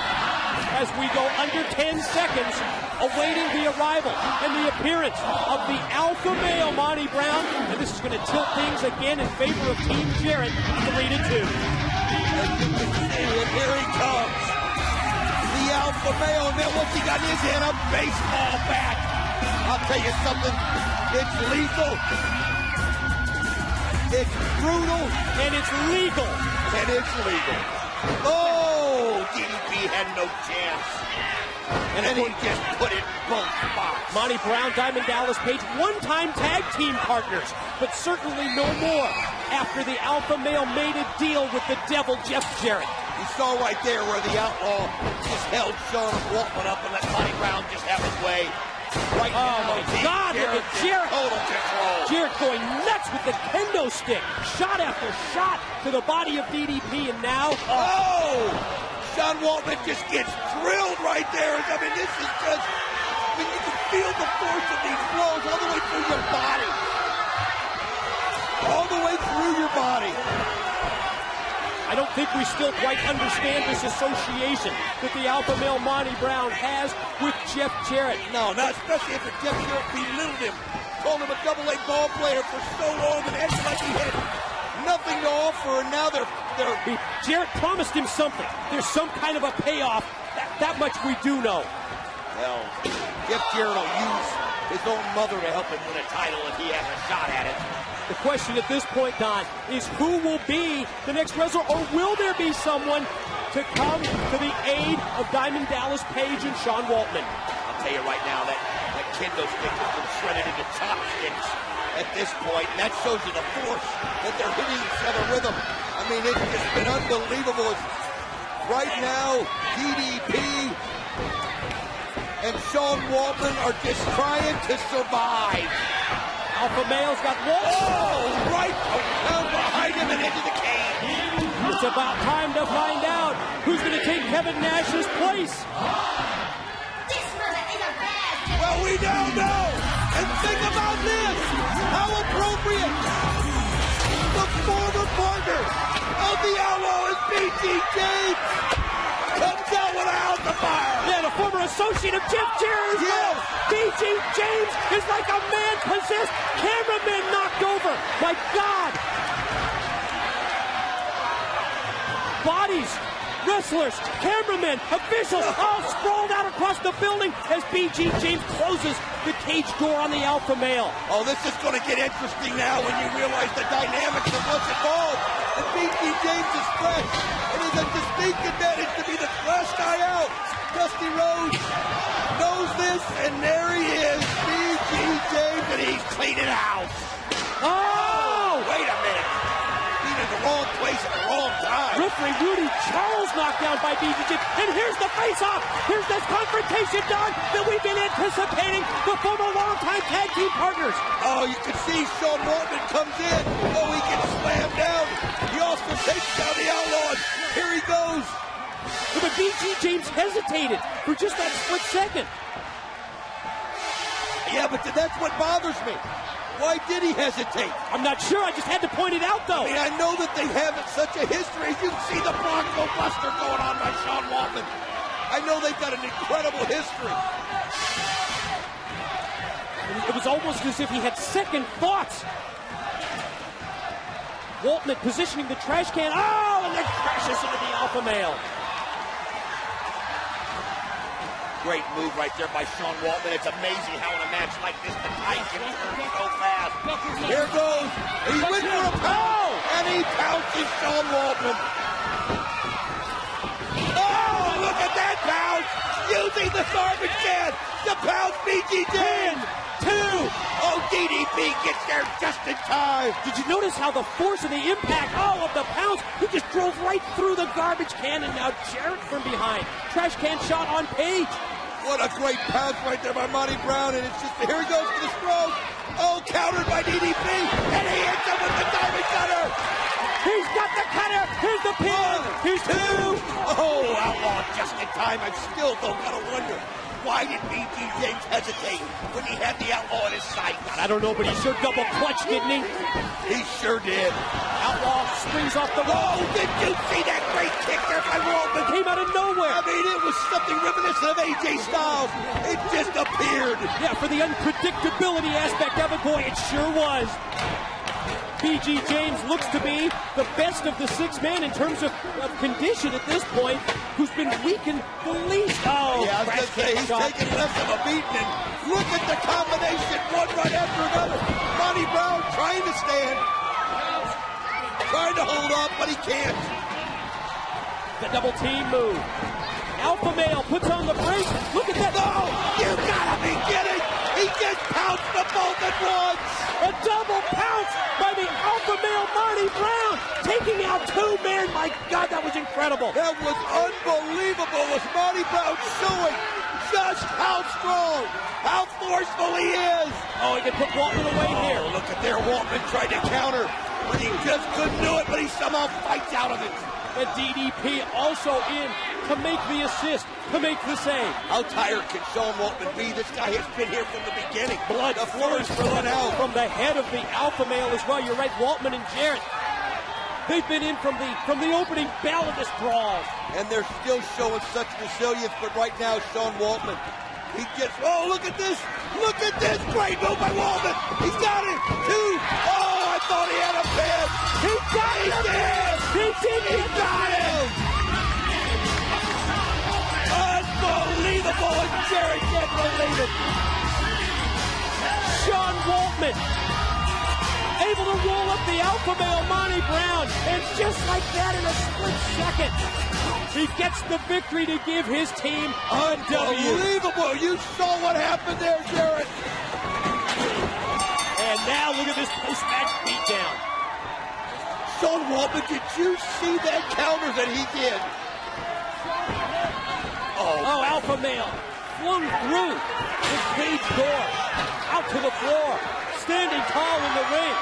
As we go under 10 seconds, awaiting the arrival and the appearance of the alpha male Monty Brown, and this is going to tilt things again in favor of Team Jarrett, 3-2. And here he comes, the alpha male, and then what's he got in his hand? A baseball bat. I'll tell you something, it's lethal, it's brutal, and it's legal. And it's legal. Oh, DDP had no chance. And he just put it both spots. Monty Brown, Diamond Dallas Page, one-time tag team partners, but certainly no more after the alpha male made a deal with the devil, Jeff Jarrett. You saw right there where the Outlaw just held Sean Waltman up and let Monty Brown just have his way. Right oh, my God, look at Jarrett. Total control. Jarrett going nuts with the kendo stick. Shot after shot to the body of DDP, and now... Oh! Sean Waltman just gets drilled right there. I mean, this is just... I mean, you can feel the force of these blows all the way through your body. All the way through your body. I don't think we still quite understand this association that the alpha male Monty Brown has with Jeff Jarrett. No, not especially after Jeff Jarrett belittled him, called him a double-A ball player for so long and acted like he had nothing to offer, and now they're... Jarrett promised him something. There's some kind of a payoff. That much we do know. Well, Jeff Jarrett will use his own mother to help him win a title if he has a shot at it. The question at this point, Don, is who will be the next wrestler, or will there be someone to come to the aid of Diamond Dallas Page and Sean Waltman? I'll tell you right now, that kendo stick has been shredded into chopsticks at this point, and that shows you the force that they're hitting each other with them. I mean, it's just been unbelievable. Right now, DDP and Sean Waltman are just trying to survive. Alpha male's got Waltman. Oh, right down behind him and into the cage. It's about time to find out who's going to take Kevin Nash's place. This brother is a bad guy. Well, we now know. And think about this. How appropriate. The former partner of the Outlaw is BG James. Comes out with a house of fire. Yeah, the former associate of Jeff Jarrett. Yes. BG James is like a man possessed. Cameraman knocked over. My God. Bodies wrestlers, cameramen, officials, all sprawled out across the building as B.G. James closes the cage door on the alpha male. Oh, this is going to get interesting now when you realize the dynamics of what's involved. And B.G. James is fresh. It is a distinct advantage to be the last guy out. Dusty Rhodes knows this, and there he is, B.G. James, and he's cleaning house. Oh! Wait a minute. He's in the wrong place at the wrong time. Referee Rudy Charles knocked down by B.G. James. And here's the face-off. Here's this confrontation, Don, that we've been anticipating. The former longtime tag team partners. Oh, you can see Sean Waltman comes in. Oh, he gets slammed down. He also takes down the Outlaws. Here he goes. But B.G. James hesitated for just that split second. Yeah, but that's what bothers me. Why did he hesitate? I'm not sure. I just had to point it out, though. I mean, I know that they have such a history. You can see the Bronco Buster going on by Sean Waltman. I know they've got an incredible history. It was almost as if he had second thoughts. Waltman positioning the trash can. Oh, and then crashes into the alpha male. Great move right there by Sean Waltman. It's amazing how in a match like this, the tide can turn so fast. Here goes. He went for a pound, and he pounces Sean Waltman. Oh, look at that pound. Using the garbage can to pound B.G. James. 2. Oh, DDP gets there just in time. Did you notice how the force of the impact, of the pounds, he just drove right through the garbage can, and now Jarrett from behind. Trash can shot on Page. What a great pounce right there by Monty Brown, and it's just, here he goes for the stroke. Oh, countered by DDP, and he hits him with the diamond cutter. He's got the cutter. Here's the pin. Here's 2. Oh, Outlaw just in time. I'm still, though, gotta wonder, why did B.G. James hesitate when he had the Outlaw in his sights? I don't know, but he sure double clutched, didn't he? He sure did. Outlaw springs off the wall. Oh, did you see that great kick there by Waltman? Came out of nowhere. I mean, it was something reminiscent of AJ Styles. It just appeared. Yeah, for the unpredictability aspect of it, boy, it sure was. B.G. James looks to be the best of the 6 men in terms of condition at this point, who's been weakened the least. Oh, yeah, I was going to say, he's taking less of a beating, and look at the combination, one right after another. Monty Brown trying to stand, trying to hold up, but he can't. The double team move. Alpha male puts on the brakes. Look at that. No, you gotta be kidding. He just pounced them both at once. A double pounce by the alpha male Monty Brown, taking out 2 men. My God, that was incredible. That was unbelievable. Was Monty Brown showing just how strong, how forceful he is. Oh, he can put Waltman away here. Look at there, Waltman tried to counter, but he just couldn't do it, but he somehow fights out of it. The DDP also in to make the assist, to make the save. How tired can Sean Waltman be? This guy has been here from the beginning. Blood flows from the head of the alpha male as well. You're right, Waltman and Jarrett. They've been in from the opening bell of this brawl. And they're still showing such resilience, but right now, Sean Waltman, he gets, oh, look at this. Look at this. Great move by Waltman. He's got it. 2. Oh, I thought he had a pin. He got it. He did. He got him. Unbelievable. And Jarrett can't believe it. Sean Waltman able to roll up the alpha male Monty Brown, and just like that in a split second, he gets the victory to give his team a W. Unbelievable. You saw what happened there, Jarrett. And now look at this post-match beatdown. Sean Waltman, did you see that counter that he did? Oh, alpha male flung through the cage door, out to the floor, standing tall in the ring.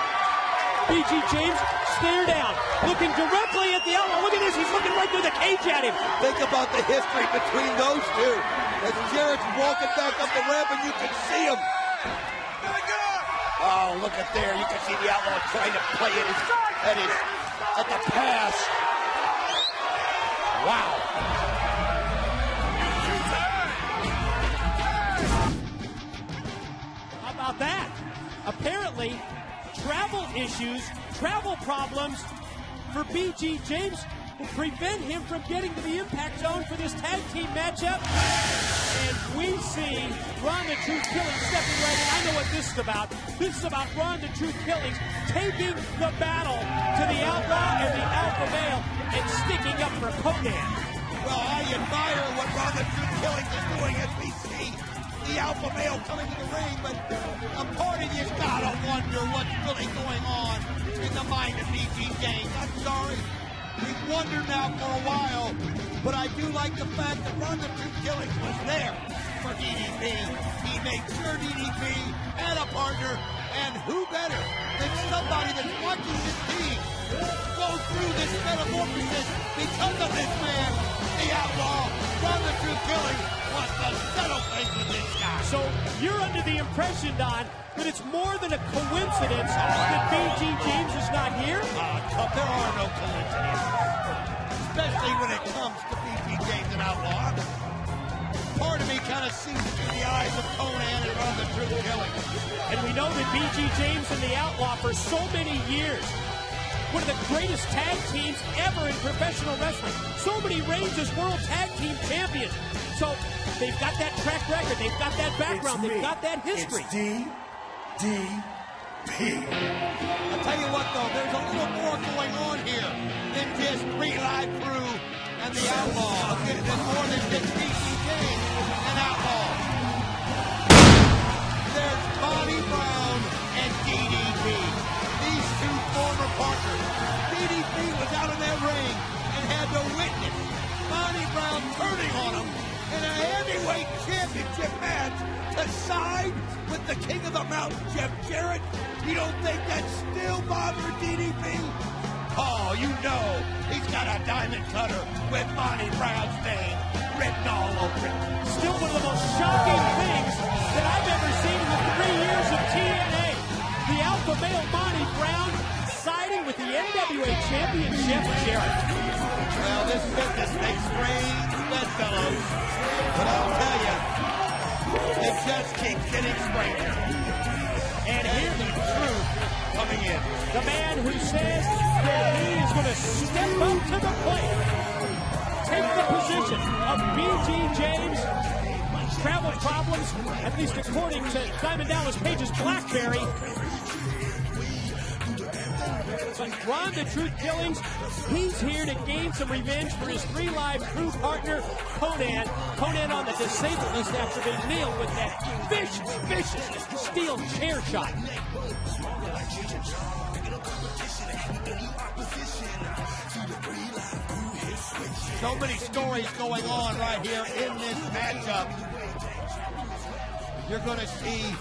B.G. James stare down, looking directly at the Outlaw. Look at this, he's looking right through the cage at him. Think about the history between those two. As Jarrett's walking back up the ramp, and you can see him. Oh, look at there. You can see the Outlaw trying to play at the pass. Wow. How about that? Apparently, travel issues, travel problems for B.G. James will prevent him from getting to the impact zone for this tag team matchup. And we see Ron the Truth Killings stepping right in. I know what this is about. This is about Ron the Truth Killings taking the battle to the Outlaw and the Alpha Male and sticking up for Conan. Well, I admire what Ron the Truth Killings is doing as we see the Alpha Male coming to the ring, but a part of you's gotta wonder what's really going on in the mind of BG James. I'm sorry. We've wondered now for a while, but I do like the fact that Ron the Truth Killings was there for DDP. He made sure DDP had a partner, and who better than somebody that's watching this team go through this metamorphosis because of this man, the Outlaw. Ron the Truth Killings wants to settle things with this guy. So you're under the impression, Don, that it's more than a coincidence that BG James is not here? There are no coincidences, especially when it comes to BG James and Outlaw. Part of me kind of sees through the eyes of Conan and Ron the Truth Killings. And we know that BG James and the Outlaw for so many years, one of the greatest tag teams ever in professional wrestling. So many reigns as world tag team champions. So they've got that track record, they've got that background, they've got that history. It's DDP. I'll tell you what, though, there's a little more going on here than just Live Crew and the Outlaw. There's more than just BG James and Outlaw. There's Monty Brown and DDP. These two former partners. DDP was out in that ring and had to witness Monty Brown turning on him in a heavyweight championship match to side with the king of the mountain, Jeff Jarrett. You don't think that still bothers DDP? Oh, you know he's got a diamond cutter with Monty Brown's name written all over it. Still one of the most shocking things that I've ever seen in the 3 years of TNA. The Alpha Male Monty Brown siding with the NWA champion Jeff Jarrett. Well, this business makes strange bedfellows, but I'll tell you, it just keeps getting stranger. And here's the truth coming in. The man who says that he is going to step up to the plate, take the position of BG James. Travel problems, at least according to Diamond Dallas Page's BlackBerry. But Ron the Truth Killings, he's here to gain some revenge for his Live Crew partner, Conan. Conan on the disabled list after being nailed with that vicious steel chair shot. So many stories going on right here in this matchup. You're going to see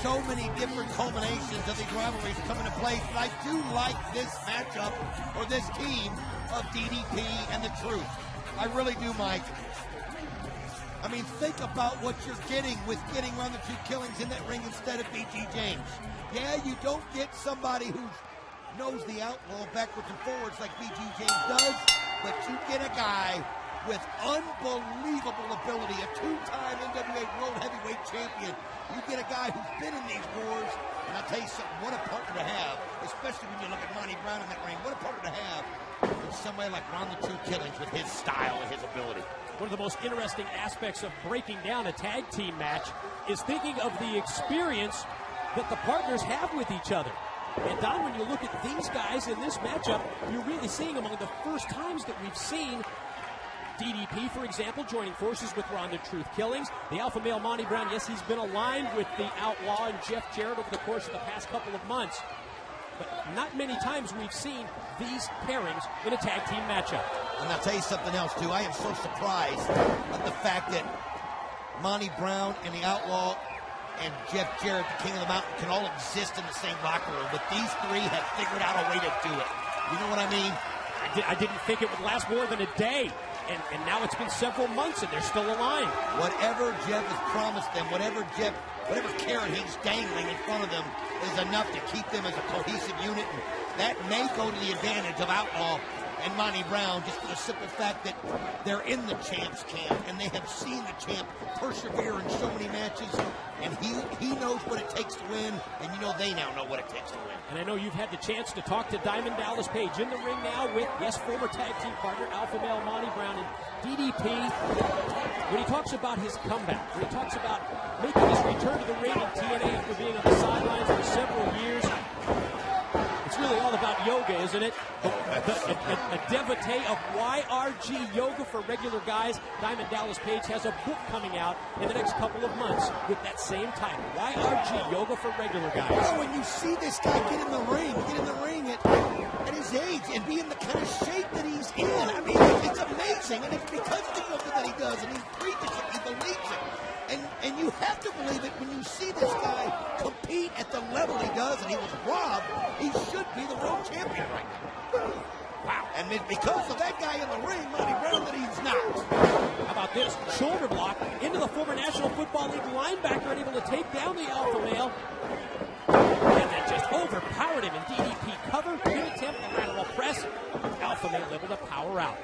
so many different culminations of these rivalries come into place. But I do like this matchup, or this team of DDP and the Truth. I really do, Mike. I mean, think about what you're getting with getting Ron the Truth Killings in that ring instead of BG James. Yeah, you don't get somebody who knows the Outlaw backwards and forwards like BG James does, but you get a guy with unbelievable ability, a two-time NWA World Heavyweight Champion. You get a guy who's been in these wars, and I'll tell you something, what a partner to have, especially when you look at Monty Brown in that ring. What a partner to have with somebody like Ron the Truth Killings with his style and his ability. One of the most interesting aspects of breaking down a tag team match is thinking of the experience that the partners have with each other. And Don, when you look at these guys in this matchup, you're really seeing among the first times that we've seen DDP, for example, joining forces with Ron the Truth Killings. The Alpha Male Monty Brown, yes, he's been aligned with the Outlaw and Jeff Jarrett over the course of the past couple of months. But not many times we've seen these pairings in a tag team matchup. And I'll tell you something else, too. I am so surprised at the fact that Monty Brown and the Outlaw and Jeff Jarrett, the King of the Mountain, can all exist in the same locker room. But these three have figured out a way to do it. You know what I mean? I didn't think it would last more than a day. And now it's been several months, and they're still aligned. Whatever Jeff has promised them, whatever carrot he's dangling in front of them is enough to keep them as a cohesive unit. And that may go to the advantage of Outlaw and Monty Brown, just for the simple fact that they're in the champs camp and they have seen the champ persevere in so many matches, and he knows what it takes to win, and you know they now know what it takes to win. And I know you've had the chance to talk to Diamond Dallas Page in the ring now with, yes, former tag team partner Alpha Male Monty Brown and DDP. When he talks about his comeback, when he talks about making his return to the ring in TNA after being on the sidelines for several years, it's really all about yoga, isn't it? A devotee of YRG yoga for regular guys. Diamond Dallas Page has a book coming out in the next couple of months with that same title, YRG yoga for regular guys. Well, when you see this guy get in the ring at his age and be in the kind of shape that he's in, I mean, it's amazing, and it's because of the yoga that he does, and he preaches it, he believes it. And you have to believe it when you see this guy compete at the level he does, and he was robbed. He should be the world champion right now. Wow. And it's because of that guy in the ring, Monty Brown, that he's not. How about this? Shoulder block into the former National Football League linebacker, and able to take down the Alpha Male. And then just overpowered him in DDP cover. Good attempt at lateral press. Alpha Male able to power out.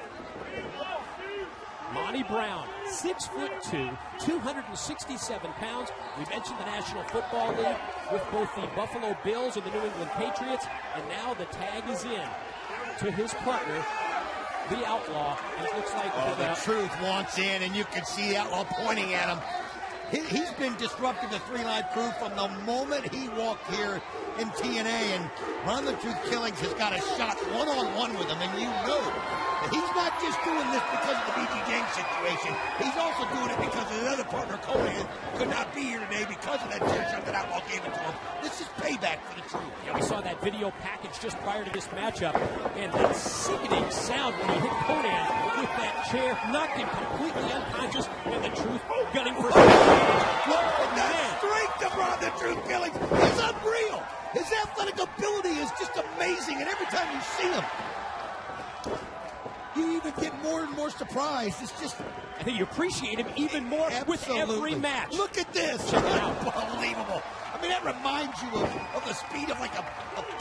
Monty Brown, 6'2", 267 pounds. We mentioned the National Football League with both the Buffalo Bills and the New England Patriots, and now the tag is in to his partner, the Outlaw. And it looks like the Truth wants in, and you can see the Outlaw pointing at him. He's been disrupting the three-line crew from the moment he walked here in TNA, and Run the Truth Killings has got a shot one-on-one with him, and you know that he's not just doing this because of the BG James situation. He's also doing it because his other partner, Conan, could not be here today because of that chair shot that Outlaw gave it to him. This is payback for the Truth. Yeah, we saw that video package just prior to this matchup, and that sickening sound when he hit Conan with that chair, knocked him completely unconscious, and the Truth gunning for Look at that strength of Run the Truth Killings. It's unreal. His athletic ability is just amazing, and every time you see him, you even get more and more surprised. It's just... I think you appreciate him even more with every match. Look at this. Unbelievable. I mean, that reminds you of the speed of like a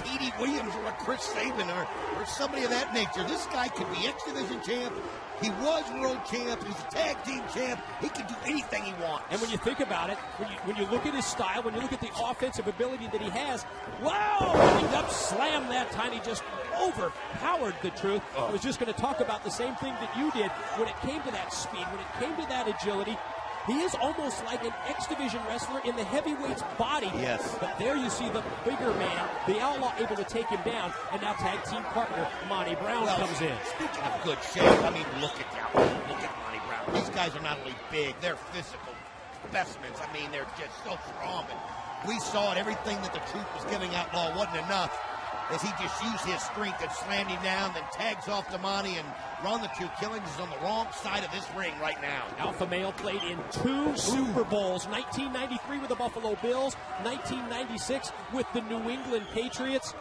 Petey Williams or a Chris Sabin or somebody of that nature. This guy could be X-Division champ. He was world champ. He's a tag team champ. He can do anything he wants. And when you think about it, when you look at his style, when you look at the offensive ability that he has, wow! Running up slam that time. He just overpowered the Truth. I was just going to talk about the same thing that you did when it came to that speed, when it came to that agility. He is almost like an X-Division wrestler in the heavyweight's body. Yes. But there you see the bigger man, the Outlaw, able to take him down, and now tag team partner Monty Brown comes in. Speaking of good shape, I mean, look at the Outlaw. Look at Monty Brown. These guys are not only big, they're physical specimens. I mean, they're just so strong. And we saw it. Everything that the Truth was giving Outlaw wasn't enough, as he just used his strength and slammed him down, then tags off to Monty, and Run the Truth Killings is on the wrong side of this ring right now. Alpha Male played in 2 Super Bowls, 1993 with the Buffalo Bills, 1996 with the New England Patriots,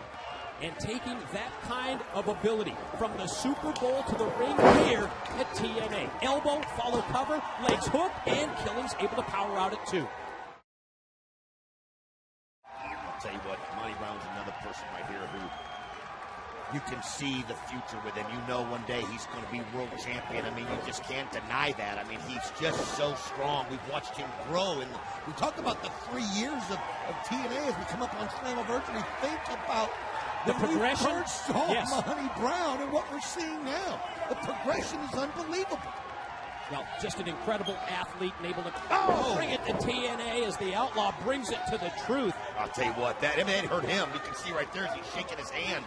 and taking that kind of ability from the Super Bowl to the ring here at TNA. Elbow, follow cover, legs hook, and Killings able to power out at 2. I'll tell you what, Monty Brown's another person right here who you can see the future with him. You know one day he's going to be world champion. I mean, you just can't deny that. I mean, he's just so strong. We've watched him grow. And we talk about the 3 years of TNA as we come up on Slammiversary. Think about the progression. We first saw Monty Brown and what we're seeing now. The progression is unbelievable. Well, just an incredible athlete and able to bring it to TNA as the Outlaw brings it to the Truth. I'll tell you what, that hurt him. You can see right there as he's shaking his hand.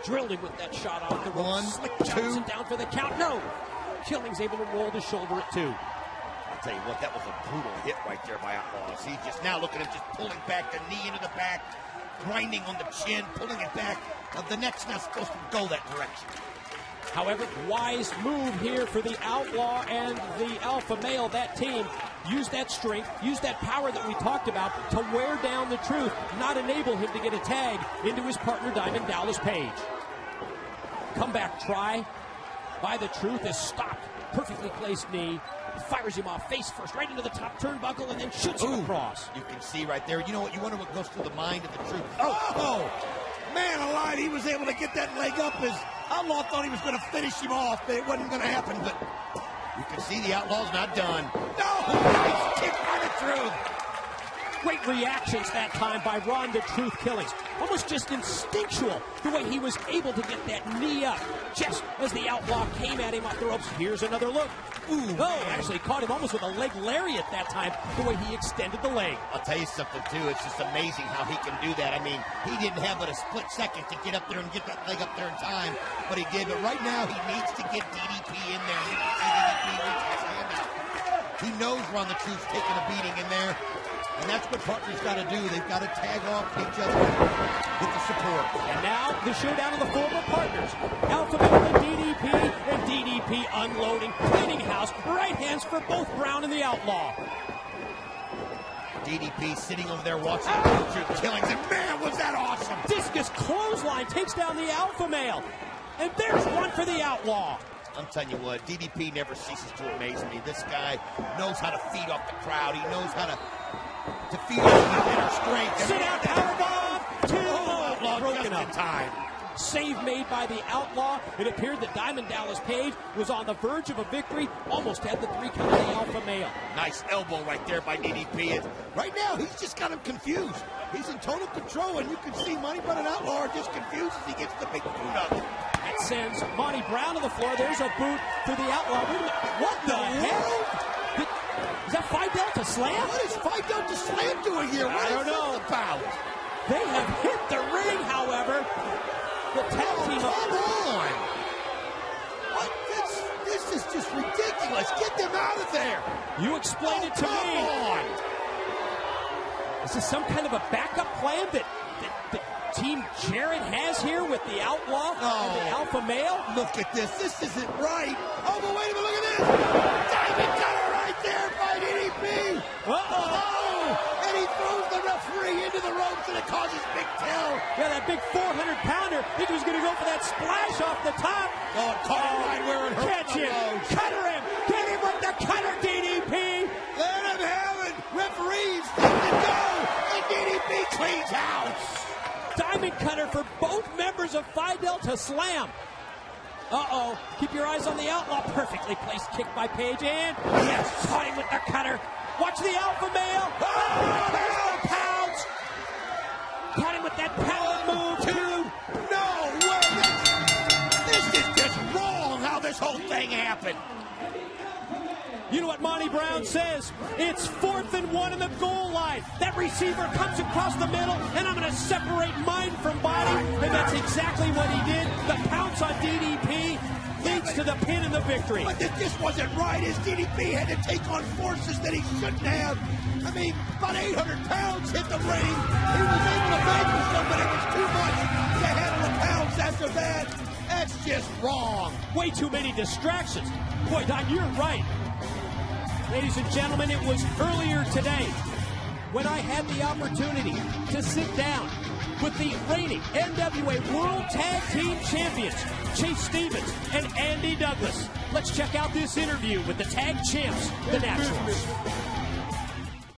Drilled him with that shot off the rope. 1, Slick 2. Johnson down for the count. No. Killings able to roll the shoulder at 2. I'll tell you what, that was a brutal hit right there by Outlaw. See, just now look at him just pulling back the knee into the back, grinding on the chin, pulling it back. The neck's not supposed to go that direction. However, wise move here for the Outlaw and the Alpha Male. That team used that strength, used that power that we talked about to wear down the Truth, not enable him to get a tag into his partner Diamond Dallas Page. Comeback try by the Truth is stopped. Perfectly placed knee. Fires him off face first, right into the top turnbuckle, and then shoots him across. You can see right there. You know what? You wonder what goes through the mind of the Truth. Oh! Man alive, he was able to get that leg up as Outlaw thought he was going to finish him off, but it wasn't going to happen. But you can see the Outlaw's not done. No! Nice kick by the Truth. Great reactions that time by Ron the Truth Killings. Almost just instinctual, the way he was able to get that knee up just as the Outlaw came at him off the ropes. Here's another look. Ooh, actually caught him almost with a leg lariat that time, the way he extended the leg. I'll tell you something, too. It's just amazing how he can do that. I mean, he didn't have but a split second to get up there and get that leg up there in time, but he did. But right now, he needs to get DDP in there. You can see DDP reach his hand out. He knows Ron the Truth's taking a beating in there. And that's what partners got to do. They've got to tag off each other with the support. And now the showdown of the former partners. Alpha Male and DDP unloading, cleaning house, right hands for both Brown and the Outlaw. DDP sitting over there watching the Killings, and man, was that awesome! Discus clothesline takes down the Alpha Male. And there's one for the Outlaw. I'm telling you what, DDP never ceases to amaze me. This guy knows how to feed off the crowd. He knows how to feed off his inner strength. Sit out, powerbomb, Outlaw broken just up. in time. Save made by the Outlaw. It appeared that Diamond Dallas Page was on the verge of a victory. Almost had the 3 count of the Alpha Male. Nice elbow right there by DDP. And right now, he's just got him confused. He's in total control, and you can see Monty Brown and Outlaw are just confused as he gets the big boot up. That sends Monty Brown to the floor. There's a boot to the Outlaw. Wait a minute. What the hell? Is that Phi Delta Slam? What is Phi Delta Slam doing here? What I don't know. About? They have hit the ring, however. The tag team up. Come on! What? This is just ridiculous. Get them out of there. You explain it to me. Come on! Is this some kind of a backup plan that Team Jarrett has here with the Outlaw and the Alpha Male? Look at this. This isn't right. Oh, but wait a minute. Look at this. Diamond cutter right there by DDP. Uh-oh. And he throws the referee into the ropes, and it causes Big Tell. Yeah, that big 400-pounder. I think he was going to go for that splash off the top. Oh, caught him right where it hurt. Catch him. Cutter him. Get him with the cutter, DDP. Let him have it. Referees, let it go. And DDP cleans house. Diamond cutter for both members of Phi Delta Slam. Uh-oh. Keep your eyes on the Outlaw. Perfectly placed kick by Page. And yes, caught him with the cutter. Watch the Alpha Male. Oh, there's the pounds. Caught him with that pound move, too. No way. This is just wrong how this whole thing happened. You know what Monty Brown says? It's 4th and 1 in the goal line. That receiver comes across the middle, and I'm going to separate mind from body. And that's exactly what he did. The pounce on DDP leads to the pin and the victory. But this wasn't right, as DDP had to take on forces that he shouldn't have. I mean, about 800 pounds hit the ring. He was able to vanquish them, but it was too much to handle the pounds after that. That's just wrong. Way too many distractions. Boy, Don, you're right. Ladies and gentlemen, it was earlier today when I had the opportunity to sit down with the reigning NWA World Tag Team Champions, Chase Stevens and Andy Douglas. Let's check out this interview with the tag champs, the Naturals.